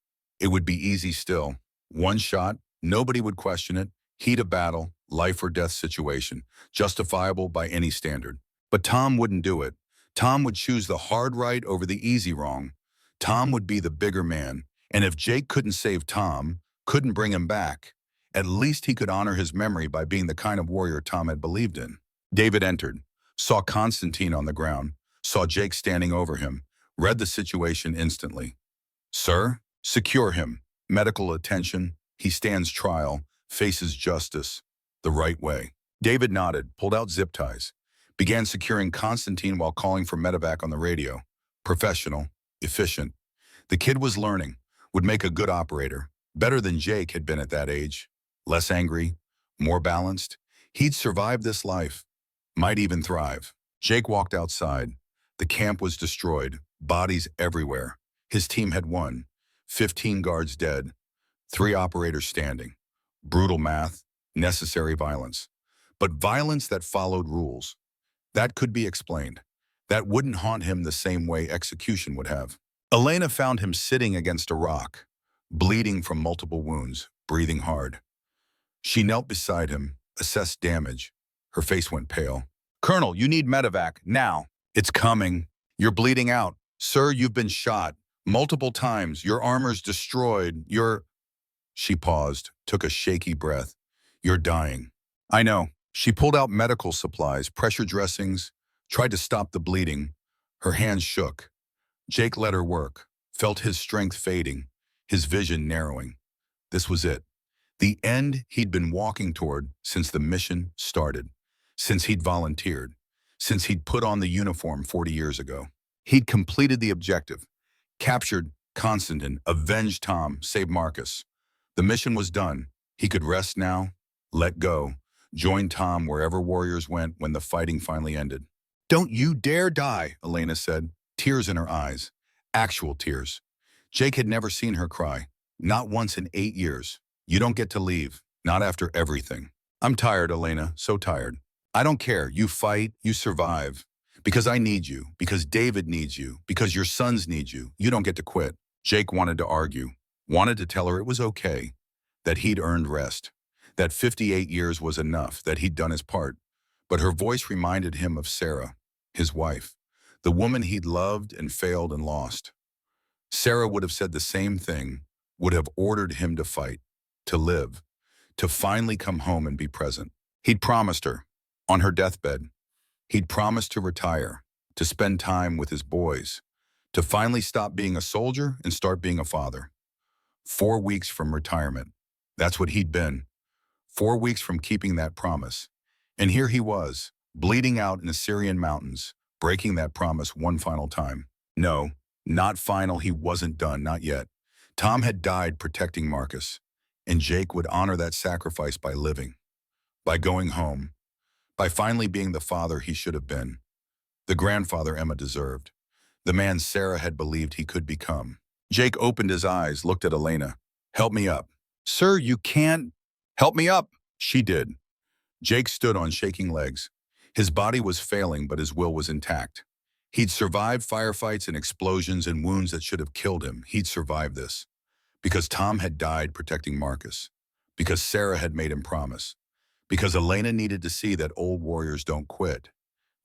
It would be easy still. One shot, nobody would question it. Heat of battle, life or death situation. Justifiable by any standard. But Tom wouldn't do it. Tom would choose the hard right over the easy wrong. Tom would be the bigger man, and if Jake couldn't save Tom, couldn't bring him back, at least he could honor his memory by being the kind of warrior Tom had believed in. David entered, saw Constantine on the ground, saw Jake standing over him, read the situation instantly. Sir, secure him. Medical attention. He stands trial, faces justice. The right way. David nodded, pulled out zip ties, began securing Constantine while calling for medevac on the radio. Professional, efficient. The kid was learning, would make a good operator, better than Jake had been at that age. Less angry, more balanced. He'd survive this life, might even thrive. Jake walked outside. The camp was destroyed, bodies everywhere. His team had won. 15 guards dead, 3 operators standing. Brutal math, necessary violence. But violence that followed rules. That could be explained. That wouldn't haunt him the same way execution would have. Elena found him sitting against a rock, bleeding from multiple wounds, breathing hard. She knelt beside him, assessed damage. Her face went pale. Colonel, you need medevac, now. It's coming. You're bleeding out. Sir, you've been shot. Multiple times. Your armor's destroyed. She paused, took a shaky breath. You're dying. I know. She pulled out medical supplies, pressure dressings, tried to stop the bleeding. Her hands shook. Jake let her work, felt his strength fading, his vision narrowing. This was it. The end he'd been walking toward since the mission started, since he'd volunteered, since he'd put on the uniform 40 years ago. He'd completed the objective, captured Constantine, avenged Tom, saved Marcus. The mission was done. He could rest now, let go, join Tom wherever warriors went when the fighting finally ended. Don't you dare die, Elena said, tears in her eyes, actual tears. Jake had never seen her cry, not once in 8 years. You don't get to leave, not after everything. I'm tired, Elena, so tired. I don't care, you fight, you survive. Because I need you, because David needs you, because your sons need you. You don't get to quit. Jake wanted to argue, wanted to tell her it was okay, that he'd earned rest, that 58 years was enough, that he'd done his part. But her voice reminded him of Sarah, his wife, the woman he'd loved and failed and lost. Sarah would have said the same thing, would have ordered him to fight, to live, to finally come home and be present. He'd promised her, on her deathbed, he'd promised to retire, to spend time with his boys, to finally stop being a soldier and start being a father. 4 weeks from retirement. That's what he'd been. 4 weeks from keeping that promise. And here he was, bleeding out in the Syrian mountains, breaking that promise one final time. No, not final, he wasn't done, not yet. Tom had died protecting Marcus, and Jake would honor that sacrifice by living, by going home, by finally being the father he should have been, the grandfather Emma deserved, the man Sarah had believed he could become. Jake opened his eyes, looked at Elena. Help me up. Sir, you can't. Help me up. She did. Jake stood on shaking legs. His body was failing, but his will was intact. He'd survived firefights and explosions and wounds that should have killed him. He'd survived this. Because Tom had died protecting Marcus. Because Sarah had made him promise. Because Elena needed to see that old warriors don't quit.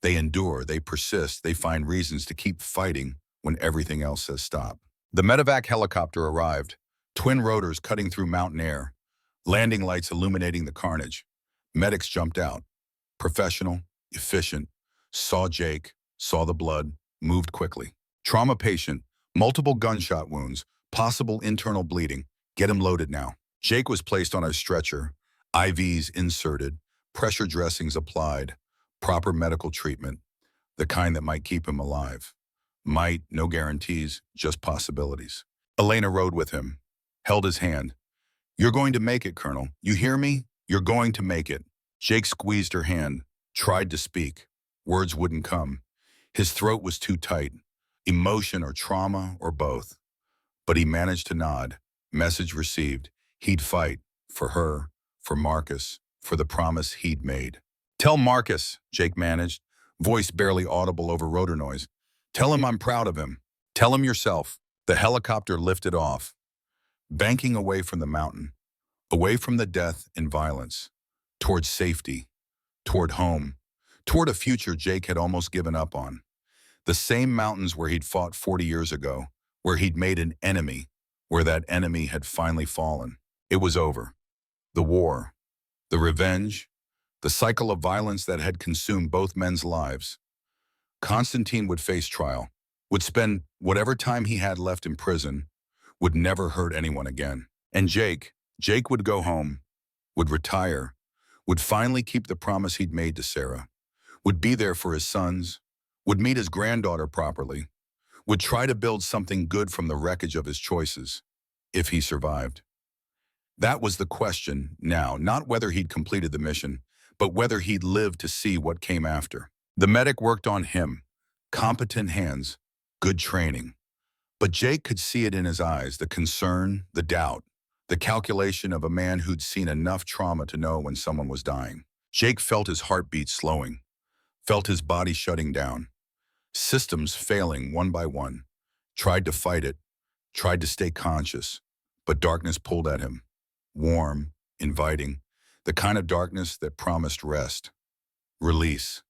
They endure, they persist, they find reasons to keep fighting when everything else says stop. The medevac helicopter arrived, twin rotors cutting through mountain air, landing lights illuminating the carnage. Medics jumped out. Professional, efficient, saw Jake, saw the blood, moved quickly. Trauma patient, multiple gunshot wounds, possible internal bleeding. Get him loaded now. Jake was placed on a stretcher, IVs inserted, pressure dressings applied, proper medical treatment, the kind that might keep him alive. Might, no guarantees, just possibilities. Elena rode with him, held his hand. You're going to make it, Colonel. You hear me? You're going to make it. Jake squeezed her hand, tried to speak. Words wouldn't come. His throat was too tight. Emotion or trauma or both. But he managed to nod. Message received. He'd fight. For her. For Marcus. For the promise he'd made. Tell Marcus, Jake managed, voice barely audible over rotor noise. Tell him I'm proud of him. Tell him yourself. The helicopter lifted off, banking away from the mountain, away from the death and violence, toward safety, toward home, toward a future Jake had almost given up on. The same mountains where he'd fought 40 years ago, where he'd made an enemy, where that enemy had finally fallen. It was over. The war, the revenge, the cycle of violence that had consumed both men's lives. Constantine would face trial, would spend whatever time he had left in prison, would never hurt anyone again. And Jake would go home, would retire, would finally keep the promise he'd made to Sarah, would be there for his sons, would meet his granddaughter properly, would try to build something good from the wreckage of his choices, if he survived. That was the question now, not whether he'd completed the mission, but whether he'd lived to see what came after. The medic worked on him, competent hands, good training. But Jake could see it in his eyes, the concern, the doubt, the calculation of a man who'd seen enough trauma to know when someone was dying. Jake felt his heartbeat slowing, felt his body shutting down, systems failing one by one, tried to fight it, tried to stay conscious, but darkness pulled at him, warm, inviting, the kind of darkness that promised rest, release,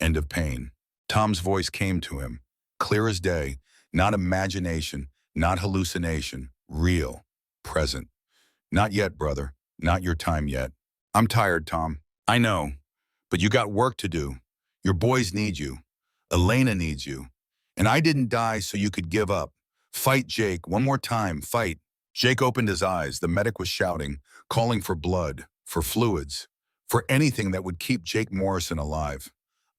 end of pain. Tom's voice came to him, clear as day, not imagination, not hallucination, real, present. Not yet, brother, not your time yet. I'm tired, Tom. I know, but you got work to do. Your boys need you. Elena needs you. And I didn't die so you could give up. Fight, Jake, one more time, fight. Jake opened his eyes. The medic was shouting, calling for blood, for fluids, for anything that would keep Jake Morrison alive.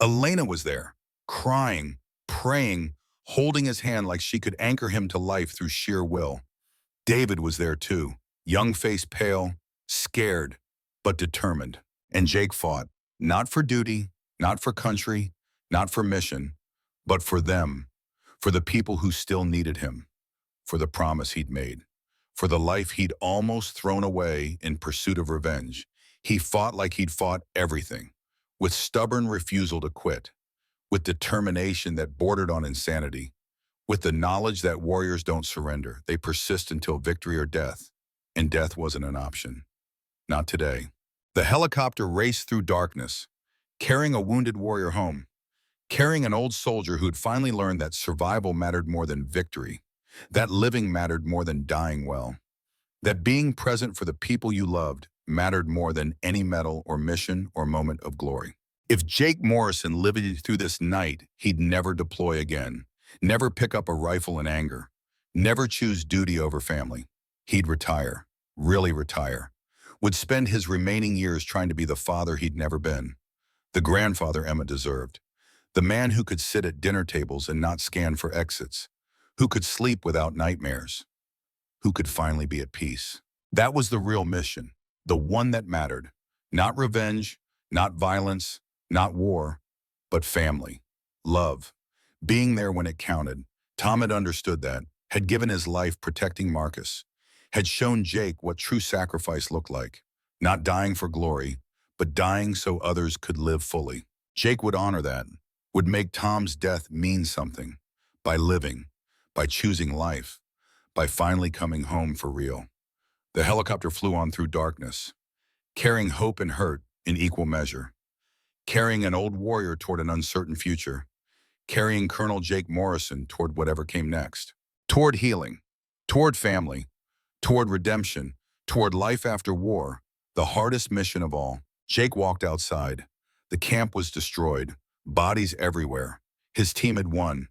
Elena was there, crying, praying, holding his hand like she could anchor him to life through sheer will. David was there too, young face pale, scared, but determined. And Jake fought, not for duty, not for country, not for mission, but for them, for the people who still needed him, for the promise he'd made, for the life he'd almost thrown away in pursuit of revenge. He fought like he'd fought everything, with stubborn refusal to quit, with determination that bordered on insanity, with the knowledge that warriors don't surrender. They persist until victory or death, and death wasn't an option. Not today. The helicopter raced through darkness, carrying a wounded warrior home, carrying an old soldier who'd finally learned that survival mattered more than victory, that living mattered more than dying well, that being present for the people you loved mattered more than any medal or mission or moment of glory. If Jake Morrison lived through this night, he'd never deploy again, never pick up a rifle in anger, never choose duty over family. He'd retire, really retire, would spend his remaining years trying to be the father he'd never been, the grandfather Emma deserved, the man who could sit at dinner tables and not scan for exits, who could sleep without nightmares, who could finally be at peace. That was the real mission, the one that mattered. Not revenge, not violence, not war, but family, love, being there when it counted. Tom had understood that, had given his life protecting Marcus, had shown Jake what true sacrifice looked like, not dying for glory, but dying so others could live fully. Jake would honor that, would make Tom's death mean something, by living, by choosing life, by finally coming home for real. The helicopter flew on through darkness, carrying hope and hurt in equal measure, carrying an old warrior toward an uncertain future, carrying Colonel Jake Morrison toward whatever came next, toward healing, toward family, toward redemption, toward life after war, the hardest mission of all. Jake walked outside. The camp was destroyed, bodies everywhere. His team had won.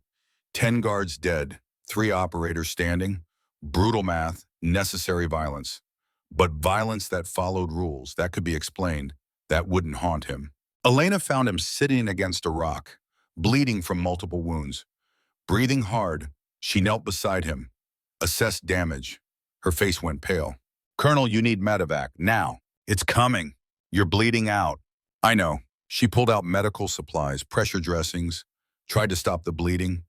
10 guards dead, 3 operators standing. Brutal math, necessary violence. But violence that followed rules, that could be explained, that wouldn't haunt him. Elena found him sitting against a rock, bleeding from multiple wounds. Breathing hard, she knelt beside him, assessed damage. Her face went pale. "Colonel, you need medevac, now. It's coming. You're bleeding out." "I know." She pulled out medical supplies, pressure dressings, tried to stop the bleeding.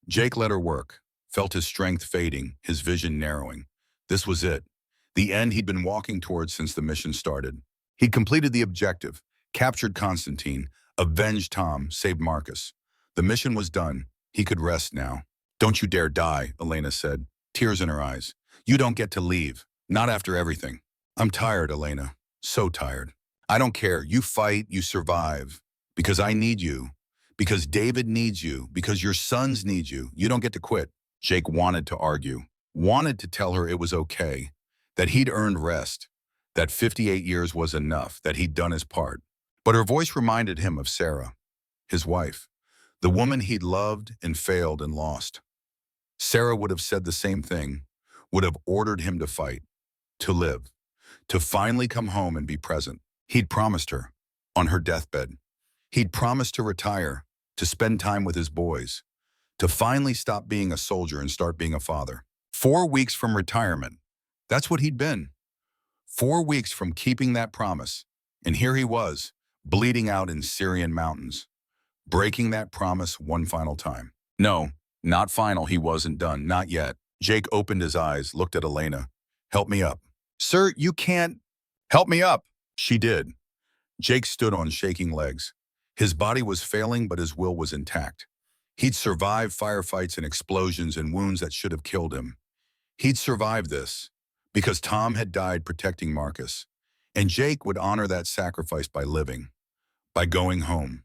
Jake let her work, felt his strength fading, his vision narrowing. This was it, the end he'd been walking towards since the mission started. He'd completed the objective, captured Constantine, avenged Tom, saved Marcus. The mission was done. He could rest now. "Don't you dare die," Elena said, tears in her eyes. "You don't get to leave, not after everything." "I'm tired, Elena, so tired." "I don't care. You fight, you survive, because I need you, because David needs you, because your sons need you. You don't get to quit." Jake wanted to argue, wanted to tell her it was okay, that he'd earned rest, that 58 years was enough, that he'd done his part. But her voice reminded him of Sarah, his wife, the woman he'd loved and failed and lost. Sarah would have said the same thing, would have ordered him to fight, to live, to finally come home and be present. He'd promised her, on her deathbed. He'd promised to retire, to spend time with his boys, to finally stop being a soldier and start being a father. 4 weeks from retirement. That's what he'd been. 4 weeks from keeping that promise. And here he was, bleeding out in Syrian mountains, breaking that promise one final time. No, not final. He wasn't done. Not yet. Jake opened his eyes, looked at Elena. Help me up. Sir, you can't. Help me up. She did. Jake stood on shaking legs. His body was failing, but his will was intact. He'd survived firefights and explosions and wounds that should have killed him. He'd survived this because Tom had died protecting Marcus. And Jake would honor that sacrifice by living, by going home,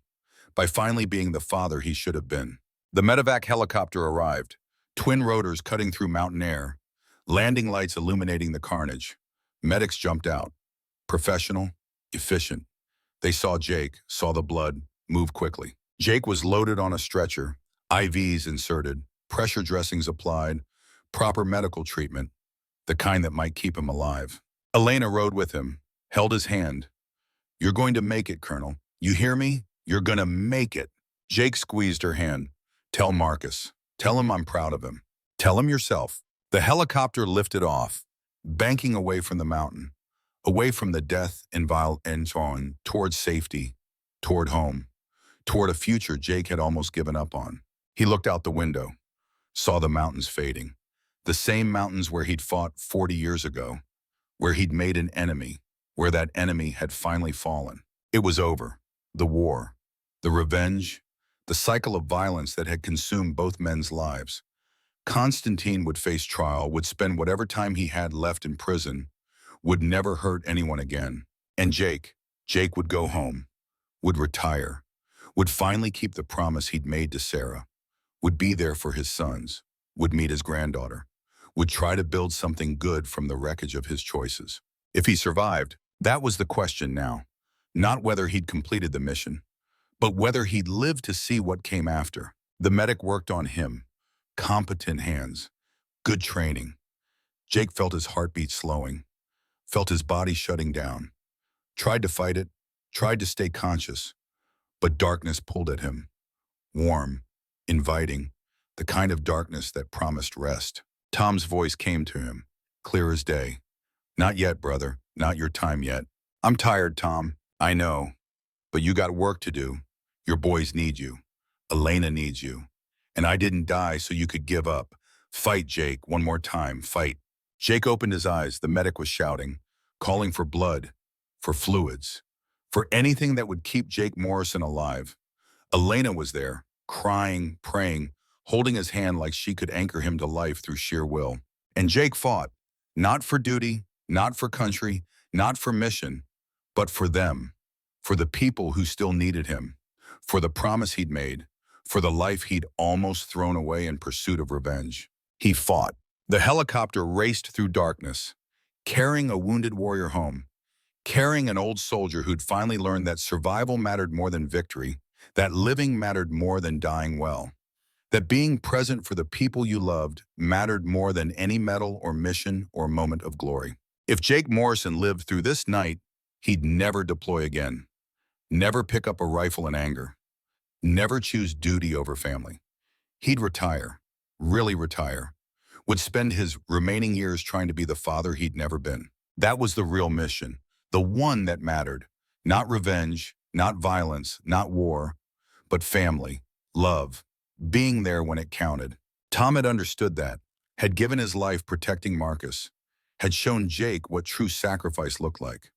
by finally being the father he should have been. The medevac helicopter arrived, twin rotors cutting through mountain air, landing lights illuminating the carnage. Medics jumped out, professional, efficient. They saw Jake, saw the blood, move quickly. Jake was loaded on a stretcher, IVs inserted, pressure dressings applied, proper medical treatment, the kind that might keep him alive. Elena rode with him, held his hand. You're going to make it, Colonel. You hear me? You're going to make it. Jake squeezed her hand. Tell Marcus. Tell him I'm proud of him. Tell him yourself. The helicopter lifted off, banking away from the mountain, away from the death and vile and so on, towards safety, toward home, toward a future Jake had almost given up on. He looked out the window, saw the mountains fading, the same mountains where he'd fought 40 years ago, where he'd made an enemy, where that enemy had finally fallen. It was over. The war, the revenge, the cycle of violence that had consumed both men's lives. Constantine would face trial, would spend whatever time he had left in prison, would never hurt anyone again. And Jake would go home, would retire, would finally keep the promise he'd made to Sarah, would be there for his sons, would meet his granddaughter, would try to build something good from the wreckage of his choices. If he survived, that was the question now. Not whether he'd completed the mission, but whether he'd lived to see what came after. The medic worked on him, competent hands, good training. Jake felt his heartbeat slowing, felt his body shutting down, tried to fight it, tried to stay conscious, but darkness pulled at him, warm, inviting, the kind of darkness that promised rest. Tom's voice came to him, clear as day. Not yet, brother, not your time yet. I'm tired, Tom, I know, but you got work to do. Your boys need you. Elena needs you. And I didn't die so you could give up. Fight, Jake, one more time, fight. Jake opened his eyes. The medic was shouting, calling for blood, for fluids, for anything that would keep Jake Morrison alive. Elena was there, crying, praying, holding his hand like she could anchor him to life through sheer will. And Jake fought, not for duty, not for country, not for mission, but for them, for the people who still needed him, for the promise he'd made, for the life he'd almost thrown away in pursuit of revenge. He fought. The helicopter raced through darkness, carrying a wounded warrior home, carrying an old soldier who'd finally learned that survival mattered more than victory, that living mattered more than dying well, that being present for the people you loved mattered more than any medal or mission or moment of glory. If Jake Morrison lived through this night, he'd never deploy again, never pick up a rifle in anger, never choose duty over family. He'd retire, really retire, would spend his remaining years trying to be the father he'd never been. That was the real mission, the one that mattered. Not revenge, not violence, not war, but family, love, being there when it counted. Tom had understood that, had given his life protecting Marcus, had shown Jake what true sacrifice looked like.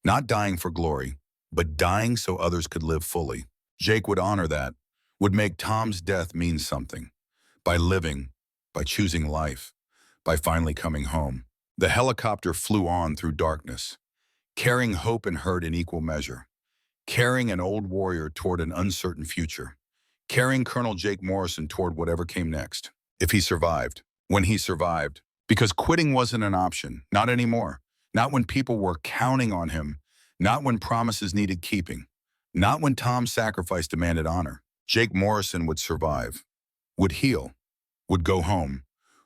Not dying for glory, but dying so others could live fully. Jake would honor that, would make Tom's death mean something, by living, by choosing life, by finally coming home. The helicopter flew on through darkness, carrying hope and hurt in equal measure, carrying an old warrior toward an uncertain future, carrying Colonel Jake Morrison toward whatever came next. if he survived, when he survived. Because quitting wasn't an option, not anymore. Not when people were counting on him, not when promises needed keeping, not when Tom's sacrifice demanded honor. Jake Morrison would survive, would heal, would go home,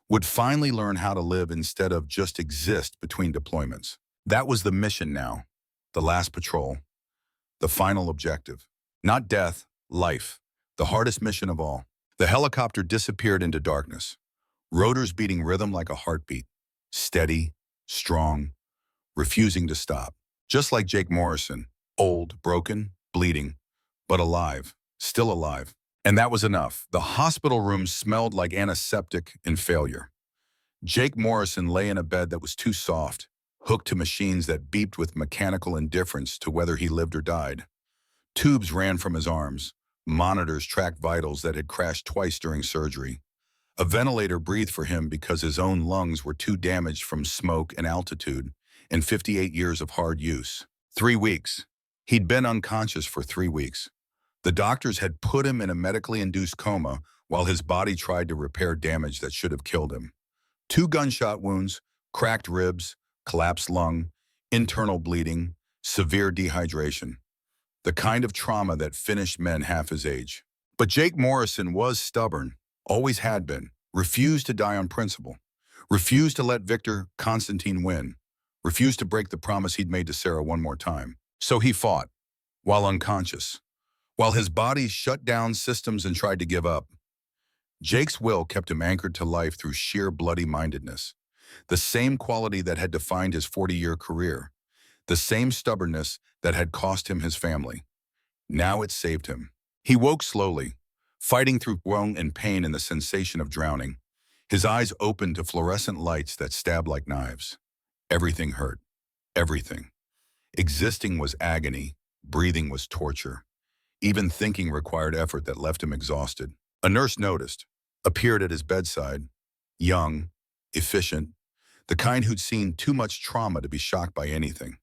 would finally learn how to live instead of just exist between deployments. That was the mission now, the last patrol, the final objective. Not death, life, the hardest mission of all. The helicopter disappeared into darkness, rotors beating rhythm like a heartbeat, steady, strong, refusing to stop. Just like Jake Morrison, old, broken, bleeding, but alive, still alive. And that was enough. The hospital room smelled like antiseptic and failure. Jake Morrison lay in a bed that was too soft, hooked to machines that beeped with mechanical indifference to whether he lived or died. Tubes ran from his arms. Monitors tracked vitals that had crashed twice during surgery. A ventilator breathed for him because his own lungs were too damaged from smoke and altitude and 58 years of hard use. 3 weeks. He'd been unconscious for 3 weeks. The doctors had put him in a medically induced coma while his body tried to repair damage that should have killed him. 2 gunshot wounds, cracked ribs, collapsed lung, internal bleeding, severe dehydration. The kind of trauma that finished men half his age. But Jake Morrison was stubborn, always had been, refused to die on principle, refused to let Victor Constantine win, refused to break the promise he'd made to Sarah one more time. So he fought, while unconscious, while his body shut down systems and tried to give up. Jake's will kept him anchored to life through sheer bloody-mindedness, the same quality that had defined his 40-year career, the same stubbornness that had cost him his family. Now it saved him. He woke slowly, fighting through groan and pain and the sensation of drowning. His eyes opened to fluorescent lights that stabbed like knives. Everything hurt. Everything. Existing was agony. Breathing was torture. Even thinking required effort that left him exhausted. A nurse noticed, appeared at his bedside, young, efficient, the kind who'd seen too much trauma to be shocked by anything.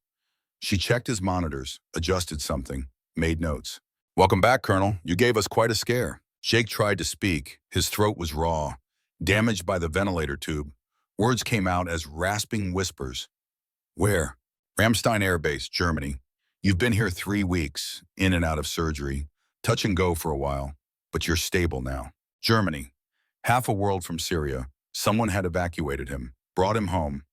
She checked his monitors, adjusted something, made notes. "Welcome back, Colonel. You gave us quite a scare." Jake tried to speak. His throat was raw, damaged by the ventilator tube. Words came out as rasping whispers. "Where?" "Ramstein Air Base, Germany. You've been here 3 weeks, in and out of surgery, touch and go for a while, but you're stable now." Germany. Half a world from Syria. Someone had evacuated him, brought him home.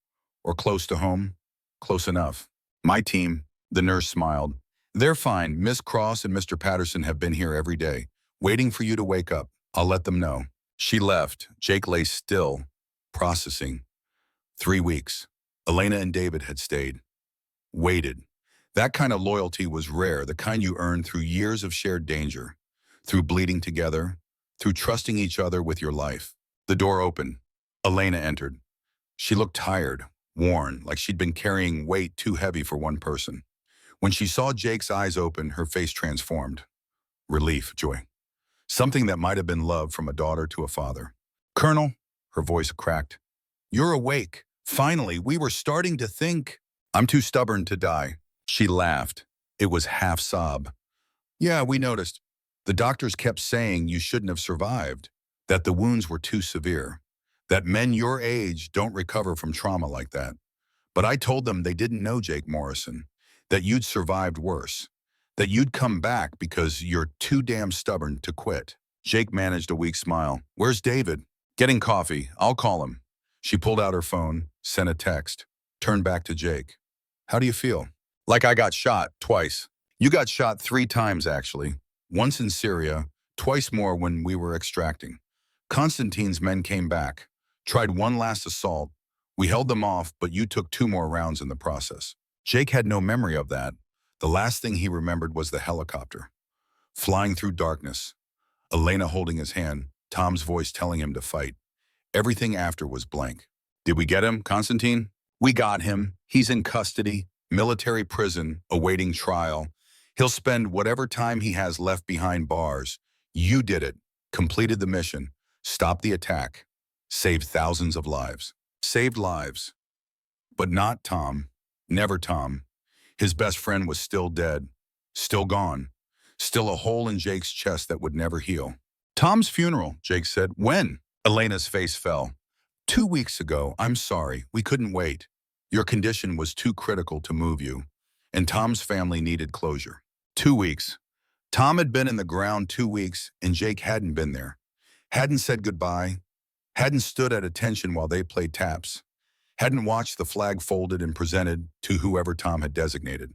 Or close to home. Close enough. "My team," the nurse smiled. "They're fine. Miss Cross and Mr. Patterson have been here every day, waiting for you to wake up. I'll let them know." She left. Jake lay still, processing. 3 weeks. Elena and David had stayed. Waited. That kind of loyalty was rare, the kind you earn through years of shared danger, through bleeding together, through trusting each other with your life. The door opened. Elena entered. She looked tired, worn, like she'd been carrying weight too heavy for one person. When she saw Jake's eyes open, her face transformed. Relief, joy. Something that might have been love from a daughter to a father. "Colonel," her voice cracked, "you're awake. Finally, we were starting to think." "I'm too stubborn to die." She laughed. It was half sob. "Yeah, we noticed. The doctors kept saying you shouldn't have survived, that the wounds were too severe, that men your age don't recover from trauma like that. But I told them they didn't know Jake Morrison, that you'd survived worse, that you'd come back because you're too damn stubborn to quit." Jake managed a weak smile. "Where's David?" "Getting coffee. I'll call him." She pulled out her phone, sent a text, turned back to Jake. "How do you feel?" "Like I got shot twice." "You got shot 3 times, actually. Once in Syria, twice more when we were extracting. Constantine's men came back, tried one last assault. We held them off, but you took 2 more rounds in the process." Jake had no memory of that. The last thing he remembered was the helicopter, flying through darkness, Elena holding his hand, Tom's voice telling him to fight. Everything after was blank. "Did we get him, Constantine?" "We got him. He's in custody, military prison, awaiting trial. He'll spend whatever time he has left behind bars. You did it, completed the mission, stopped the attack, saved thousands of lives." Saved lives. But not Tom. Never Tom. His best friend was still dead, still gone, still a hole in Jake's chest that would never heal. "Tom's funeral," Jake said. "When?" Elena's face fell. 2 weeks ago, I'm sorry, we couldn't wait. Your condition was too critical to move you, and Tom's family needed closure. 2 weeks. Tom had been in the ground 2 weeks, and Jake hadn't been there. Hadn't said goodbye, hadn't stood at attention while they played taps, hadn't watched the flag folded and presented to whoever Tom had designated.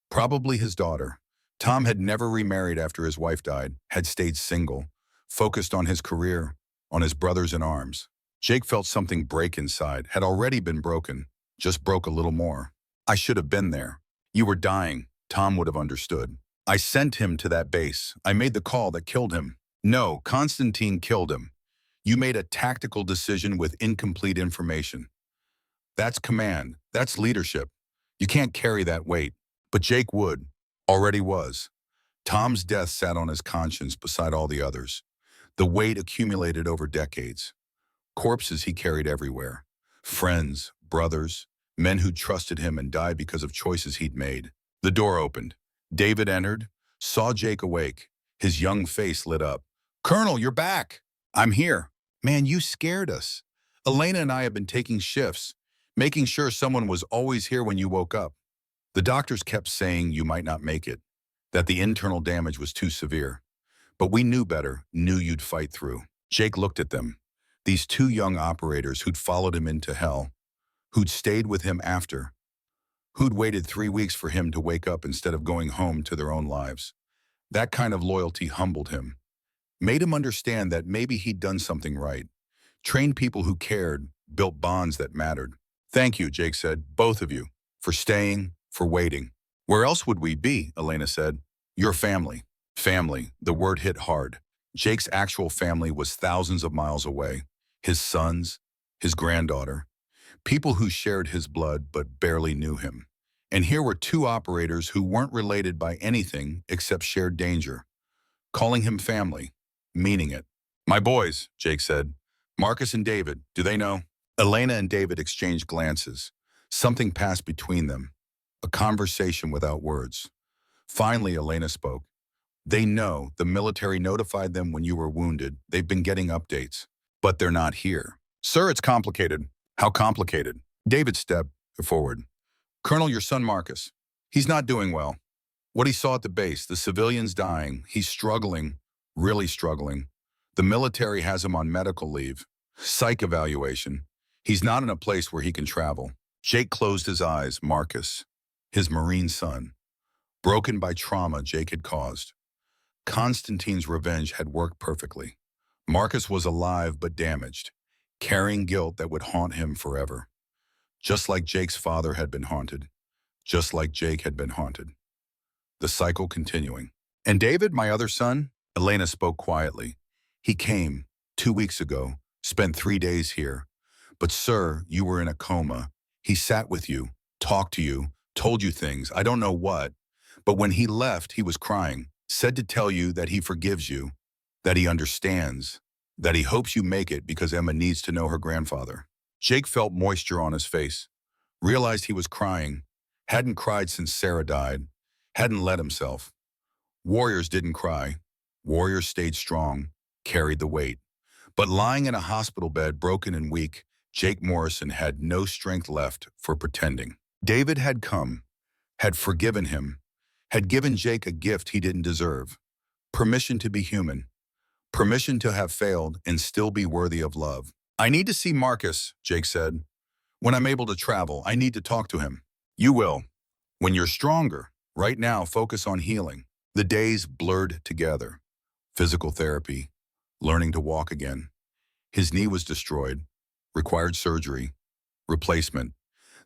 Probably his daughter. Tom had never remarried after his wife died, had stayed single, focused on his career, on his brothers in arms. Jake felt something break inside, had already been broken, just broke a little more. I should have been there. You were dying, Tom would have understood. I sent him to that base. I made the call that killed him. No, Constantine killed him. You made a tactical decision with incomplete information. That's command. That's leadership. You can't carry that weight. But Jake would. Already was. Tom's death sat on his conscience beside all the others. The weight accumulated over decades. Corpses he carried everywhere. Friends, brothers, men who trusted him and died because of choices he'd made. The door opened. David entered, saw Jake awake. His young face lit up. "Colonel, you're back." "I'm here." "Man, you scared us. Elena and I have been taking shifts, making sure someone was always here when you woke up. The doctors kept saying you might not make it, that the internal damage was too severe. But we knew better, knew you'd fight through." Jake looked at them. These two young operators who'd followed him into hell, who'd stayed with him after, who'd waited 3 weeks for him to wake up instead of going home to their own lives. That kind of loyalty humbled him, made him understand that maybe he'd done something right, trained people who cared, built bonds that mattered. "Thank you," Jake said, "both of you, for staying, for waiting." "Where else would we be?" Elena said. "Your family." Family, the word hit hard. Jake's actual family was thousands of miles away. His sons, his granddaughter, people who shared his blood but barely knew him. And here were two operators who weren't related by anything except shared danger, calling him family, meaning it. "My boys," Jake said. "Marcus and David, do they know?" Elena and David exchanged glances. Something passed between them, a conversation without words. Finally, Elena spoke. "They know. The military notified them when you were wounded. They've been getting updates. But they're not here." "Sir, it's complicated." "How complicated?" David stepped forward. "Colonel, your son Marcus. He's not doing well. What he saw at the base, the civilians dying, he's struggling, really struggling. The military has him on medical leave, psych evaluation. He's not in a place where he can travel." Jake closed his eyes. Marcus, his Marine son, broken by trauma Jake had caused. Constantine's revenge had worked perfectly. Marcus was alive but damaged, carrying guilt that would haunt him forever. Just like Jake's father had been haunted. Just like Jake had been haunted. The cycle continuing. "And David, my other son?" Elena spoke quietly. "He came 2 weeks ago, spent 3 days here. But sir, you were in a coma. He sat with you, talked to you, told you things, I don't know what. But when he left, he was crying, said to tell you that he forgives you, that he understands, that he hopes you make it because Emma needs to know her grandfather." Jake felt moisture on his face, realized he was crying, hadn't cried since Sarah died, hadn't let himself. Warriors didn't cry. Warriors stayed strong, carried the weight. But lying in a hospital bed, broken and weak, Jake Morrison had no strength left for pretending. David had come, had forgiven him, had given Jake a gift he didn't deserve. Permission to be human. Permission to have failed and still be worthy of love. "I need to see Marcus," Jake said. "When I'm able to travel, I need to talk to him." "You will. When you're stronger. Right now, focus on healing." The days blurred together. Physical therapy, learning to walk again. His knee was destroyed, required surgery, replacement,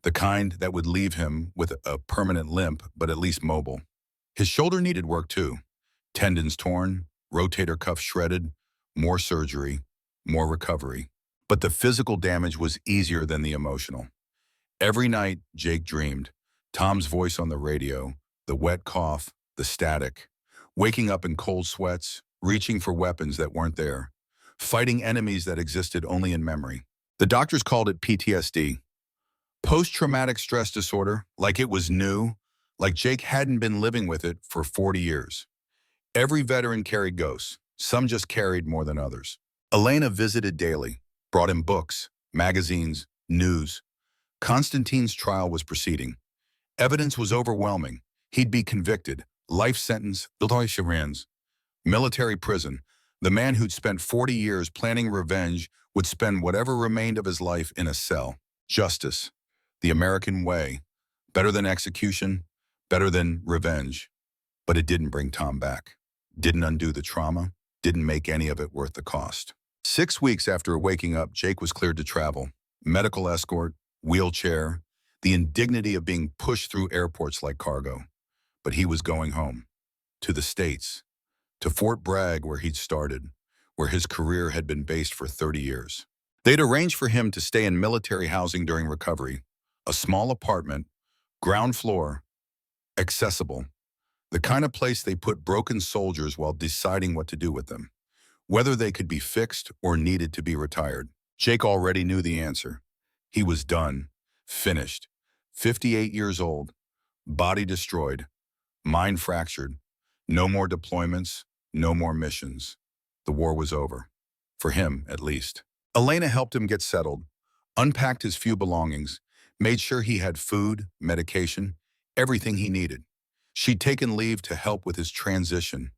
the kind that would leave him with a permanent limp, but at least mobile. His shoulder needed work too. Tendons torn, rotator cuff shredded, more surgery, more recovery. But the physical damage was easier than the emotional. Every night, Jake dreamed. Tom's voice on the radio, the wet cough, the static. Waking up in cold sweats, reaching for weapons that weren't there. Fighting enemies that existed only in memory. The doctors called it PTSD. Post-traumatic stress disorder, like it was new, like Jake hadn't been living with it for 40 years. Every veteran carried ghosts. Some just carried more than others. Elena visited daily, brought him books, magazines, news. Konstantin's trial was proceeding. Evidence was overwhelming. He'd be convicted. Life sentence, military prison. The man who'd spent 40 years planning revenge would spend whatever remained of his life in a cell. Justice. The American way. Better than execution, better than revenge. But it didn't bring Tom back. Didn't undo the trauma, didn't make any of it worth the cost. 6 weeks after waking up, Jake was cleared to travel. Medical escort, wheelchair, the indignity of being pushed through airports like cargo. But he was going home. To the States. To Fort Bragg, where he'd started, where his career had been based for 30 years. They'd arranged for him to stay in military housing during recovery. A small apartment, ground floor, accessible. The kind of place they put broken soldiers while deciding what to do with them. Whether they could be fixed or needed to be retired. Jake already knew the answer. He was done, finished, 58 years old, body destroyed, mind fractured, no more deployments, no more missions. The war was over. For him, at least. Elena helped him get settled, unpacked his few belongings, made sure he had food, medication, everything he needed. She'd taken leave to help with his transition.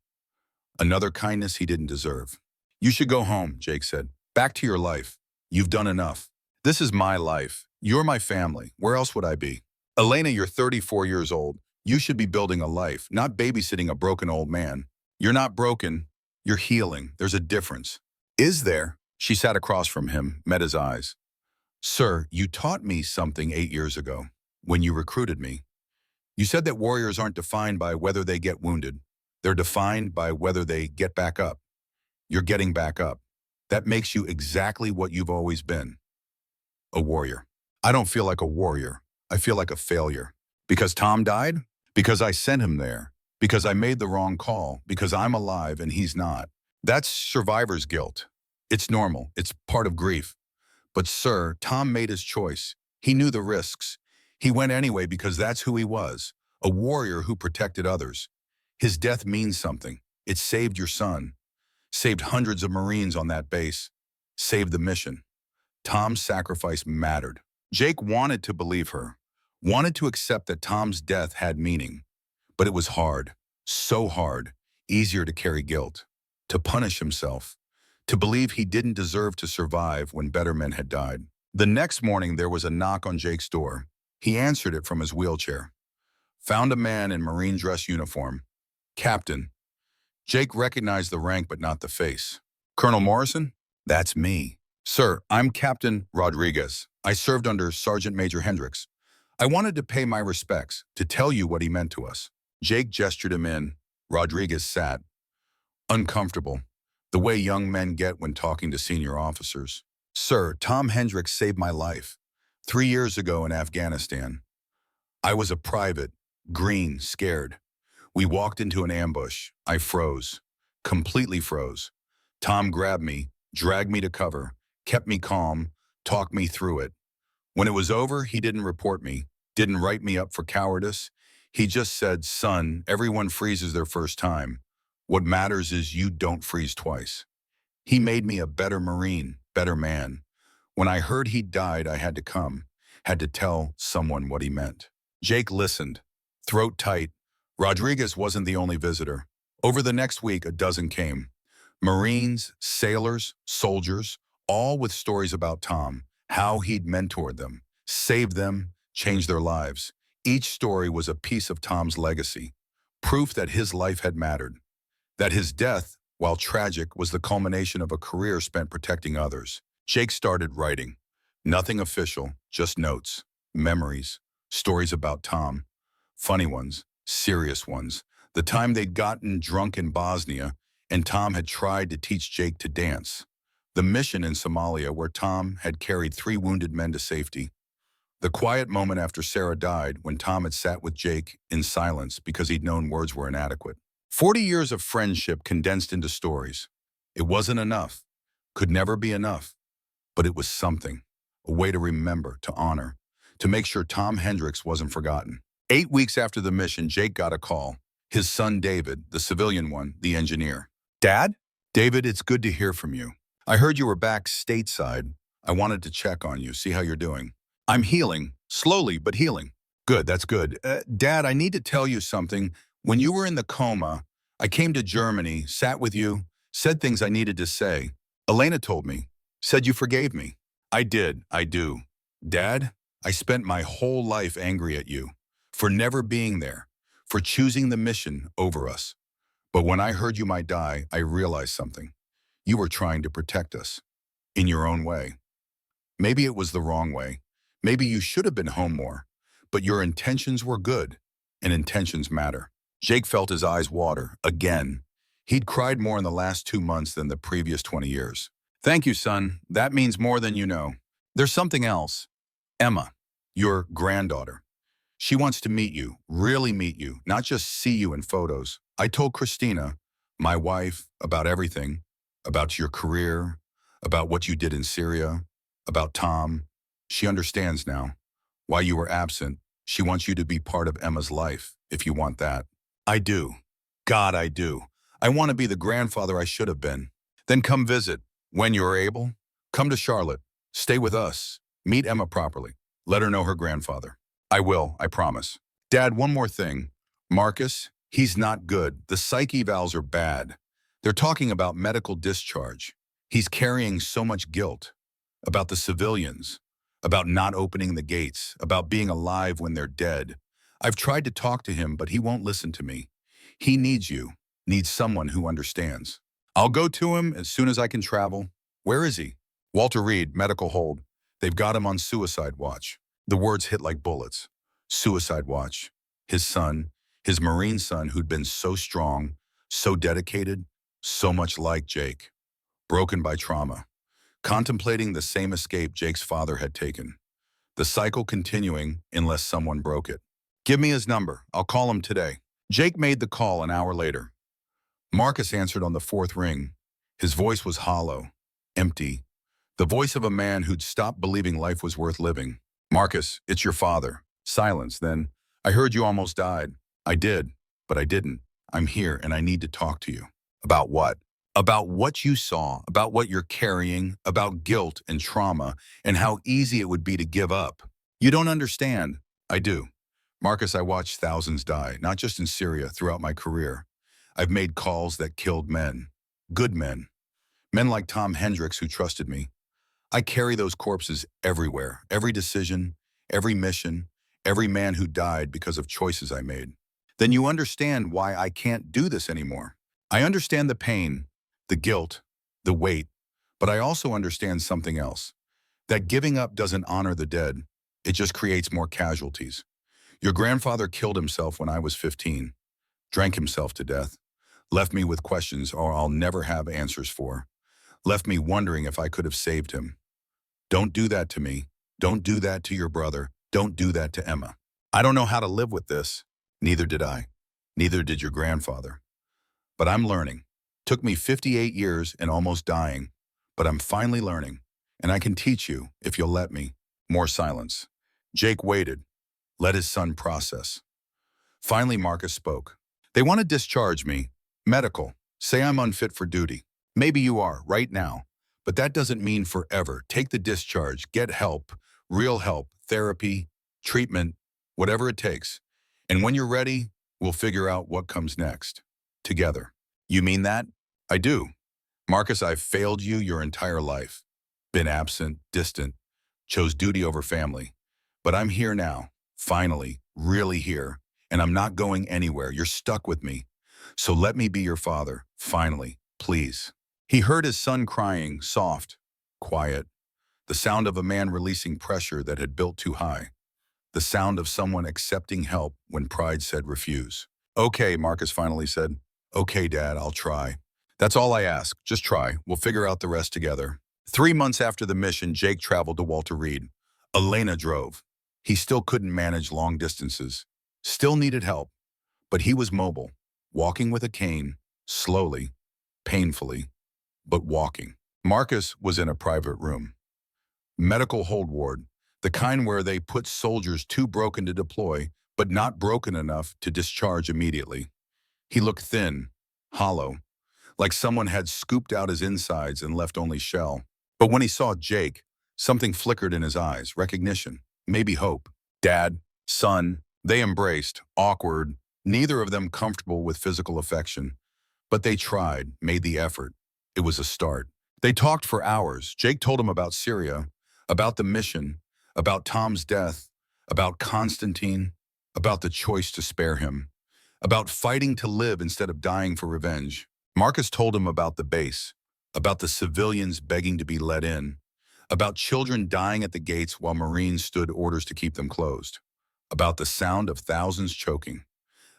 Another kindness he didn't deserve. You should go home, Jake said. Back to your life. You've done enough. This is my life. You're my family. Where else would I be? Elena, you're 34 years old. You should be building a life, not babysitting a broken old man. You're not broken. You're healing. There's a difference. Is there? She sat across from him, met his eyes. Sir, you taught me something 8 years ago, when you recruited me. You said that warriors aren't defined by whether they get wounded. They're defined by whether they get back up. You're getting back up. That makes you exactly what you've always been. A warrior. I don't feel like a warrior. I feel like a failure. Because Tom died? Because I sent him there. Because I made the wrong call. Because I'm alive and he's not. That's survivor's guilt. It's normal. It's part of grief. But sir, Tom made his choice. He knew the risks. He went anyway because that's who he was. A warrior who protected others. His death means something. It saved your son. Saved hundreds of Marines on that base. Saved the mission. Tom's sacrifice mattered. Jake wanted to believe her. Wanted to accept that Tom's death had meaning. But it was hard. So hard. Easier to carry guilt. To punish himself. To believe he didn't deserve to survive when better men had died. The next morning there was a knock on Jake's door. He answered it from his wheelchair. Found a man in Marine dress uniform. Captain. Jake recognized the rank but not the face. Colonel Morrison? That's me. Sir, I'm Captain Rodriguez. I served under Sergeant Major Hendricks. I wanted to pay my respects, to tell you what he meant to us. Jake gestured him in. Rodriguez sat. Uncomfortable. The way young men get when talking to senior officers. Sir, Tom Hendricks saved my life. 3 years ago in Afghanistan. I was a private, green, scared. We walked into an ambush. I froze. Completely froze. Tom grabbed me, dragged me to cover, kept me calm, talked me through it. When it was over, he didn't report me, didn't write me up for cowardice. He just said, son, everyone freezes their first time. What matters is you don't freeze twice. He made me a better Marine, better man. When I heard he died, I had to come, had to tell someone what he meant. Jake listened, throat tight. Rodriguez wasn't the only visitor. Over the next week, a dozen came. Marines, sailors, soldiers, all with stories about Tom, how he'd mentored them, saved them, changed their lives. Each story was a piece of Tom's legacy, proof that his life had mattered, that his death, while tragic, was the culmination of a career spent protecting others. Jake started writing. Nothing official, just notes, memories, stories about Tom, funny ones, serious ones. The time they'd gotten drunk in Bosnia and Tom had tried to teach Jake to dance. The mission in Somalia where Tom had carried 3 wounded men to safety. The quiet moment after Sarah died when Tom had sat with Jake in silence because he'd known words were inadequate. 40 years of friendship condensed into stories. It wasn't enough, could never be enough, but it was something, a way to remember, to honor, to make sure Tom Hendricks wasn't forgotten. 8 weeks after the mission, Jake got a call. His son David, the civilian one, the engineer. Dad? David, it's good to hear from you. I heard you were back stateside. I wanted to check on you, see how you're doing. I'm healing, slowly but healing. Good, that's good. Dad, I need to tell you something. When you were in the coma, I came to Germany, sat with you, said things I needed to say. Elena told me, said you forgave me. I did, I do. Dad, I spent my whole life angry at you for never being there, for choosing the mission over us. But when I heard you might die, I realized something. You were trying to protect us, in your own way. Maybe it was the wrong way. Maybe you should have been home more. But your intentions were good, and intentions matter. Jake felt his eyes water, again. He'd cried more in the last 2 months than the previous 20 years. Thank you, son. That means more than you know. There's something else. Emma, your granddaughter. She wants to meet you, really meet you, not just see you in photos. I told Christina, my wife, about everything, about your career, about what you did in Syria, about Tom. She understands now why you were absent. She wants you to be part of Emma's life, if you want that. I do. God, I do. I want to be the grandfather I should have been. Then come visit. When you're able, come to Charlotte. Stay with us. Meet Emma properly. Let her know her grandfather. I will, I promise. Dad, one more thing. Marcus, he's not good. The psych evals are bad. They're talking about medical discharge. He's carrying so much guilt. About the civilians. About not opening the gates. About being alive when they're dead. I've tried to talk to him, but he won't listen to me. He needs you. Needs someone who understands. I'll go to him as soon as I can travel. Where is he? Walter Reed, medical hold. They've got him on suicide watch. The words hit like bullets. Suicide watch. His son, his Marine son who'd been so strong, so dedicated, so much like Jake. Broken by trauma. Contemplating the same escape Jake's father had taken. The cycle continuing unless someone broke it. Give me his number. I'll call him today. Jake made the call an hour later. Marcus answered on the fourth ring. His voice was hollow, empty. The voice of a man who'd stopped believing life was worth living. Marcus, it's your father. Silence, then. I heard you almost died. I did, but I didn't. I'm here and I need to talk to you. About what? About what you saw, about what you're carrying, about guilt and trauma, and how easy it would be to give up. You don't understand. I do. Marcus, I watched thousands die, not just in Syria, throughout my career. I've made calls that killed men. Good men. Men like Tom Hendricks who trusted me. I carry those corpses everywhere. Every decision, every mission, every man who died because of choices I made. Then you understand why I can't do this anymore. I understand the pain, the guilt, the weight, but I also understand something else. That giving up doesn't honor the dead. It just creates more casualties. Your grandfather killed himself when I was 15, drank himself to death, left me with questions I'll never have answers for, left me wondering if I could have saved him. Don't do that to me. Don't do that to your brother. Don't do that to Emma. I don't know how to live with this. Neither did I. Neither did your grandfather. But I'm learning. Took me 58 years and almost dying, but I'm finally learning, and I can teach you if you'll let me. More silence. Jake waited, let his son process. Finally, Marcus spoke. They want to discharge me. Medical. Say I'm unfit for duty. Maybe you are, right now. But that doesn't mean forever. Take the discharge, get help, real help, therapy, treatment, whatever it takes. And when you're ready, we'll figure out what comes next. Together. You mean that? I do. Marcus, I've failed you your entire life. Been absent, distant, chose duty over family. But I'm here now, finally, really here, and I'm not going anywhere. You're stuck with me. So let me be your father, finally, please. He heard his son crying, soft, quiet, the sound of a man releasing pressure that had built too high, the sound of someone accepting help when pride said refuse. Okay, Marcus finally said. Okay, Dad, I'll try. That's all I ask. Just try. We'll figure out the rest together. 3 months after the mission, Jake traveled to Walter Reed. Elena drove. He still couldn't manage long distances. Still needed help. But he was mobile, walking with a cane, slowly, painfully, but walking. Marcus was in a private room. Medical hold ward, the kind where they put soldiers too broken to deploy, but not broken enough to discharge immediately. He looked thin, hollow, like someone had scooped out his insides and left only shell. But when he saw Jake, something flickered in his eyes, recognition, maybe hope. Dad, son, they embraced, awkward, neither of them comfortable with physical affection. But they tried, made the effort. It was a start. They talked for hours. Jake told him about Syria, about the mission, about Tom's death, about Constantine, about the choice to spare him, about fighting to live instead of dying for revenge. Marcus told him about the base, about the civilians begging to be let in, about children dying at the gates while Marines stood orders to keep them closed, about the sound of thousands choking,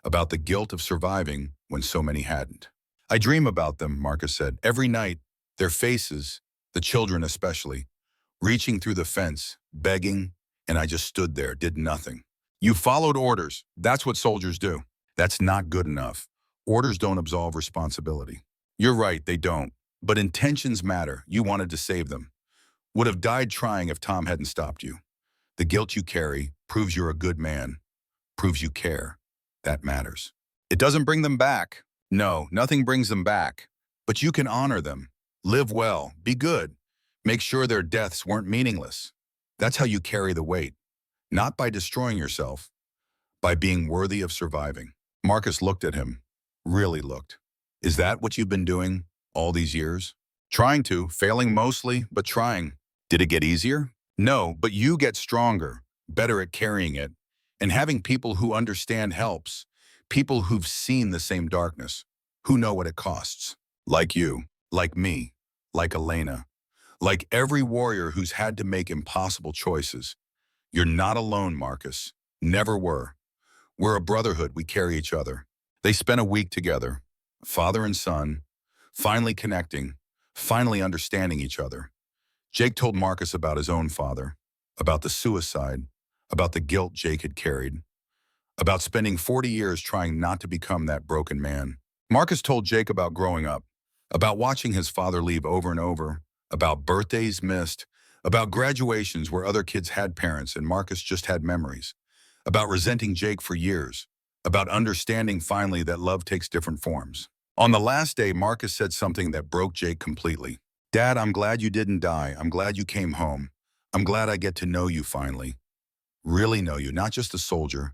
about the guilt of surviving when so many hadn't. I dream about them, Marcus said, every night, their faces, the children especially, reaching through the fence, begging, and I just stood there, did nothing. You followed orders. That's what soldiers do. That's not good enough. Orders don't absolve responsibility. You're right, they don't. But intentions matter. You wanted to save them. Would have died trying if Tom hadn't stopped you. The guilt you carry proves you're a good man, proves you care. That matters. It doesn't bring them back. No, nothing brings them back. But you can honor them. Live well. Be good. Make sure their deaths weren't meaningless. That's how you carry the weight. Not by destroying yourself, by being worthy of surviving. Marcus looked at him. Really looked. Is that what you've been doing all these years? Trying to, failing mostly, but trying. Did it get easier? No, but you get stronger, better at carrying it. And having people who understand helps. People who've seen the same darkness, who know what it costs. Like you, like me, like Elena, like every warrior who's had to make impossible choices. You're not alone, Marcus. Never were. We're a brotherhood, we carry each other. They spent a week together, father and son, finally connecting, finally understanding each other. Jake told Marcus about his own father, about the suicide, about the guilt Jake had carried, about spending 40 years trying not to become that broken man. Marcus told Jake about growing up, about watching his father leave over and over, about birthdays missed, about graduations where other kids had parents and Marcus just had memories, about resenting Jake for years, about understanding finally that love takes different forms. On the last day, Marcus said something that broke Jake completely. Dad, I'm glad you didn't die. I'm glad you came home. I'm glad I get to know you finally. Really know you, not just a soldier,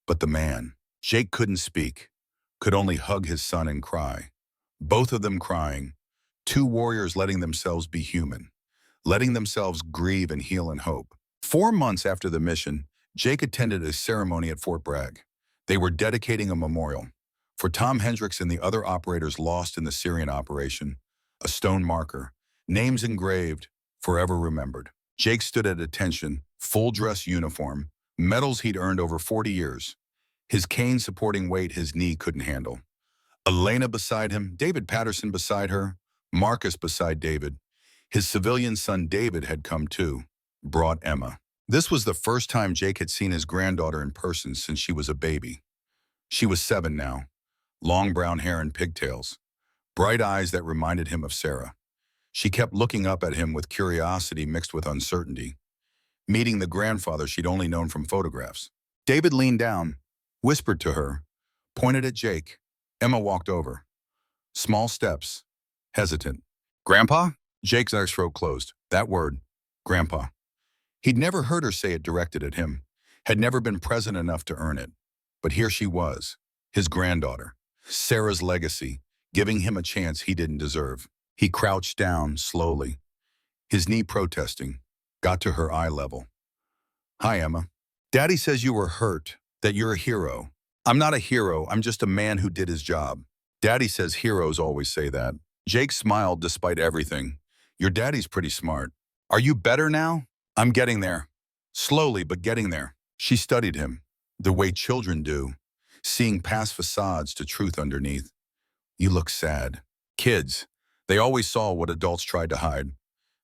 but the man. Jake couldn't speak, could only hug his son and cry. Both of them crying, two warriors letting themselves be human, letting themselves grieve and heal and hope. 4 months after the mission, Jake attended a ceremony at Fort Bragg. They were dedicating a memorial for Tom Hendricks and the other operators lost in the Syrian operation, a stone marker, names engraved, forever remembered. Jake stood at attention, full dress uniform, medals he'd earned over 40 years, his cane supporting weight his knee couldn't handle. Elena beside him, David Patterson beside her, Marcus beside David. His civilian son David had come too, brought Emma. This was the first time Jake had seen his granddaughter in person since she was a baby. She was 7 now, long brown hair and pigtails, bright eyes that reminded him of Sarah. She kept looking up at him with curiosity mixed with uncertainty, meeting the grandfather she'd only known from photographs. David leaned down, whispered to her, pointed at Jake. Emma walked over. Small steps, hesitant. Grandpa? Jake's eyes throat closed. That word, Grandpa. He'd never heard her say it directed at him, had never been present enough to earn it. But here she was, his granddaughter, Sarah's legacy, giving him a chance he didn't deserve. He crouched down slowly, his knee protesting, got to her eye level. Hi, Emma. Daddy says you were hurt, that you're a hero. I'm not a hero, I'm just a man who did his job. Daddy says heroes always say that. Jake smiled despite everything. Your daddy's pretty smart. Are you better now? I'm getting there. Slowly, but getting there. She studied him, the way children do, seeing past facades to truth underneath. You look sad. Kids, they always saw what adults tried to hide.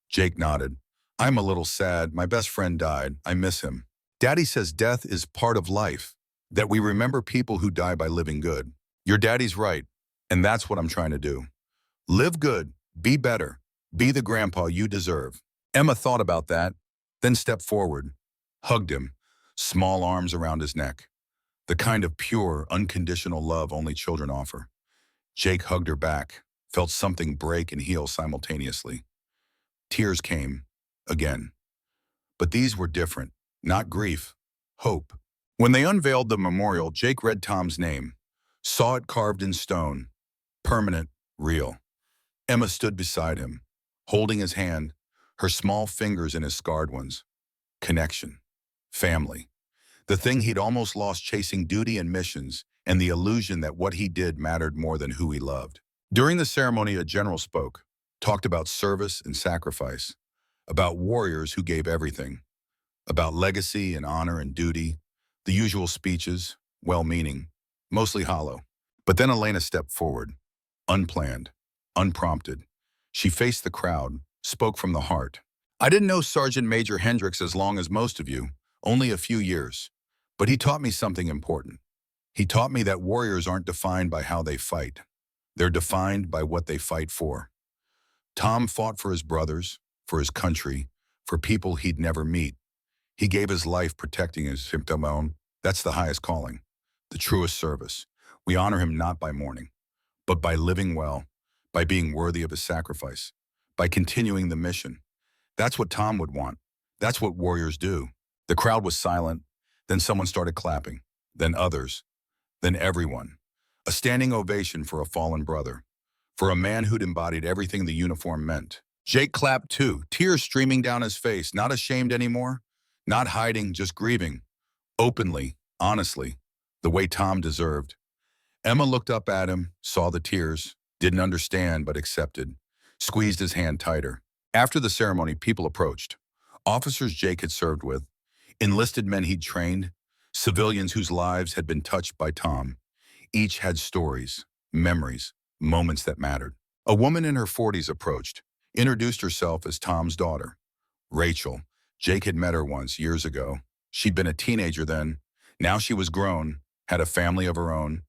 Jake nodded. I'm a little sad. My best friend died. I miss him. Daddy says death is part of life, that we remember people who die by living good. Your daddy's right, and that's what I'm trying to do. Live good, be better, be the grandpa you deserve. Emma thought about that, then stepped forward, hugged him, small arms around his neck. The kind of pure, unconditional love only children offer. Jake hugged her back, felt something break and heal simultaneously. Tears came, again. But these were different. Not grief, hope. When they unveiled the memorial, Jake read Tom's name, saw it carved in stone, permanent, real. Emma stood beside him, holding his hand, her small fingers in his scarred ones. Connection. Family. The thing he'd almost lost chasing duty and missions, and the illusion that what he did mattered more than who he loved. During the ceremony, a general spoke, talked about service and sacrifice, about warriors who gave everything, about legacy and honor and duty, the usual speeches, well-meaning, mostly hollow. But then Elena stepped forward, unplanned, unprompted. She faced the crowd, spoke from the heart. I didn't know Sergeant Major Hendricks as long as most of you, only a few years. But he taught me something important. He taught me that warriors aren't defined by how they fight. They're defined by what they fight for. Tom fought for his brothers, for his country, for people he'd never meet. He gave his life protecting his symptomon. That's the highest calling, the truest service. We honor him not by mourning, but by living well, by being worthy of his sacrifice, by continuing the mission. That's what Tom would want. That's what warriors do. The crowd was silent. Then someone started clapping. Then others. Then everyone. A standing ovation for a fallen brother. For a man who'd embodied everything the uniform meant. Jake clapped too, tears streaming down his face, not ashamed anymore, not hiding, just grieving. Openly, honestly, the way Tom deserved. Emma looked up at him, saw the tears, didn't understand but accepted, squeezed his hand tighter. After the ceremony, people approached. Officers Jake had served with, enlisted men he'd trained, civilians whose lives had been touched by Tom. Each had stories, memories, moments that mattered. A woman in her 40s approached, introduced herself as Tom's daughter. Rachel. Jake had met her once, years ago. She'd been a teenager then. Now she was grown, had a family of her own,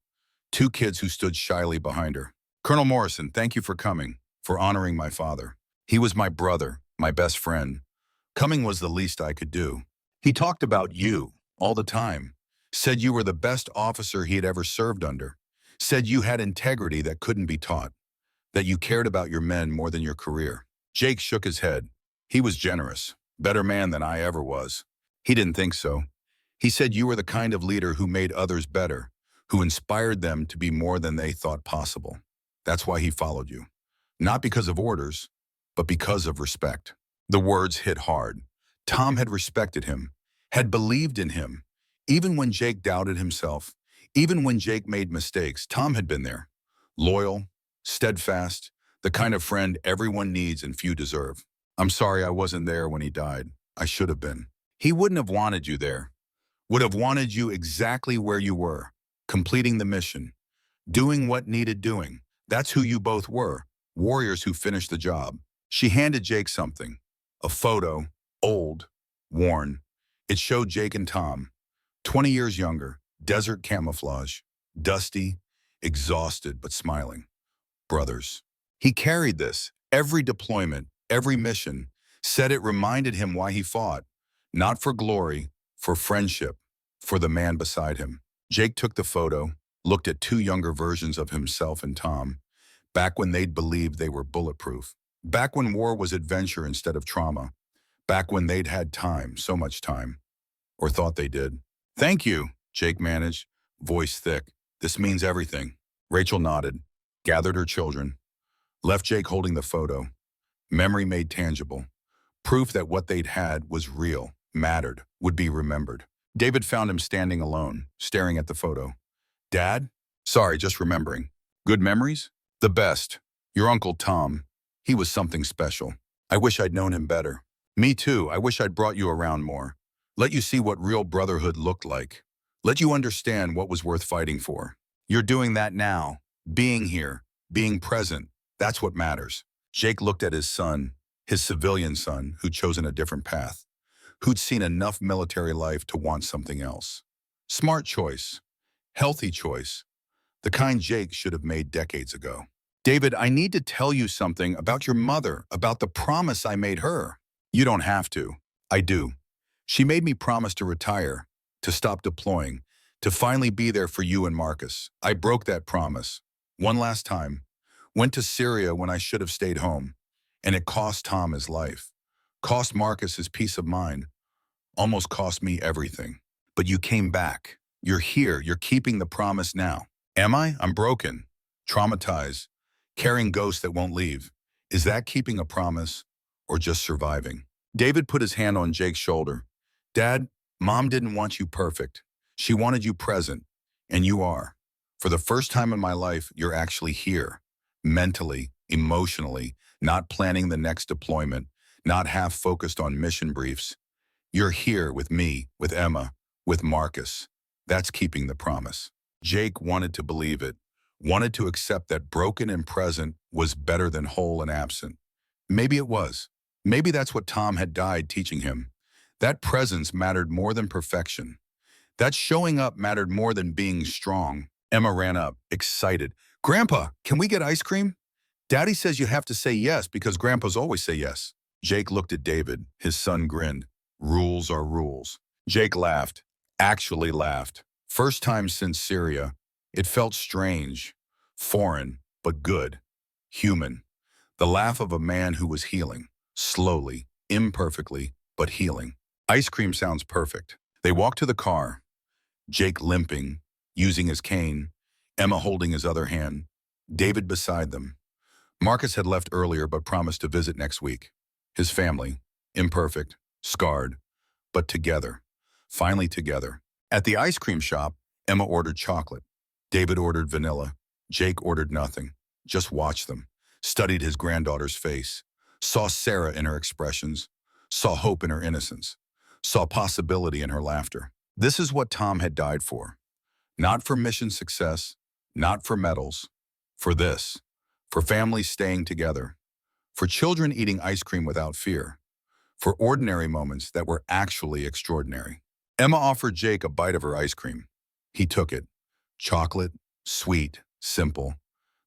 2 kids who stood shyly behind her. Colonel Morrison, thank you for coming, for honoring my father. He was my brother, my best friend. Coming was the least I could do. He talked about you all the time, said you were the best officer he had ever served under, said you had integrity that couldn't be taught, that you cared about your men more than your career. Jake shook his head. He was generous, better man than I ever was. He didn't think so. He said you were the kind of leader who made others better, who inspired them to be more than they thought possible. That's why he followed you. Not because of orders, but because of respect. The words hit hard. Tom had respected him, had believed in him. Even when Jake doubted himself, even when Jake made mistakes, Tom had been there. Loyal, steadfast, the kind of friend everyone needs and few deserve. I'm sorry I wasn't there when he died. I should have been. He wouldn't have wanted you there. Would have wanted you exactly where you were, completing the mission, doing what needed doing. That's who you both were, warriors who finished the job. She handed Jake something, a photo, old, worn. It showed Jake and Tom, 20 years younger, desert camouflage, dusty, exhausted but smiling. Brothers. He carried this, every deployment, every mission, said it reminded him why he fought, not for glory, for friendship, for the man beside him. Jake took the photo, looked at 2 younger versions of himself and Tom, back when they'd believed they were bulletproof, back when war was adventure instead of trauma, back when they'd had time, so much time, or thought they did. Thank you, Jake managed, voice thick. This means everything. Rachel nodded, gathered her children, left Jake holding the photo. Memory made tangible. Proof that what they'd had was real, mattered, would be remembered. David found him standing alone, staring at the photo. Dad? Sorry, just remembering. Good memories? The best. Your Uncle Tom. He was something special. I wish I'd known him better. Me too. I wish I'd brought you around more. Let you see what real brotherhood looked like. Let you understand what was worth fighting for. You're doing that now. Being here. Being present. That's what matters. Jake looked at his son, his civilian son, who'd chosen a different path, who'd seen enough military life to want something else. Smart choice. Healthy choice. The kind Jake should have made decades ago. David, I need to tell you something about your mother, about the promise I made her. You don't have to. I do. She made me promise to retire, to stop deploying, to finally be there for you and Marcus. I broke that promise. One last time. Went to Syria when I should have stayed home. And it cost Tom his life. Cost Marcus his peace of mind. Almost cost me everything. But you came back. You're here. You're keeping the promise now. Am I? I'm broken. Traumatized. Carrying ghosts that won't leave. Is that keeping a promise or just surviving? David put his hand on Jake's shoulder. Dad, Mom didn't want you perfect. She wanted you present. And you are. For the first time in my life, you're actually here. Mentally, emotionally, not planning the next deployment, not half focused on mission briefs. You're here with me, with Emma, with Marcus. That's keeping the promise. Jake wanted to believe it, wanted to accept that broken and present was better than whole and absent. Maybe it was. Maybe that's what Tom had died teaching him. That presence mattered more than perfection. That showing up mattered more than being strong. Emma ran up, excited. Grandpa, can we get ice cream? Daddy says you have to say yes because grandpas always say yes. Jake looked at David. His son grinned. Rules are rules. Jake laughed. Actually laughed. First time since Syria. It felt strange. Foreign, but good. Human. The laugh of a man who was healing. Slowly, imperfectly, but healing. Ice cream sounds perfect. They walked to the car. Jake limping, using his cane. Emma holding his other hand. David beside them. Marcus had left earlier but promised to visit next week. His family, imperfect, scarred, but together. Finally together. At the ice cream shop, Emma ordered chocolate. David ordered vanilla. Jake ordered nothing. Just watched them. Studied his granddaughter's face. Saw Sarah in her expressions. Saw hope in her innocence. Saw possibility in her laughter. This is what Tom had died for. Not for mission success, not for medals. For this. For families staying together. For children eating ice cream without fear. For ordinary moments that were actually extraordinary. Emma offered Jake a bite of her ice cream. He took it. Chocolate, sweet, simple.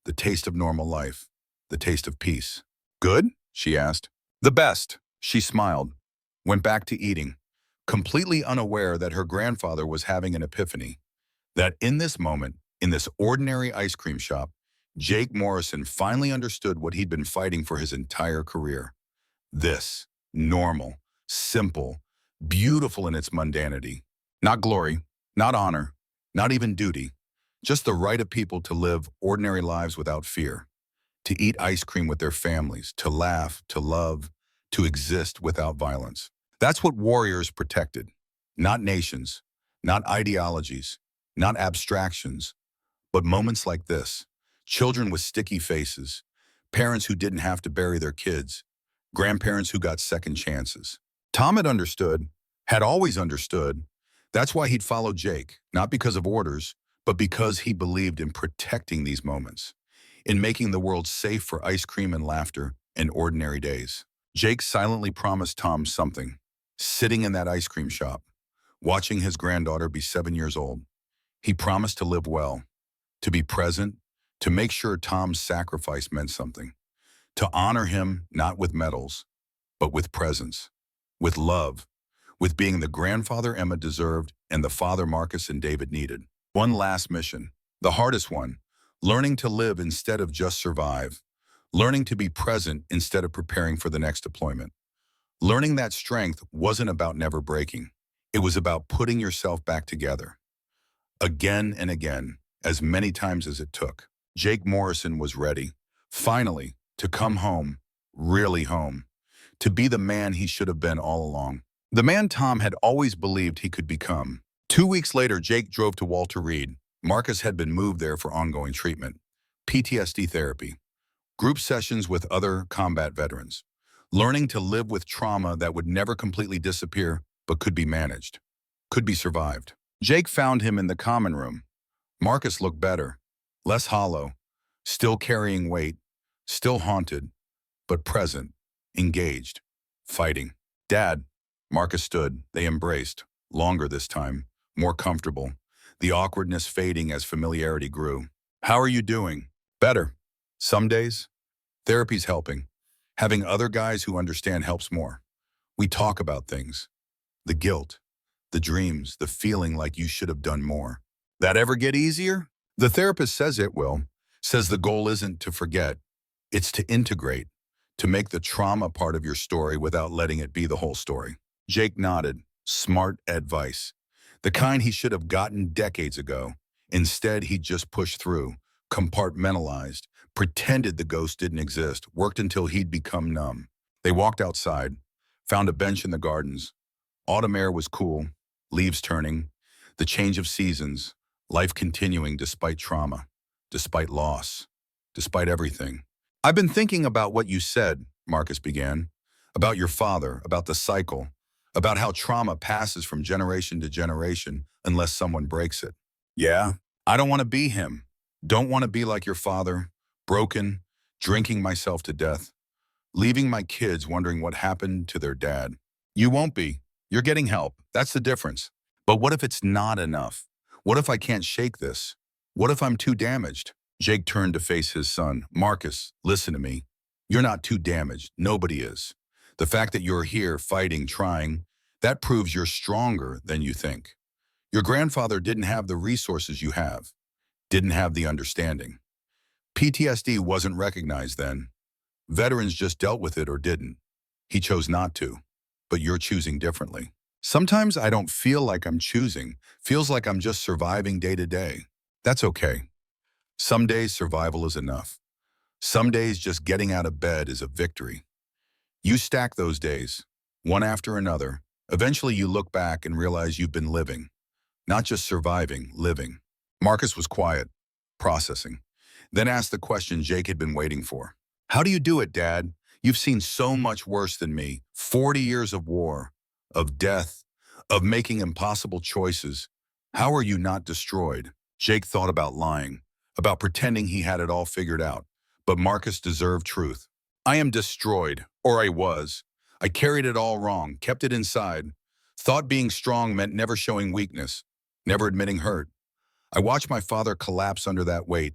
The taste of normal life. The taste of peace. Good? She asked. The best. She smiled. Went back to eating. Completely unaware that her grandfather was having an epiphany. That in this moment, in this ordinary ice cream shop, Jake Morrison finally understood what he'd been fighting for his entire career. This. Normal. Simple. Beautiful in its mundanity. Not glory. Not honor. Not even duty. Just the right of people to live ordinary lives without fear. To eat ice cream with their families. To laugh. To love. To exist without violence. That's what warriors protected. Not nations. Not ideologies. Not abstractions. But moments like this. Children with sticky faces. Parents who didn't have to bury their kids. Grandparents who got second chances. Tom had always understood. That's why he'd followed Jake, not because of orders, but because he believed in protecting these moments, in making the world safe for ice cream and laughter and ordinary days. Jake silently promised Tom something, sitting in that ice cream shop, watching his granddaughter be 7 years old. He promised to live well, to be present, to make sure Tom's sacrifice meant something, to honor him not with medals, but with presence, with love, with being the grandfather Emma deserved and the father Marcus and David needed. One last mission, the hardest one, learning to live instead of just survive, learning to be present instead of preparing for the next deployment. Learning that strength wasn't about never breaking. It was about putting yourself back together. Again and again, as many times as it took. Jake Morrison was ready, finally, to come home, really home, to be the man he should have been all along. The man Tom had always believed he could become. 2 weeks later, Jake drove to Walter Reed. Marcus had been moved there for ongoing treatment, PTSD therapy, group sessions with other combat veterans, learning to live with trauma that would never completely disappear, but could be managed, could be survived. Jake found him in the common room. Marcus looked better, less hollow, still carrying weight, still haunted, but present, engaged, fighting. Dad, Marcus stood. They embraced, longer this time, more comfortable, the awkwardness fading as familiarity grew. How are you doing? Better. Some days. Therapy's helping. Having other guys who understand helps more. We talk about things. The guilt, the dreams, the feeling like you should have done more. That ever get easier? The therapist says it will. Says the goal isn't to forget, it's to integrate, to make the trauma part of your story without letting it be the whole story. Jake nodded. Smart advice. The kind he should have gotten decades ago. Instead, he just pushed through, compartmentalized, pretended the ghost didn't exist, worked until he'd become numb. They walked outside, found a bench in the gardens. Autumn air was cool, leaves turning, the change of seasons, life continuing despite trauma, despite loss, despite everything. I've been thinking about what you said, Marcus began, about your father, about the cycle, about how trauma passes from generation to generation unless someone breaks it. Yeah, I don't want to be him. Don't want to be like your father, broken, drinking myself to death, leaving my kids wondering what happened to their dad. You won't be. You're getting help. That's the difference. But what if it's not enough? What if I can't shake this? What if I'm too damaged? Jake turned to face his son. Marcus, listen to me. You're not too damaged. Nobody is. The fact that you're here fighting, trying, that proves you're stronger than you think. Your grandfather didn't have the resources you have, didn't have the understanding. PTSD wasn't recognized then. Veterans just dealt with it or didn't. He chose not to, but you're choosing differently. Sometimes I don't feel like I'm choosing, feels like I'm just surviving day to day. That's okay. Some days survival is enough. Some days just getting out of bed is a victory. You stack those days, one after another. Eventually you look back and realize you've been living, not just surviving, living. Marcus was quiet, processing, then asked the question Jake had been waiting for. How do you do it, Dad? You've seen so much worse than me. 40 years of war, of death, of making impossible choices. How are you not destroyed? Jake thought about lying, about pretending he had it all figured out. But Marcus deserved truth. I am destroyed, or I was. I carried it all wrong, kept it inside. Thought being strong meant never showing weakness, never admitting hurt. I watched my father collapse under that weight,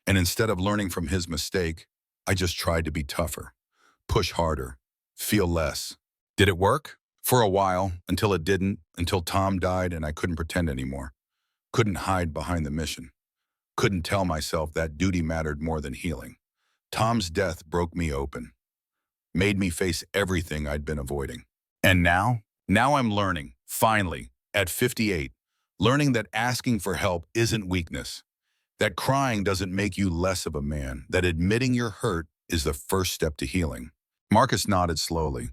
and instead of learning from his mistake, I just tried to be tougher, push harder, feel less. Did it work? For a while, until it didn't, until Tom died and I couldn't pretend anymore. Couldn't hide behind the mission. Couldn't tell myself that duty mattered more than healing. Tom's death broke me open, made me face everything I'd been avoiding. And now I'm learning, finally, at 58, learning that asking for help isn't weakness, that crying doesn't make you less of a man, that admitting you're hurt is the first step to healing. Marcus nodded slowly.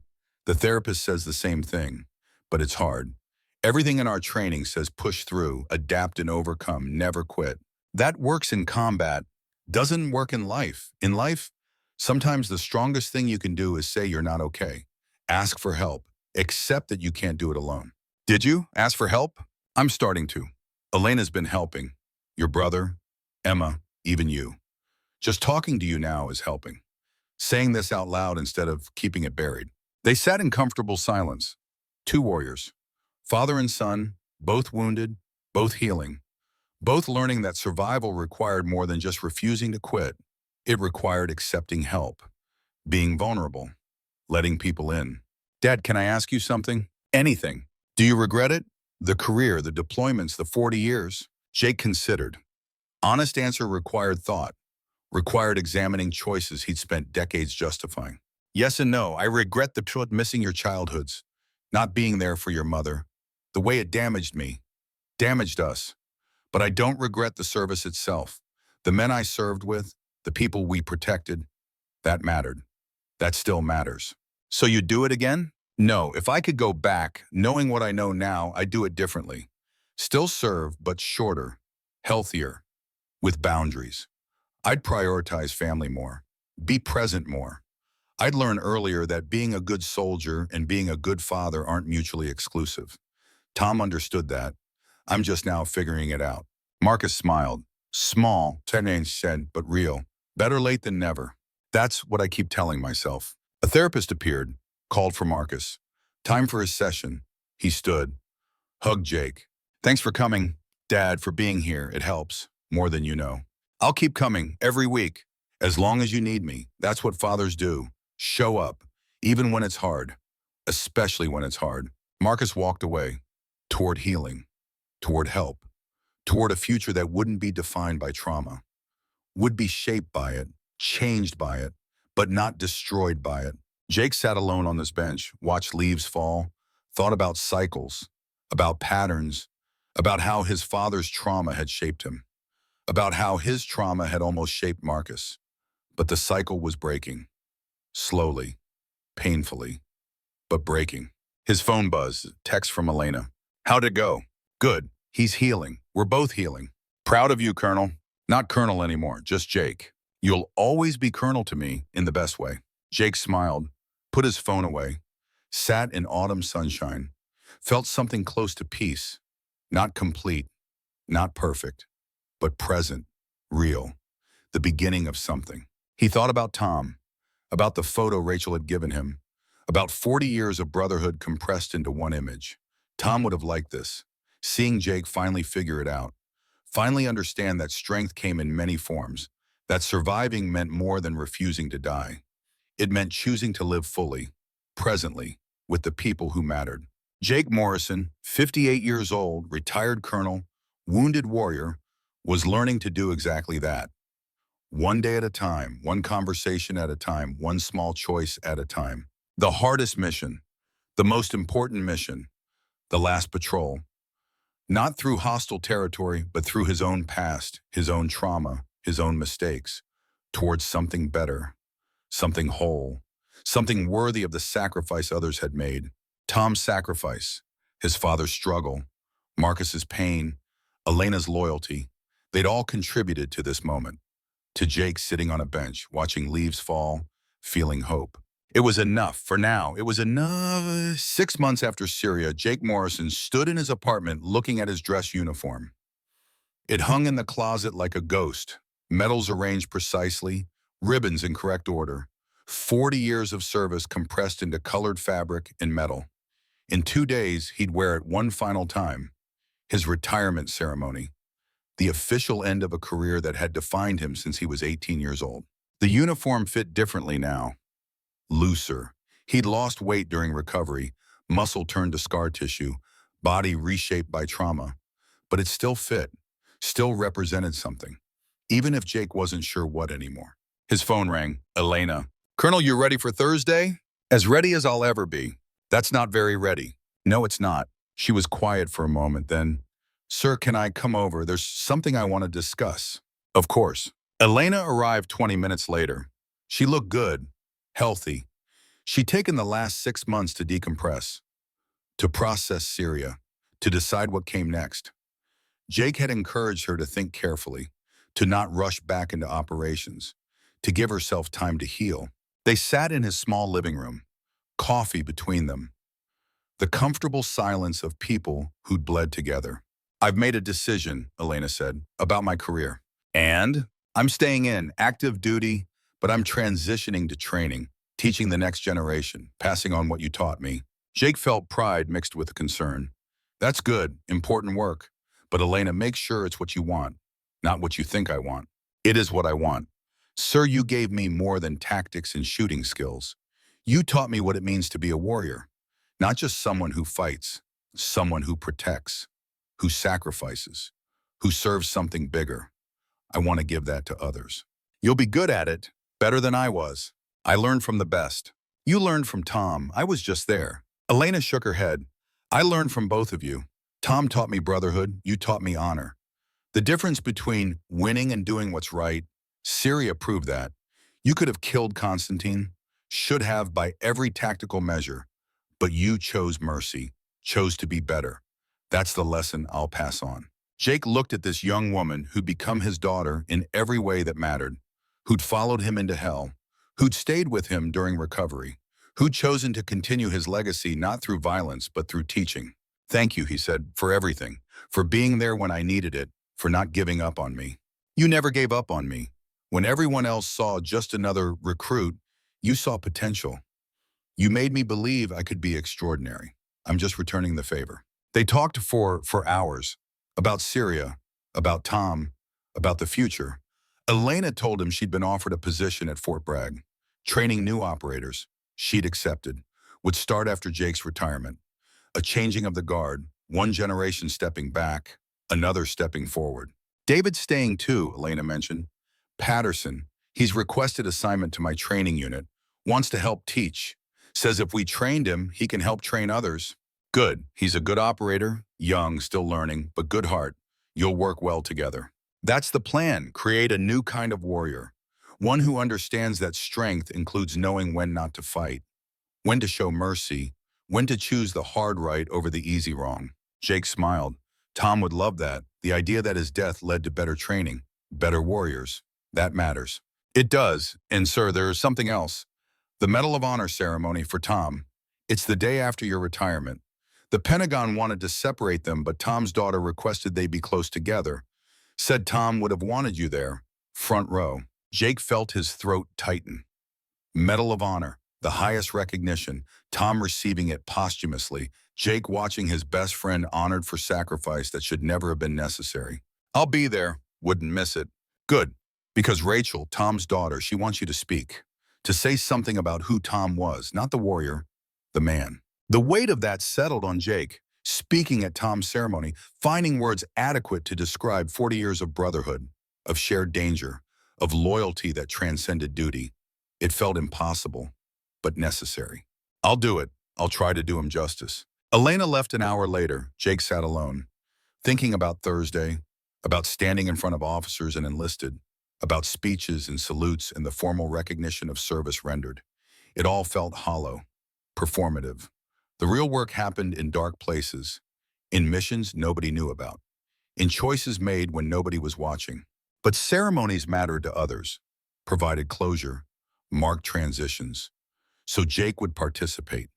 The therapist says the same thing, but it's hard. Everything in our training says push through, adapt and overcome, never quit. That works in combat, doesn't work in life. In life, sometimes the strongest thing you can do is say you're not okay. Ask for help. Accept that you can't do it alone. Did you ask for help? I'm starting to. Elena's been helping. Your brother, Emma, even you. Just talking to you now is helping. Saying this out loud instead of keeping it buried. They sat in comfortable silence. Two warriors. Father and son, both wounded, both healing. Both learning that survival required more than just refusing to quit. It required accepting help, being vulnerable, letting people in. Dad, can I ask you something? Anything. Do you regret it? The career, the deployments, the 40 years? Jake considered. Honest answer required thought, required examining choices he'd spent decades justifying. Yes and no. I regret the truth missing your childhoods, not being there for your mother, the way it damaged me, damaged us. But I don't regret the service itself. The men I served with, the people we protected, that mattered. That still matters. So you do it again? No, if I could go back, knowing what I know now, I'd do it differently. Still serve, but shorter, healthier, with boundaries. I'd prioritize family more, be present more. I'd learn earlier that being a good soldier and being a good father aren't mutually exclusive. Tom understood that. I'm just now figuring it out. Marcus smiled. Small, 10 said, but real. Better late than never. That's what I keep telling myself. A therapist appeared, called for Marcus. Time for his session. He stood, hugged Jake. Thanks for coming, Dad, for being here. It helps, more than you know. I'll keep coming, every week, as long as you need me. That's what fathers do. Show up, even when it's hard, especially when it's hard. Marcus walked away, toward healing, toward help, toward a future that wouldn't be defined by trauma. would be shaped by it, changed by it, but not destroyed by it. Jake sat alone on this bench, watched leaves fall, thought about cycles, about patterns, about how his father's trauma had shaped him, about how his trauma had almost shaped Marcus. But the cycle was breaking, slowly, painfully, but breaking. His phone buzzed, text from Elena. How'd it go? Good. He's healing. We're both healing. Proud of you, Colonel. Not Colonel anymore, just Jake. You'll always be Colonel to me in the best way. Jake smiled, put his phone away, sat in autumn sunshine, felt something close to peace. Not complete, not perfect, but present, real, the beginning of something. He thought about Tom, about the photo Rachel had given him, about 40 years of brotherhood compressed into one image. Tom would have liked this, seeing Jake finally figure it out, finally understand that strength came in many forms, that surviving meant more than refusing to die. It meant choosing to live fully, presently, with the people who mattered. Jake Morrison, 58 years old, retired colonel, wounded warrior, was learning to do exactly that. One day at a time, one conversation at a time, one small choice at a time. The hardest mission, the most important mission, the last patrol. Not through hostile territory, but through his own past, his own trauma, his own mistakes, towards something better, something whole, something worthy of the sacrifice others had made. Tom's sacrifice, his father's struggle, Marcus's pain, Elena's loyalty, they'd all contributed to this moment. To Jake sitting on a bench, watching leaves fall, feeling hope. It was enough for now. It was enough. 6 months after Syria, Jake Morrison stood in his apartment looking at his dress uniform. It hung in the closet like a ghost, medals arranged precisely, ribbons in correct order, 40 years of service compressed into colored fabric and metal. In 2 days, he'd wear it one final time, his retirement ceremony, the official end of a career that had defined him since he was 18 years old. The uniform fit differently now, looser. He'd lost weight during recovery, muscle turned to scar tissue, body reshaped by trauma. But it still fit, still represented something, even if Jake wasn't sure what anymore. His phone rang. Elena. Colonel, you ready for Thursday? As ready as I'll ever be. That's not very ready. No, it's not. She was quiet for a moment, then, Sir, can I come over? There's something I want to discuss. Of course. Elena arrived 20 minutes later. She looked good, healthy. She'd taken the last 6 months to decompress, to process Syria, to decide what came next. Jake had encouraged her to think carefully, to not rush back into operations, to give herself time to heal. They sat in his small living room, coffee between them, the comfortable silence of people who'd bled together. I've made a decision, Elena said, about my career. And I'm staying in active duty, but I'm transitioning to training, teaching the next generation, passing on what you taught me. Jake felt pride mixed with concern. That's good, important work. But Elena, make sure it's what you want, not what you think I want. It is what I want. Sir, you gave me more than tactics and shooting skills. You taught me what it means to be a warrior, not just someone who fights, someone who protects, who sacrifices, who serves something bigger. I want to give that to others. You'll be good at it, better than I was. I learned from the best. You learned from Tom. I was just there. Elena shook her head. I learned from both of you. Tom taught me brotherhood. You taught me honor. The difference between winning and doing what's right, Syria proved that. You could have killed Constantine, should have by every tactical measure, but you chose mercy, chose to be better. That's the lesson I'll pass on. Jake looked at this young woman who'd become his daughter in every way that mattered, who'd followed him into hell, who'd stayed with him during recovery, who'd chosen to continue his legacy not through violence but through teaching. Thank you, he said, for everything, for being there when I needed it, for not giving up on me. You never gave up on me. When everyone else saw just another recruit, you saw potential. You made me believe I could be extraordinary. I'm just returning the favor. They talked for hours about Syria, about Tom, about the future. Elena told him she'd been offered a position at Fort Bragg, training new operators. She'd accepted, would start after Jake's retirement. A changing of the guard, one generation stepping back, another stepping forward. David's staying too, Elena mentioned. Patterson. He's requested assignment to my training unit. Wants to help teach. Says if we trained him, he can help train others. Good. He's a good operator, young, still learning, but good heart. You'll work well together. That's the plan. Create a new kind of warrior. One who understands that strength includes knowing when not to fight, when to show mercy, when to choose the hard right over the easy wrong. Jake smiled. Tom would love that. The idea that his death led to better training, better warriors. That matters. It does. And sir, there is something else. The Medal of Honor ceremony for Tom. It's the day after your retirement. The Pentagon wanted to separate them, but Tom's daughter requested they be close together. Said Tom would have wanted you there, front row. Jake felt his throat tighten. Medal of Honor, the highest recognition, Tom receiving it posthumously, Jake watching his best friend honored for sacrifice that should never have been necessary. I'll be there, wouldn't miss it. Good, because Rachel, Tom's daughter, she wants you to speak, to say something about who Tom was, not the warrior, the man. The weight of that settled on Jake, speaking at Tom's ceremony, finding words adequate to describe 40 years of brotherhood, of shared danger, of loyalty that transcended duty. It felt impossible, but necessary. I'll do it. I'll try to do him justice. Elena left an hour later. Jake sat alone, thinking about Thursday, about standing in front of officers and enlisted, about speeches and salutes and the formal recognition of service rendered. It all felt hollow, performative. The real work happened in dark places, in missions nobody knew about, in choices made when nobody was watching. But ceremonies mattered to others, provided closure, marked transitions. So Jake would participate,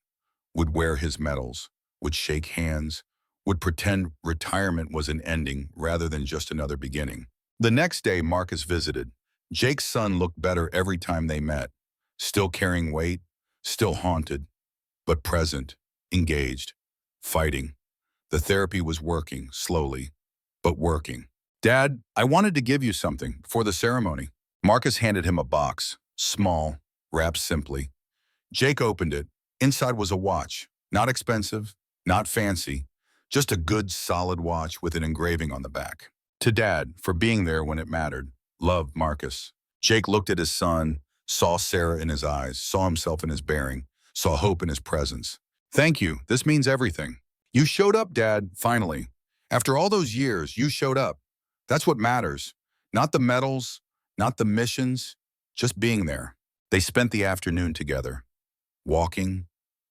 would wear his medals, would shake hands, would pretend retirement was an ending rather than just another beginning. The next day, Marcus visited. Jake's son looked better every time they met, still carrying weight, still haunted, but present, engaged, fighting. The therapy was working, slowly, but working. Dad, I wanted to give you something before the ceremony. Marcus handed him a box, small, wrapped simply. Jake opened it. Inside was a watch, not expensive, not fancy, just a good, solid watch with an engraving on the back. To Dad, for being there when it mattered. Love, Marcus. Jake looked at his son, saw Sarah in his eyes, saw himself in his bearing, saw hope in his presence. Thank you. This means everything. You showed up, Dad, finally. After all those years, you showed up. That's what matters. Not the medals, not the missions, just being there. They spent the afternoon together, walking,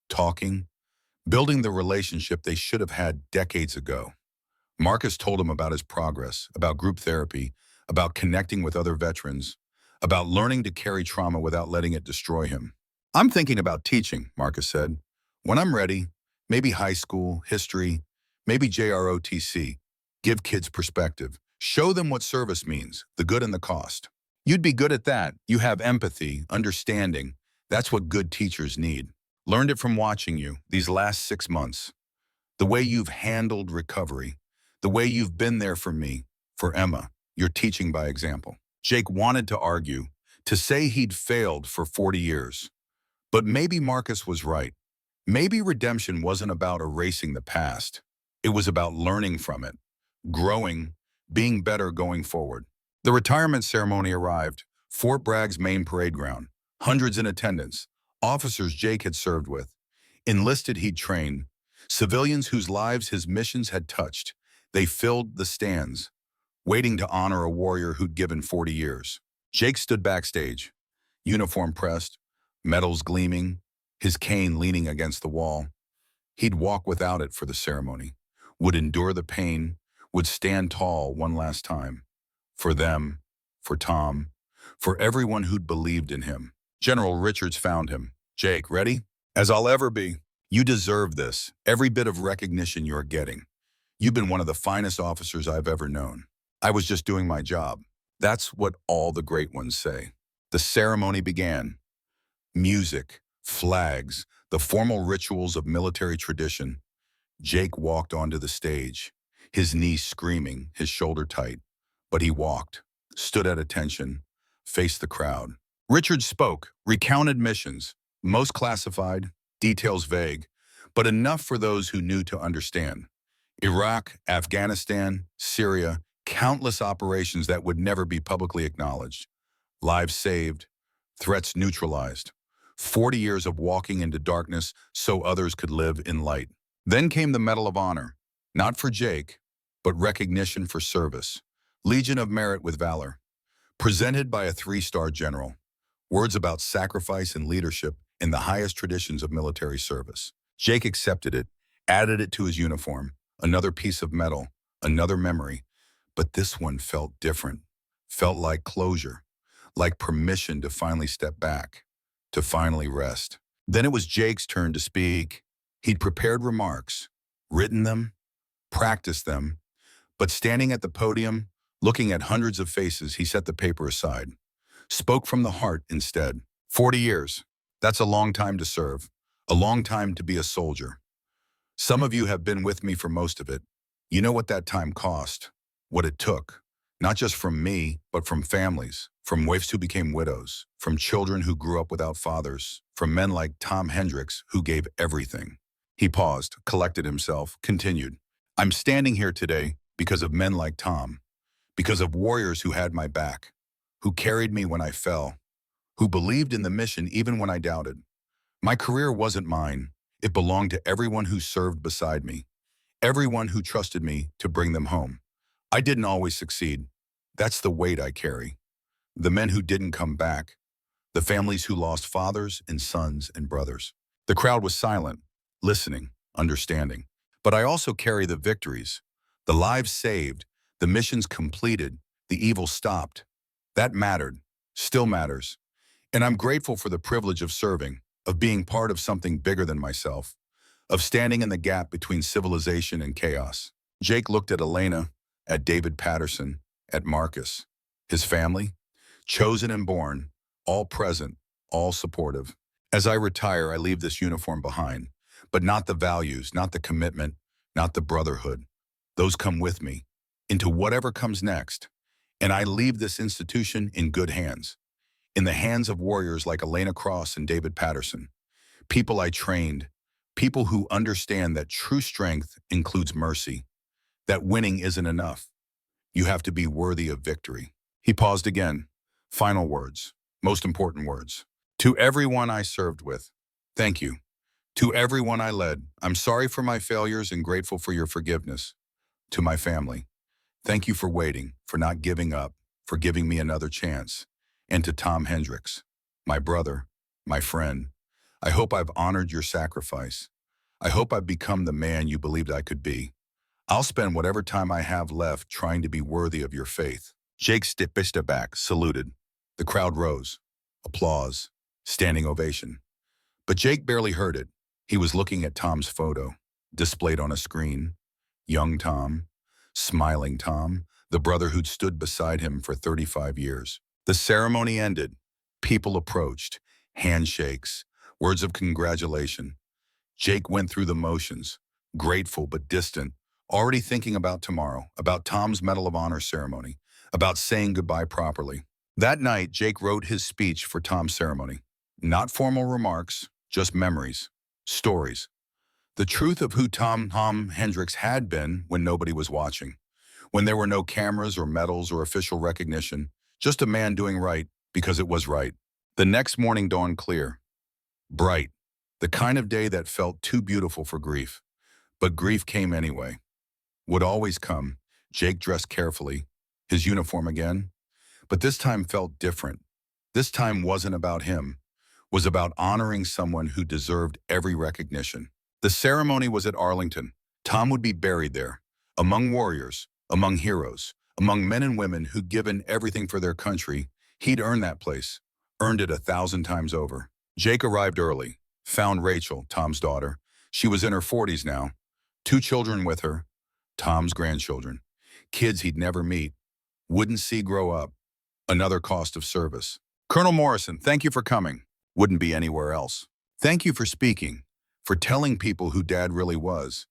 talking, building the relationship they should have had decades ago. Marcus told him about his progress, about group therapy, about connecting with other veterans, about learning to carry trauma without letting it destroy him. I'm thinking about teaching, Marcus said. When I'm ready, maybe high school, history, maybe JROTC. Give kids perspective. Show them what service means, the good and the cost. You'd be good at that. You have empathy, understanding. That's what good teachers need. Learned it from watching you these last 6 months. The way you've handled recovery. The way you've been there for me, for Emma. You're teaching by example. Jake wanted to argue, to say he'd failed for 40 years. But maybe Marcus was right. Maybe redemption wasn't about erasing the past. It was about learning from it, growing, being better going forward. The retirement ceremony arrived, Fort Bragg's main parade ground, hundreds in attendance, officers Jake had served with, enlisted he'd trained, civilians whose lives his missions had touched. They filled the stands, waiting to honor a warrior who'd given 40 years. Jake stood backstage, uniform pressed, medals gleaming, his cane leaning against the wall. He'd walk without it for the ceremony, would endure the pain, would stand tall one last time. For them, for Tom, for everyone who'd believed in him. General Richards found him. Jake, ready? As I'll ever be. You deserve this, every bit of recognition you're getting. You've been one of the finest officers I've ever known. I was just doing my job. That's what all the great ones say. The ceremony began. Music, flags, the formal rituals of military tradition. Jake walked onto the stage, his knees screaming, his shoulder tight. But he walked, stood at attention, faced the crowd. Richard spoke, recounted missions, most classified, details vague, but enough for those who knew to understand. Iraq, Afghanistan, Syria, countless operations that would never be publicly acknowledged. Lives saved, threats neutralized. 40 years of walking into darkness so others could live in light. Then came the Medal of Honor, not for Jake, but recognition for service. Legion of Merit with Valor, presented by a 3-star general. Words about sacrifice and leadership in the highest traditions of military service. Jake accepted it, added it to his uniform. Another piece of metal, another memory. But this one felt different. Felt like closure, like permission to finally step back, to finally rest. Then it was Jake's turn to speak. He'd prepared remarks, written them, practiced them, but standing at the podium, looking at hundreds of faces, he set the paper aside. Spoke from the heart instead. 40 years. That's a long time to serve. A long time to be a soldier. Some of you have been with me for most of it. You know what that time cost, what it took. Not just from me, but from families, from wives who became widows, from children who grew up without fathers, from men like Tom Hendricks who gave everything. He paused, collected himself, continued. I'm standing here today because of men like Tom, because of warriors who had my back, who carried me when I fell, who believed in the mission even when I doubted. My career wasn't mine. It belonged to everyone who served beside me, everyone who trusted me to bring them home. I didn't always succeed. That's the weight I carry. The men who didn't come back, the families who lost fathers and sons and brothers. The crowd was silent, listening, understanding. But I also carry the victories, the lives saved, the missions completed, the evil stopped. That mattered, still matters. And I'm grateful for the privilege of serving, of being part of something bigger than myself, of standing in the gap between civilization and chaos. Jake looked at Elena, at David Patterson, at Marcus. His family, chosen and born, all present, all supportive. As I retire, I leave this uniform behind, but not the values, not the commitment, not the brotherhood. Those come with me, into whatever comes next. And I leave this institution in good hands, in the hands of warriors like Elena Cross and David Patterson, people I trained, people who understand that true strength includes mercy, that winning isn't enough. You have to be worthy of victory. He paused again. Final words, most important words. To everyone I served with, thank you. To everyone I led, I'm sorry for my failures and grateful for your forgiveness. To my family, thank you for waiting, for not giving up, for giving me another chance. And to Tom Hendricks, my brother, my friend, I hope I've honored your sacrifice. I hope I've become the man you believed I could be. I'll spend whatever time I have left trying to be worthy of your faith. Jake stepped a step back, saluted. The crowd rose. Applause. Standing ovation. But Jake barely heard it. He was looking at Tom's photo, displayed on a screen. Young Tom, smiling Tom, the brother who'd stood beside him for 35 years. The ceremony ended. People approached. Handshakes. Words of congratulation. Jake went through the motions, grateful but distant, already thinking about tomorrow, about Tom's Medal of Honor ceremony, about saying goodbye properly. That night, Jake wrote his speech for Tom's ceremony. Not formal remarks, just memories, stories. The truth of who Tom Hendricks had been when nobody was watching, when there were no cameras or medals or official recognition, just a man doing right because it was right. The next morning dawned clear, bright, the kind of day that felt too beautiful for grief. But grief came anyway. Would always come. Jake dressed carefully, his uniform again. But this time felt different. This time wasn't about him, was about honoring someone who deserved every recognition. The ceremony was at Arlington. Tom would be buried there, among warriors, among heroes, among men and women who'd given everything for their country. He'd earned that place, earned it 1,000 times over. Jake arrived early, found Rachel, Tom's daughter. She was in her 40s now, 2 children with her, Tom's grandchildren, kids he'd never meet, wouldn't see grow up. Another cost of service. Colonel Morrison, thank you for coming. Wouldn't be anywhere else. Thank you for speaking, for telling people who Dad really was.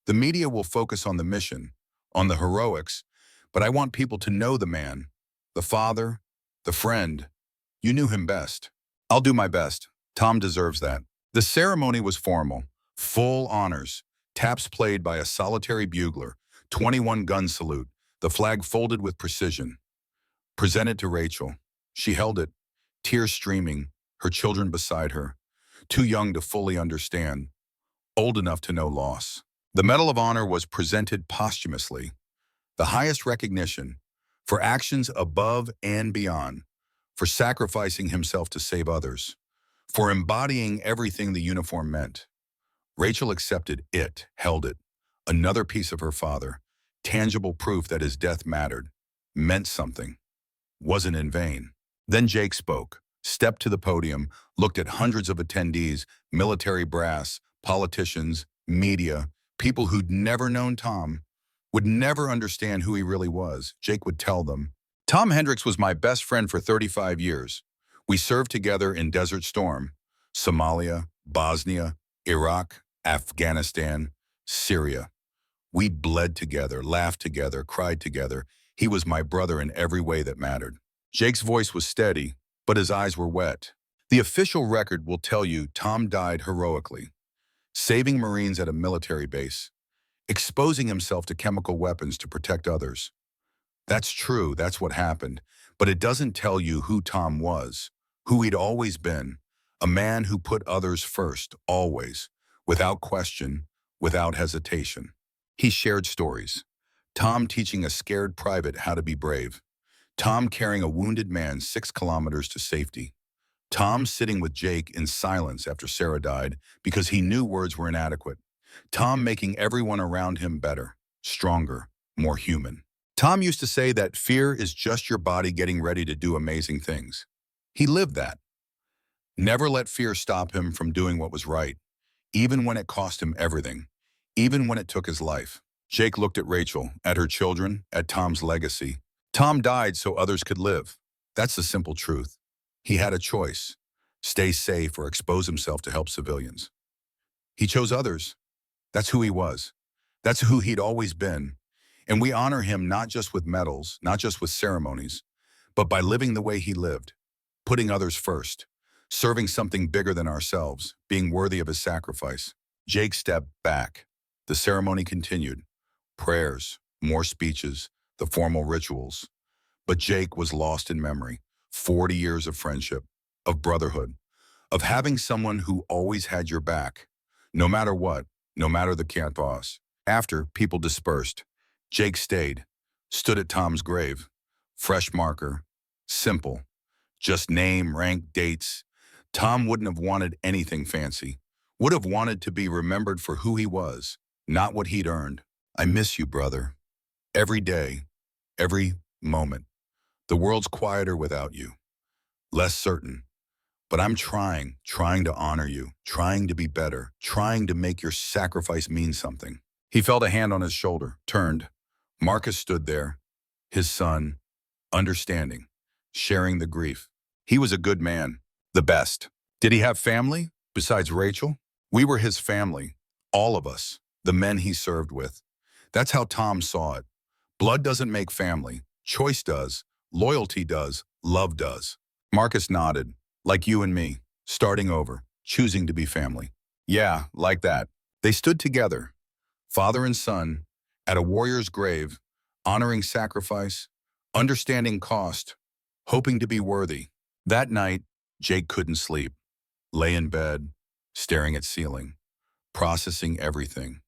The media will focus on the mission, on the heroics, but I want people to know the man, the father, the friend. You knew him best. I'll do my best. Tom deserves that. The ceremony was formal, full honors, taps played by a solitary bugler, 21 gun salute, the flag folded with precision. Presented to Rachel. She held it, tears streaming, her children beside her, too young to fully understand, old enough to know loss. The Medal of Honor was presented posthumously, the highest recognition, for actions above and beyond, for sacrificing himself to save others, for embodying everything the uniform meant. Rachel accepted it, held it, another piece of her father, tangible proof that his death mattered, meant something, wasn't in vain. Then Jake spoke, stepped to the podium, looked at hundreds of attendees, military brass, politicians, media, people who'd never known Tom, would never understand who he really was. Jake would tell them, "Tom Hendricks was my best friend for 35 years. We served together in Desert Storm, Somalia, Bosnia, Iraq, Afghanistan, Syria. We bled together, laughed together, cried together. He was my brother in every way that mattered." Jake's voice was steady, but his eyes were wet. The official record will tell you Tom died heroically, saving Marines at a military base, exposing himself to chemical weapons to protect others. That's true, that's what happened, but it doesn't tell you who Tom was, who he'd always been, a man who put others first, always, without question, without hesitation. He shared stories. Tom teaching a scared private how to be brave. Tom carrying a wounded man 6 kilometers to safety. Tom sitting with Jake in silence after Sarah died because he knew words were inadequate. Tom making everyone around him better, stronger, more human. Tom used to say that fear is just your body getting ready to do amazing things. He lived that. Never let fear stop him from doing what was right, even when it cost him everything, even when it took his life. Jake looked at Rachel, at her children, at Tom's legacy. Tom died so others could live. That's the simple truth. He had a choice: stay safe or expose himself to help civilians. He chose others. That's who he was. That's who he'd always been. And we honor him not just with medals, not just with ceremonies, but by living the way he lived, putting others first, serving something bigger than ourselves, being worthy of his sacrifice. Jake stepped back. The ceremony continued. Prayers, more speeches, the formal rituals. But Jake was lost in memory. 40 years of friendship, of brotherhood, of having someone who always had your back, no matter what, no matter the canvas. After people dispersed, Jake stayed, stood at Tom's grave. Fresh marker, simple, just name, rank, dates. Tom wouldn't have wanted anything fancy, would have wanted to be remembered for who he was, not what he'd earned. I miss you, brother. Every day, every moment. The world's quieter without you, less certain. But I'm trying to honor you, trying to be better, trying to make your sacrifice mean something. He felt a hand on his shoulder, turned. Marcus stood there, his son, understanding, sharing the grief. He was a good man, the best. Did he have family besides Rachel? We were his family, all of us, the men he served with. That's how Tom saw it. Blood doesn't make family. Choice does. Loyalty does. Love does. Marcus nodded, like you and me, starting over, choosing to be family. Yeah, like that. They stood together, father and son, at a warrior's grave, honoring sacrifice, understanding cost, hoping to be worthy. That night, Jake couldn't sleep. Lay in bed, staring at ceiling, processing everything.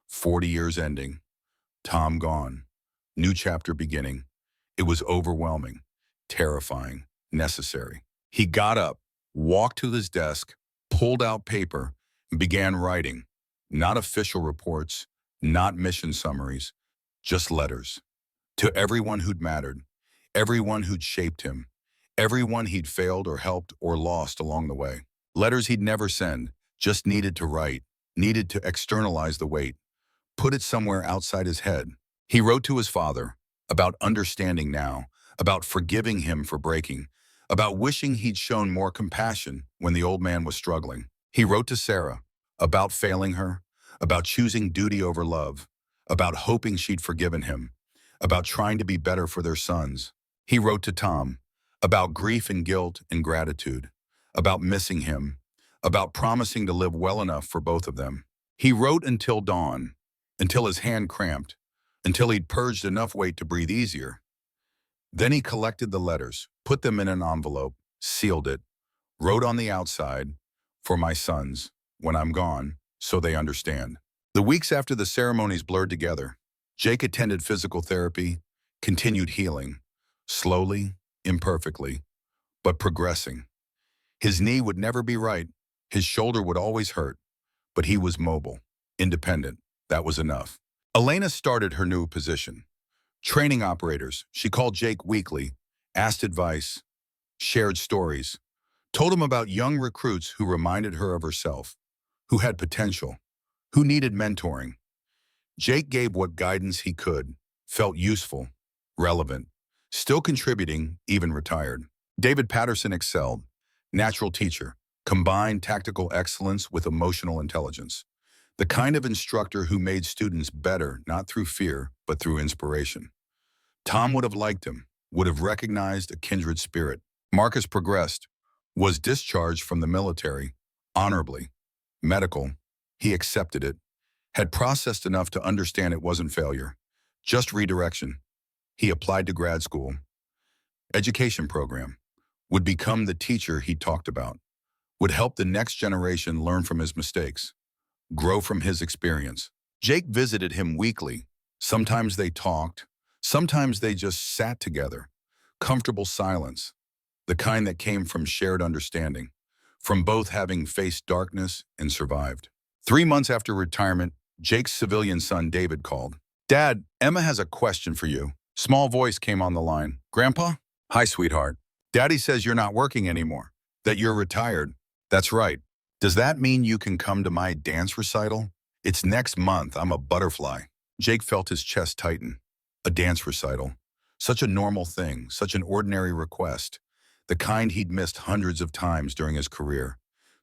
40 years ending. Tom gone. New chapter beginning. It was overwhelming, terrifying, necessary. He got up, walked to his desk, pulled out paper, and began writing. Not official reports, not mission summaries, just letters. To everyone who'd mattered, everyone who'd shaped him, everyone he'd failed or helped or lost along the way. Letters he'd never send, just needed to write, needed to externalize the weight, put it somewhere outside his head. He wrote to his father about understanding now, about forgiving him for breaking, about wishing he'd shown more compassion when the old man was struggling. He wrote to Sarah about failing her, about choosing duty over love, about hoping she'd forgiven him, about trying to be better for their sons. He wrote to Tom about grief and guilt and gratitude, about missing him, about promising to live well enough for both of them. He wrote until dawn, until his hand cramped, until he'd purged enough weight to breathe easier. Then he collected the letters, put them in an envelope, sealed it, wrote on the outside, "For my sons, when I'm gone, so they understand." The weeks after the ceremonies blurred together, Jake attended physical therapy, continued healing, slowly, imperfectly, but progressing. His knee would never be right, his shoulder would always hurt, but he was mobile, independent. That was enough. Elena started her new position. Training operators, she called Jake weekly, asked advice, shared stories, told him about young recruits who reminded her of herself, who had potential, who needed mentoring. Jake gave what guidance he could, felt useful, relevant, still contributing, even retired. David Patterson excelled, natural teacher, combined tactical excellence with emotional intelligence. The kind of instructor who made students better, not through fear, but through inspiration. Tom would have liked him, would have recognized a kindred spirit. Marcus progressed, was discharged from the military, honorably. Medical, he accepted it, had processed enough to understand it wasn't failure, just redirection. He applied to grad school. Education program, would become the teacher he talked about, would help the next generation learn from his mistakes, grow from his experience. Jake visited him weekly. Sometimes they talked, sometimes they just sat together. Comfortable silence, the kind that came from shared understanding, from both having faced darkness and survived. 3 months after retirement, Jake's civilian son David called. "Dad, Emma has a question for you." Small voice came on the line. "Grandpa?" "Hi, sweetheart. Daddy says you're not working anymore, that you're retired." "That's right. Does that mean you can come to my dance recital?" "It's next month. I'm a butterfly." Jake felt his chest tighten. A dance recital. Such a normal thing, such an ordinary request. The kind he'd missed hundreds of times during his career.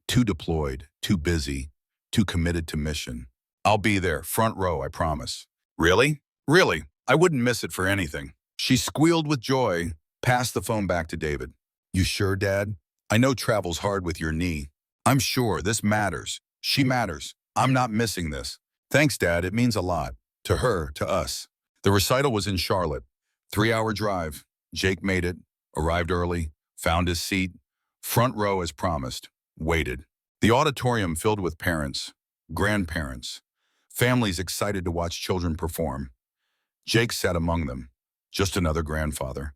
Too deployed, too busy, too committed to mission. "I'll be there, front row, I promise." "Really?" "Really. I wouldn't miss it for anything." She squealed with joy, passed the phone back to David. "You sure, Dad? I know travel's hard with your knee." "I'm sure. This matters. She matters. I'm not missing this." "Thanks, Dad. It means a lot. To her, to us." The recital was in Charlotte. 3-hour drive. Jake made it, arrived early, found his seat, front row as promised, waited. The auditorium filled with parents, grandparents, families excited to watch children perform. Jake sat among them, just another grandfather.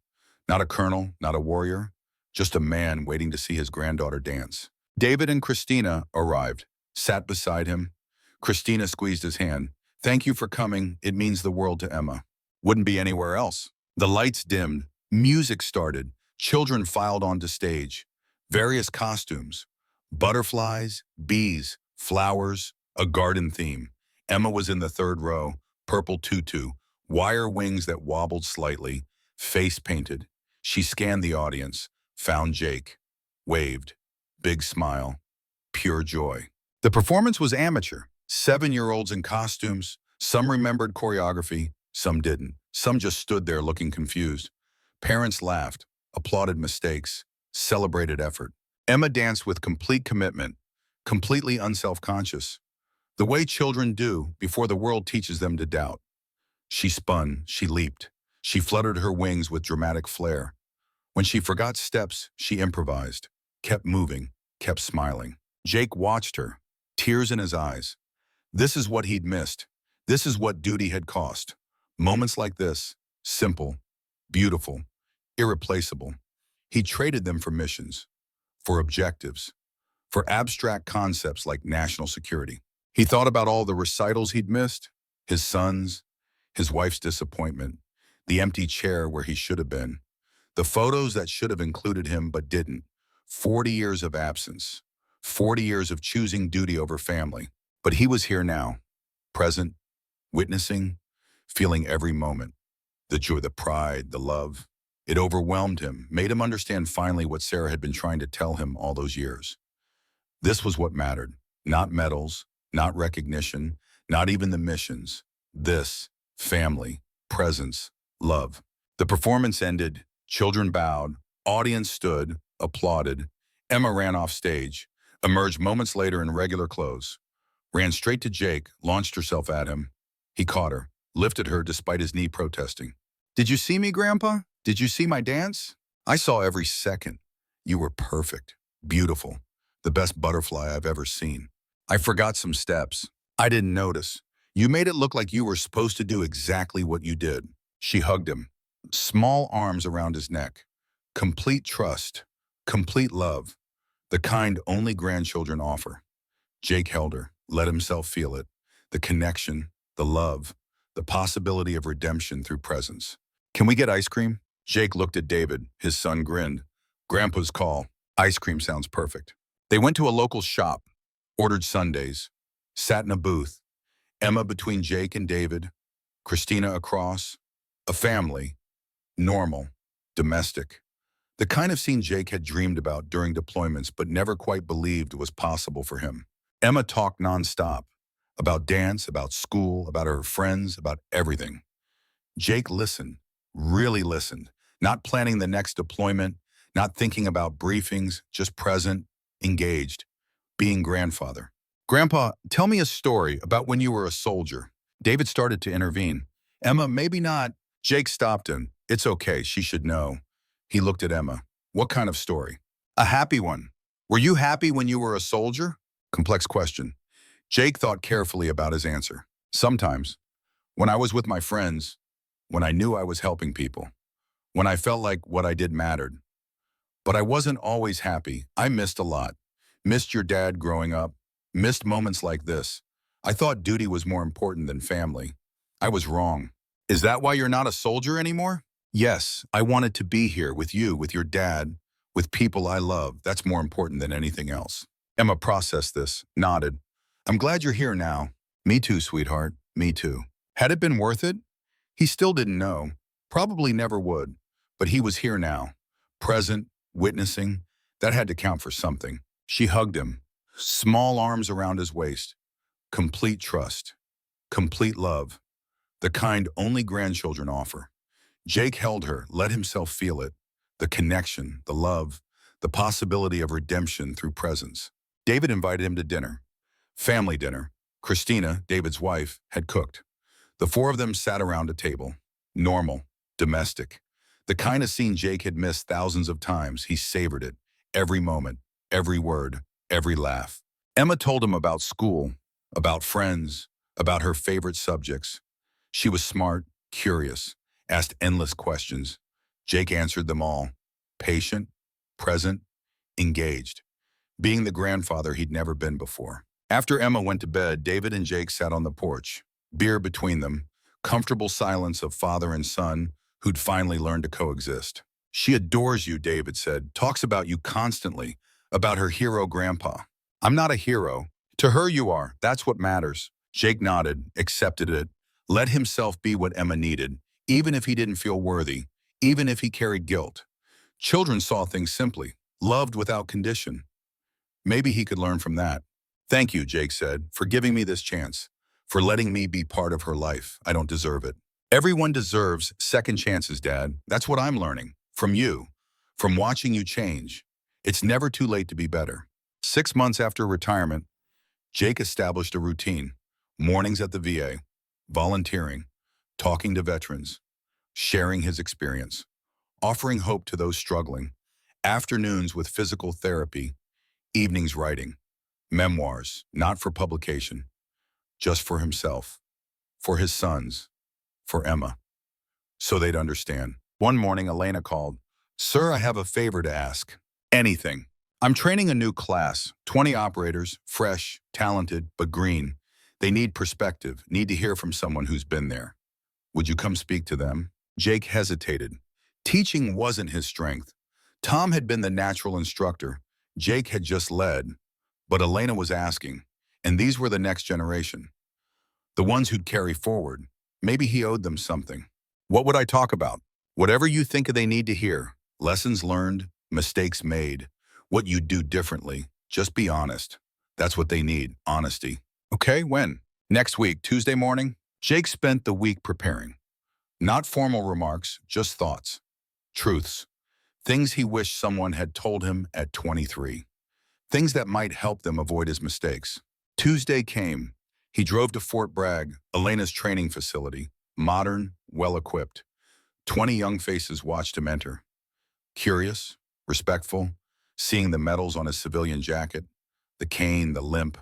Not a colonel, not a warrior, just a man waiting to see his granddaughter dance. David and Christina arrived, sat beside him. Christina squeezed his hand. "Thank you for coming. It means the world to Emma." "Wouldn't be anywhere else." The lights dimmed, music started, children filed onto stage. Various costumes, butterflies, bees, flowers, a garden theme. Emma was in the 3rd row, purple tutu, wire wings that wobbled slightly, face painted. She scanned the audience, found Jake, waved, big smile, pure joy. The performance was amateur, 7-year-olds in costumes. Some remembered choreography, some didn't. Some just stood there looking confused. Parents laughed, applauded mistakes, celebrated effort. Emma danced with complete commitment, completely unself-conscious. The way children do before the world teaches them to doubt. She spun, she leaped. She fluttered her wings with dramatic flair. When she forgot steps, she improvised, kept moving, kept smiling. Jake watched her, tears in his eyes. This is what he'd missed. This is what duty had cost. Moments like this, simple, beautiful, irreplaceable. He traded them for missions, for objectives, for abstract concepts like national security. He thought about all the recitals he'd missed, his sons, his wife's disappointment, the empty chair where he should have been, the photos that should have included him but didn't. 40 years of absence, 40 years of choosing duty over family. But he was here now, present, witnessing, feeling every moment. The joy, the pride, the love. It overwhelmed him, made him understand finally what Sarah had been trying to tell him all those years. This was what mattered. Not medals, not recognition, not even the missions. This, family, presence, love. The performance ended, children bowed, audience stood, applauded. Emma ran off stage, emerged moments later in regular clothes, ran straight to Jake, launched herself at him. He caught her, lifted her despite his knee protesting. "Did you see me, Grandpa? Did you see my dance?" I saw every second. You were perfect, beautiful, the best butterfly I've ever seen. I forgot some steps. I didn't notice. You made it look like you were supposed to do exactly what you did. She hugged him, small arms around his neck. Complete trust, complete love, the kind only grandchildren offer. Jake held her, let himself feel it. The connection, the love, the possibility of redemption through presence. Can we get ice cream? Jake looked at David. His son grinned. Grandpa's call. Ice cream sounds perfect. They went to a local shop, ordered sundaes, sat in a booth. Emma between Jake and David, Christina across. A family, normal, domestic. The kind of scene Jake had dreamed about during deployments but never quite believed was possible for him. Emma talked nonstop, about dance, about school, about her friends, about everything. Jake listened, really listened, not planning the next deployment, not thinking about briefings, just present, engaged, being grandfather. Grandpa, tell me a story about when you were a soldier. David started to intervene. Emma, maybe not. Jake stopped him. It's okay, she should know. He looked at Emma. What kind of story? A happy one. Were you happy when you were a soldier? Complex question. Jake thought carefully about his answer. Sometimes. When I was with my friends, when I knew I was helping people, when I felt like what I did mattered. But I wasn't always happy. I missed a lot. Missed your dad growing up. Missed moments like this. I thought duty was more important than family. I was wrong. Is that why you're not a soldier anymore? Yes, I wanted to be here with you, with your dad, with people I love. That's more important than anything else. Emma processed this, nodded. I'm glad you're here now. Me too, sweetheart. Me too. Had it been worth it? He still didn't know. Probably never would. But he was here now. Present, witnessing. That had to count for something. She hugged him. Small arms around his waist. Complete trust. Complete love. The kind only grandchildren offer. Jake held her, let himself feel it. The connection, the love, the possibility of redemption through presence. David invited him to dinner. Family dinner. Christina, David's wife, had cooked. The four of them sat around a table. Normal, domestic. The kind of scene Jake had missed thousands of times. He savored it. Every moment, every word, every laugh. Emma told him about school, about friends, about her favorite subjects. She was smart, curious, asked endless questions. Jake answered them all. Patient, present, engaged. Being the grandfather he'd never been before. After Emma went to bed, David and Jake sat on the porch. Beer between them. Comfortable silence of father and son who'd finally learned to coexist. She adores you, David said. Talks about you constantly. About her hero grandpa. I'm not a hero. To her you are. That's what matters. Jake nodded, accepted it. Let himself be what Emma needed, even if he didn't feel worthy, even if he carried guilt. Children saw things simply, loved without condition. Maybe he could learn from that. Thank you, Jake said, for giving me this chance, for letting me be part of her life. I don't deserve it. Everyone deserves second chances, Dad. That's what I'm learning. From you. From watching you change. It's never too late to be better. 6 months after retirement, Jake established a routine. Mornings at the VA. Volunteering, talking to veterans, sharing his experience, offering hope to those struggling, afternoons with physical therapy, evenings writing, memoirs, not for publication, just for himself, for his sons, for Emma, so they'd understand. One morning, Elena called. Sir, I have a favor to ask. Anything. I'm training a new class, 20 operators, fresh, talented, but green. They need perspective, need to hear from someone who's been there. Would you come speak to them? Jake hesitated. Teaching wasn't his strength. Tom had been the natural instructor. Jake had just led. But Elena was asking, and these were the next generation. The ones who'd carry forward. Maybe he owed them something. What would I talk about? Whatever you think they need to hear. Lessons learned, mistakes made, what you'd do differently. Just be honest. That's what they need, honesty. Okay, when? Next week, Tuesday morning? Jake spent the week preparing. Not formal remarks, just thoughts. Truths. Things he wished someone had told him at 23. Things that might help them avoid his mistakes. Tuesday came. He drove to Fort Bragg, Elena's training facility. Modern, well-equipped. 20 young faces watched him enter. Curious, respectful, seeing the medals on his civilian jacket, the cane, the limp,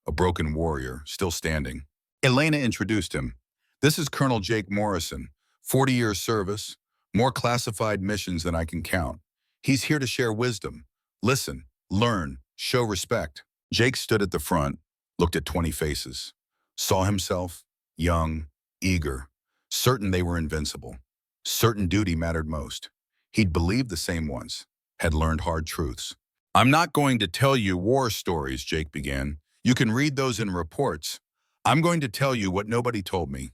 a broken warrior, still standing. Elena introduced him. This is Colonel Jake Morrison, 40 years service, more classified missions than I can count. He's here to share wisdom. Listen, learn, show respect. Jake stood at the front, looked at 20 faces, saw himself, young, eager, certain they were invincible, certain duty mattered most. He'd believed the same ones, had learned hard truths. I'm not going to tell you war stories, Jake began. You can read those in reports. I'm going to tell you what nobody told me,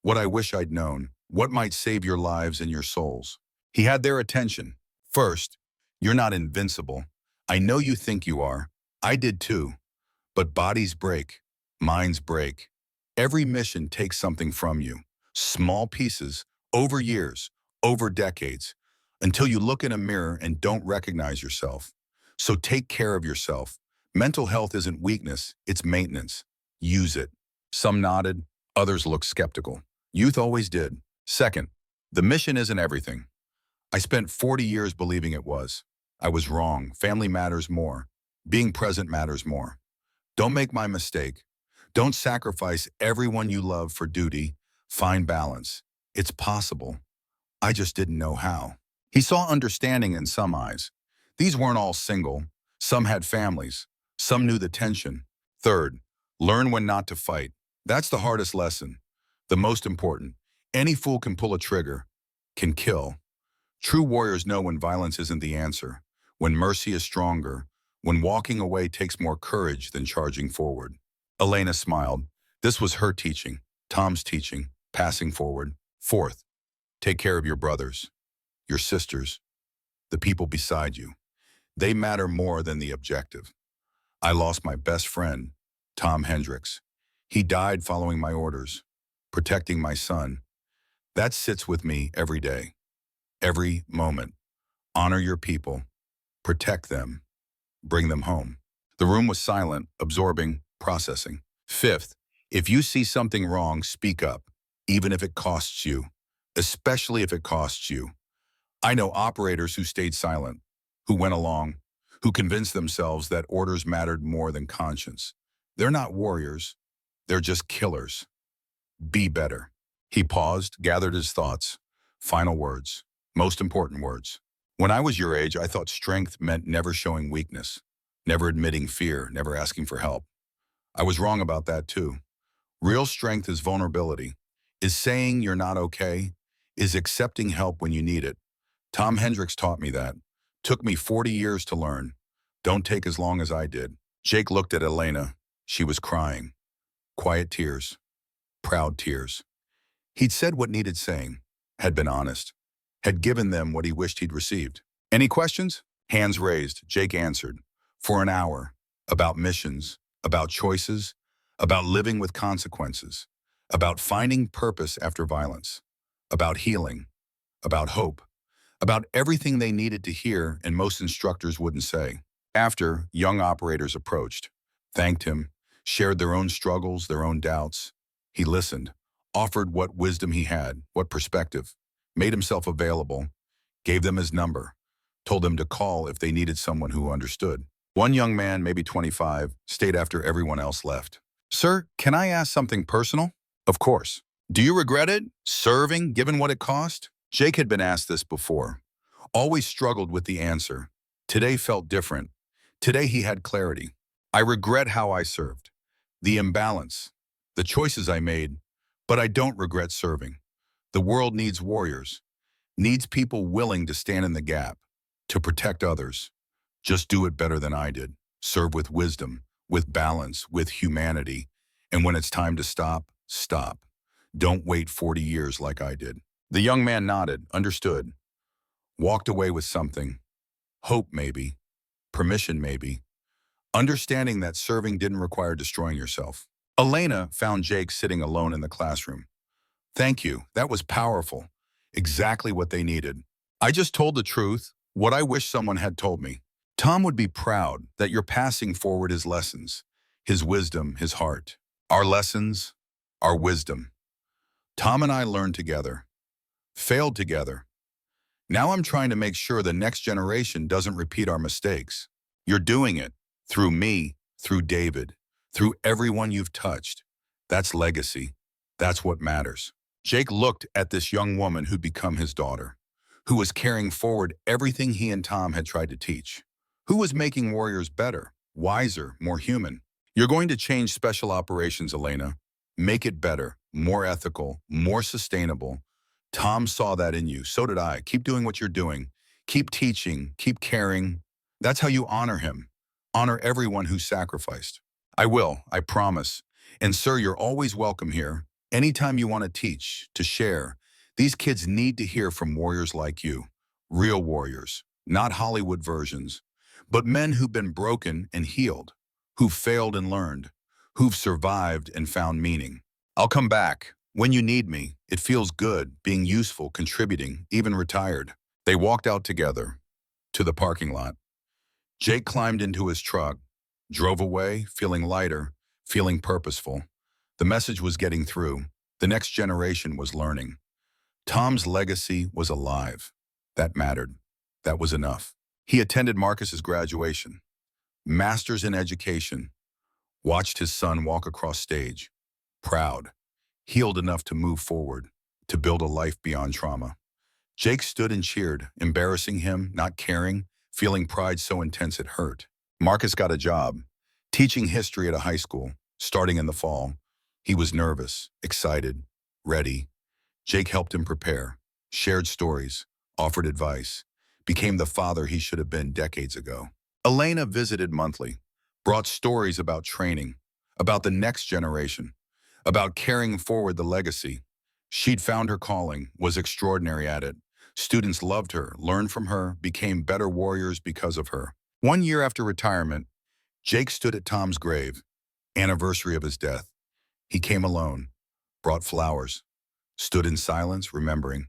what I wish I'd known, what might save your lives and your souls. He had their attention. First, you're not invincible. I know you think you are. I did too. But bodies break, minds break. Every mission takes something from you. Small pieces, over years, over decades, until you look in a mirror and don't recognize yourself. So take care of yourself. Mental health isn't weakness, it's maintenance. Use it. Some nodded, others looked skeptical. Youth always did. Second, the mission isn't everything. I spent 40 years believing it was. I was wrong. Family matters more. Being present matters more. Don't make my mistake. Don't sacrifice everyone you love for duty. Find balance. It's possible. I just didn't know how. He saw understanding in some eyes. These weren't all single. Some had families. Some knew the tension. Third, learn when not to fight. That's the hardest lesson. The most important. Any fool can pull a trigger, can kill. True warriors know when violence isn't the answer, when mercy is stronger, when walking away takes more courage than charging forward. Elena smiled. This was her teaching, Tom's teaching, passing forward. Fourth, take care of your brothers, your sisters, the people beside you. They matter more than the objective. I lost my best friend, Tom Hendricks. He died following my orders, protecting my son. That sits with me every day, every moment. Honor your people, protect them, bring them home. The room was silent, absorbing, processing. Fifth, if you see something wrong, speak up, even if it costs you, especially if it costs you. I know operators who stayed silent, who went along, who convinced themselves that orders mattered more than conscience. They're not warriors, they're just killers. Be better. He paused, gathered his thoughts. Final words, most important words. When I was your age, I thought strength meant never showing weakness, never admitting fear, never asking for help. I was wrong about that too. Real strength is vulnerability, is saying you're not okay, is accepting help when you need it. Tom Hendricks taught me that. Took me 40 years to learn. Don't take as long as I did. Jake looked at Elena. She was crying. Quiet tears. Proud tears. He'd said what needed saying, had been honest, had given them what he wished he'd received. Any questions? Hands raised, Jake answered. For an hour. About missions, about choices, about living with consequences, about finding purpose after violence, about healing, about hope, about everything they needed to hear and most instructors wouldn't say. After, young operators approached, thanked him, shared their own struggles, their own doubts. He listened, offered what wisdom he had, what perspective, made himself available, gave them his number, told them to call if they needed someone who understood. One young man, maybe 25, stayed after everyone else left. Sir, can I ask something personal? Of course. Do you regret it? Serving, given what it cost? Jake had been asked this before. Always struggled with the answer. Today felt different. Today he had clarity. I regret how I served. The imbalance. The choices I made. But I don't regret serving. The world needs warriors. Needs people willing to stand in the gap. To protect others. Just do it better than I did. Serve with wisdom, with balance, with humanity. And when it's time to stop, stop. Don't wait 40 years like I did. The young man nodded, understood. Walked away with something. Hope maybe. Permission maybe. Understanding that serving didn't require destroying yourself. Elena found Jake sitting alone in the classroom. Thank you, that was powerful. Exactly what they needed. I just told the truth, what I wish someone had told me. Tom would be proud that you're passing forward his lessons, his wisdom, his heart. Our lessons, our wisdom. Tom and I learned together, failed together, Now I'm trying to make sure the next generation doesn't repeat our mistakes. You're doing it through me, through David, through everyone you've touched. That's legacy. That's what matters. Jake looked at this young woman who'd become his daughter, who was carrying forward everything he and Tom had tried to teach, who was making warriors better, wiser, more human. You're going to change special operations, Elena. Make it better, more ethical, more sustainable. Tom saw that in you. So did I. Keep doing what you're doing. Keep teaching. Keep caring. That's how you honor him. Honor everyone who sacrificed. I will, I promise. And sir, you're always welcome here. Anytime you want to teach, to share. These kids need to hear from warriors like you. Real warriors, not Hollywood versions, but men who've been broken and healed, who've failed and learned, who've survived and found meaning. I'll come back. When you need me, it feels good, being useful, contributing, even retired. They walked out together to the parking lot. Jake climbed into his truck, drove away, feeling lighter, feeling purposeful. The message was getting through. The next generation was learning. Tom's legacy was alive. That mattered. That was enough. He attended Marcus's graduation, master's in education, watched his son walk across stage, proud, healed enough to move forward, to build a life beyond trauma. Jake stood and cheered, embarrassing him, not caring, feeling pride so intense it hurt. Marcus got a job, teaching history at a high school, starting in the fall. He was nervous, excited, ready. Jake helped him prepare, shared stories, offered advice, became the father he should have been decades ago. Elena visited monthly, brought stories about training, about the next generation, about carrying forward the legacy. She'd found her calling, was extraordinary at it. Students loved her, learned from her, became better warriors because of her. 1 year after retirement, Jake stood at Tom's grave, anniversary of his death. He came alone, brought flowers, stood in silence, remembering,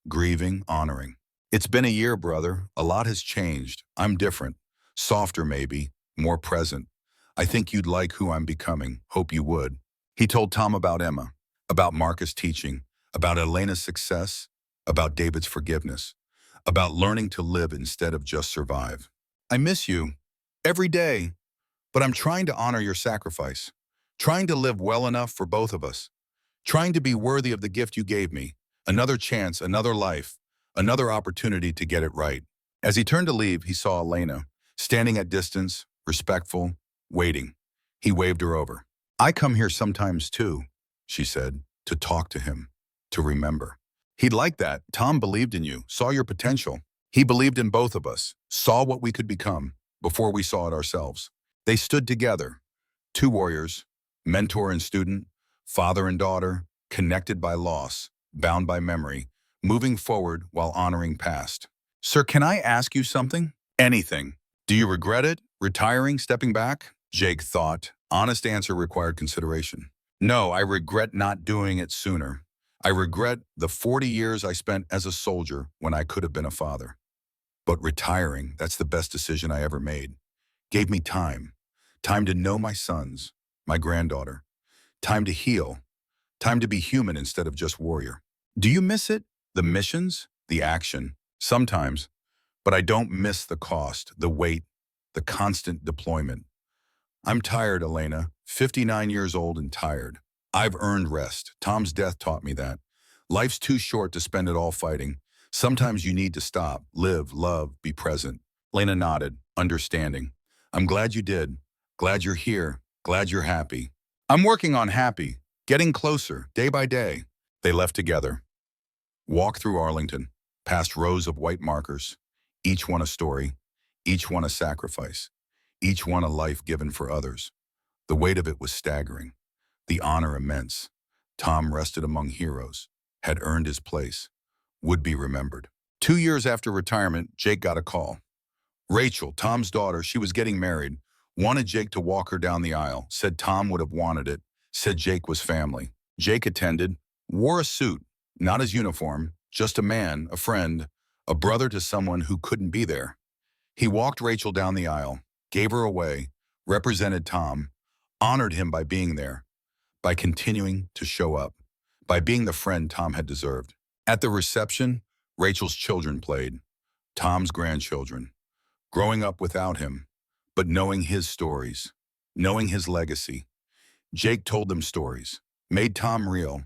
grieving, honoring. It's been a year, brother. A lot has changed. I'm different, softer maybe, more present. I think you'd like who I'm becoming. Hope you would. He told Tom about Emma, about Marcus teaching, about Elena's success, about David's forgiveness, about learning to live instead of just survive. I miss you every day, but I'm trying to honor your sacrifice, trying to live well enough for both of us, trying to be worthy of the gift you gave me, another chance, another life, another opportunity to get it right. As he turned to leave, he saw Elena, standing at distance, respectful, waiting. He waved her over. I come here sometimes too, she said, to talk to him, to remember. He'd like that. Tom believed in you, saw your potential. He believed in both of us, saw what we could become before we saw it ourselves. They stood together, two warriors, mentor and student, father and daughter, connected by loss, bound by memory, moving forward while honoring past. Sir, can I ask you something? Anything. Do you regret it? Retiring, stepping back? Jake thought. Honest answer required consideration. No, I regret not doing it sooner. I regret the 40 years I spent as a soldier when I could have been a father. But retiring, that's the best decision I ever made. Gave me time. Time to know my sons, my granddaughter. Time to heal. Time to be human instead of just warrior. Do you miss it? The missions? The action? Sometimes. But I don't miss the cost, the weight, the constant deployment. I'm tired, Elena. 59 years old and tired. I've earned rest. Tom's death taught me that. Life's too short to spend it all fighting. Sometimes you need to stop, live, love, be present. Elena nodded, understanding. I'm glad you did. Glad you're here. Glad you're happy. I'm working on happy. Getting closer, day by day. They left together. Walked through Arlington, past rows of white markers. Each one a story. Each one a sacrifice. Each one a life given for others. The weight of it was staggering. The honor immense. Tom rested among heroes, had earned his place, would be remembered. 2 years after retirement, Jake got a call. Rachel, Tom's daughter, she was getting married, wanted Jake to walk her down the aisle, said Tom would have wanted it, said Jake was family. Jake attended, wore a suit, not his uniform, just a man, a friend, a brother to someone who couldn't be there. He walked Rachel down the aisle, gave her away, represented Tom, honored him by being there, by continuing to show up, by being the friend Tom had deserved. At the reception, Rachel's children played, Tom's grandchildren, growing up without him, but knowing his stories, knowing his legacy. Jake told them stories, made Tom real,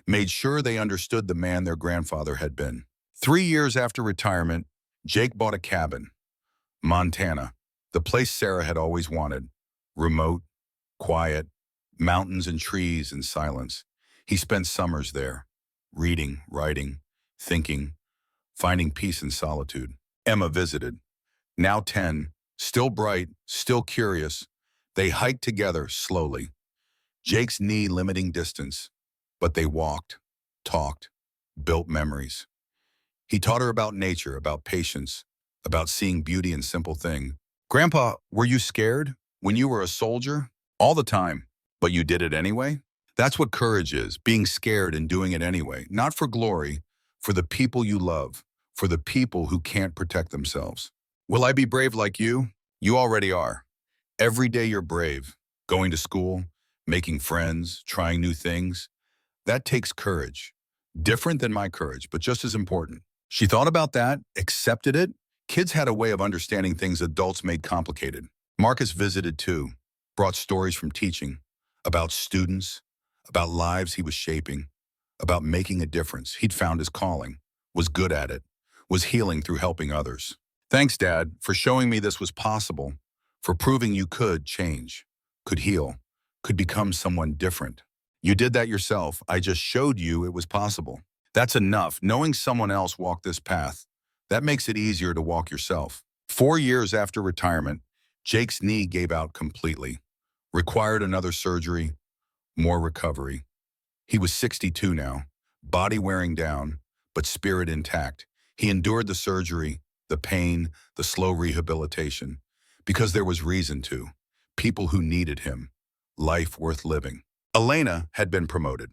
made sure they understood the man their grandfather had been. 3 years after retirement, Jake bought a cabin, Montana, the place Sarah had always wanted, remote, quiet, mountains and trees and silence. He spent summers there, reading, writing, thinking, finding peace in solitude. Emma visited. Now 10, still bright, still curious, they hiked together slowly. Jake's knee limiting distance, but they walked, talked, built memories. He taught her about nature, about patience, about seeing beauty in simple things. Grandpa, were you scared when you were a soldier? All the time, but you did it anyway? That's what courage is, being scared and doing it anyway, not for glory, for the people you love, for the people who can't protect themselves. Will I be brave like you? You already are. Every day you're brave, going to school, making friends, trying new things. That takes courage. Different than my courage, but just as important. She thought about that, accepted it. Kids had a way of understanding things adults made complicated. Marcus visited too, brought stories from teaching, about students, about lives he was shaping, about making a difference. He'd found his calling, was good at it, was healing through helping others. Thanks, Dad, for showing me this was possible, for proving you could change, could heal, could become someone different. You did that yourself. I just showed you it was possible. That's enough. Knowing someone else walked this path, that makes it easier to walk yourself. 4 years after retirement, Jake's knee gave out completely, required another surgery, more recovery. He was 62 now, body wearing down, but spirit intact. He endured the surgery, the pain, the slow rehabilitation, because there was reason to. People who needed him. Life worth living. Elena had been promoted.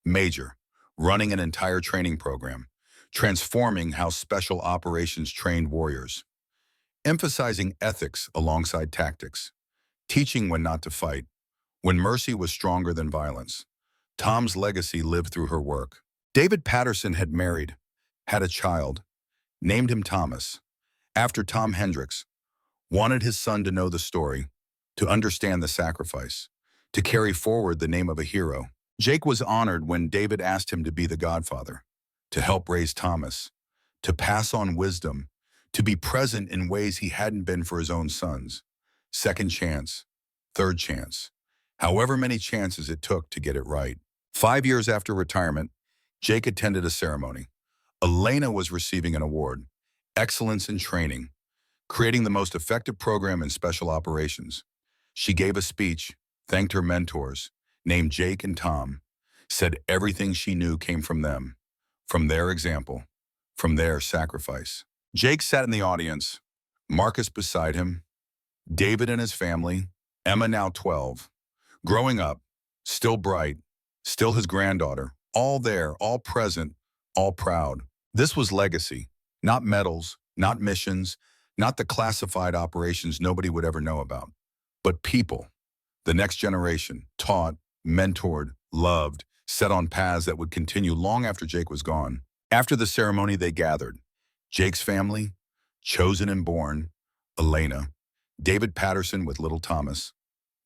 Major, running an entire training program, transforming how special operations trained warriors, emphasizing ethics alongside tactics, teaching when not to fight, when mercy was stronger than violence. Tom's legacy lived through her work. David Patterson had married, had a child, named him Thomas, after Tom Hendricks, wanted his son to know the story, to understand the sacrifice, to carry forward the name of a hero. Jake was honored when David asked him to be the godfather, to help raise Thomas, to pass on wisdom, to be present in ways he hadn't been for his own sons. Second chance, third chance, however many chances it took to get it right. 5 years after retirement, Jake attended a ceremony. Elena was receiving an award, Excellence in Training, creating the most effective program in special operations. She gave a speech, thanked her mentors, named Jake and Tom, said everything she knew came from them, from their example, from their sacrifice. Jake sat in the audience, Marcus beside him, David and his family, Emma now 12, growing up, still bright, still his granddaughter, all there, all present, all proud. This was legacy, not medals, not missions, not the classified operations nobody would ever know about, but people, the next generation, taught, mentored, loved, set on paths that would continue long after Jake was gone. After the ceremony, they gathered. Jake's family, chosen and born, Elena, David Patterson with little Thomas,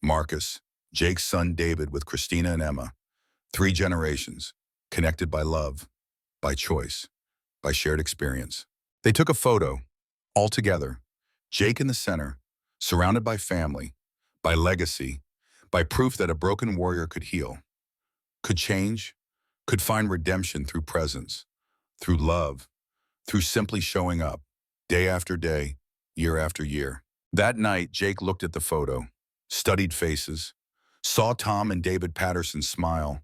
Marcus, Jake's son David with Christina and Emma. 3 generations, connected by love, by choice, by shared experience. They took a photo, all together, Jake in the center, surrounded by family, by legacy, by proof that a broken warrior could heal, could change, could find redemption through presence, through love, through simply showing up, day after day, year after year. That night, Jake looked at the photo, studied faces, saw Tom and David Patterson smile,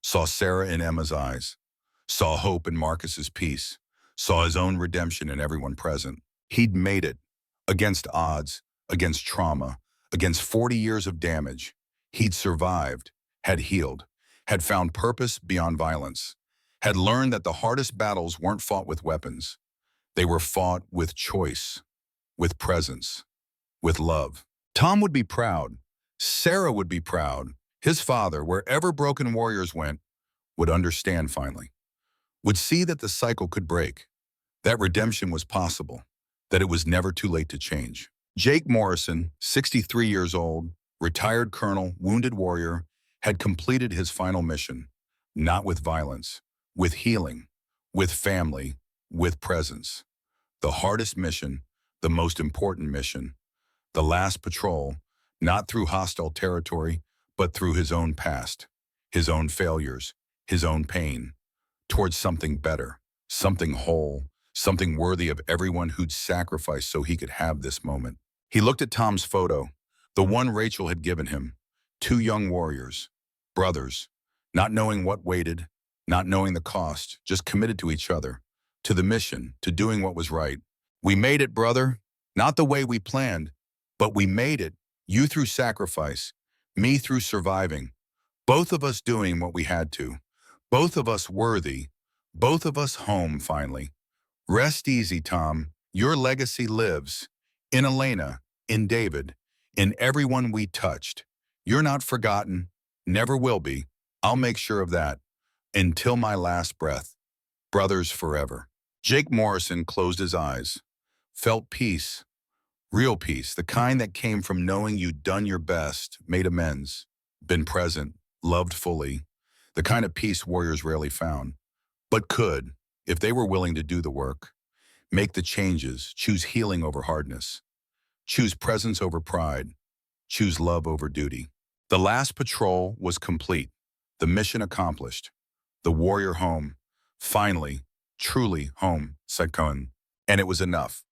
saw Sarah in Emma's eyes, saw hope in Marcus's peace, saw his own redemption in everyone present. He'd made it, against odds, against trauma, against 40 years of damage. He'd survived, had healed, had found purpose beyond violence, had learned that the hardest battles weren't fought with weapons. They were fought with choice, with presence, with love. Tom would be proud. Sarah would be proud. His father, wherever broken warriors went, would understand finally, would see that the cycle could break, that redemption was possible, that it was never too late to change. Jake Morrison, 63 years old, retired colonel, wounded warrior, had completed his final mission, not with violence, with healing, with family, with presence. The hardest mission, the most important mission, the last patrol, not through hostile territory, but through his own past, his own failures, his own pain, towards something better, something whole, something worthy of everyone who'd sacrificed so he could have this moment. He looked at Tom's photo, the one Rachel had given him, two young warriors, brothers, not knowing what waited, not knowing the cost, just committed to each other, to the mission, to doing what was right. We made it, brother. Not the way we planned, but we made it. You through sacrifice, me through surviving. Both of us doing what we had to. Both of us worthy. Both of us home, finally. Rest easy, Tom. Your legacy lives. In Elena, in David, in everyone we touched. You're not forgotten. Never will be. I'll make sure of that. Until my last breath. Brothers forever. Jake Morrison closed his eyes. Felt peace. Real peace. The kind that came from knowing you'd done your best, made amends, been present, loved fully. The kind of peace warriors rarely found. But could, if they were willing to do the work. Make the changes, choose healing over hardness. Choose presence over pride. Choose love over duty. The last patrol was complete. The mission accomplished. The warrior home. Finally, truly home, said Cohen. And it was enough.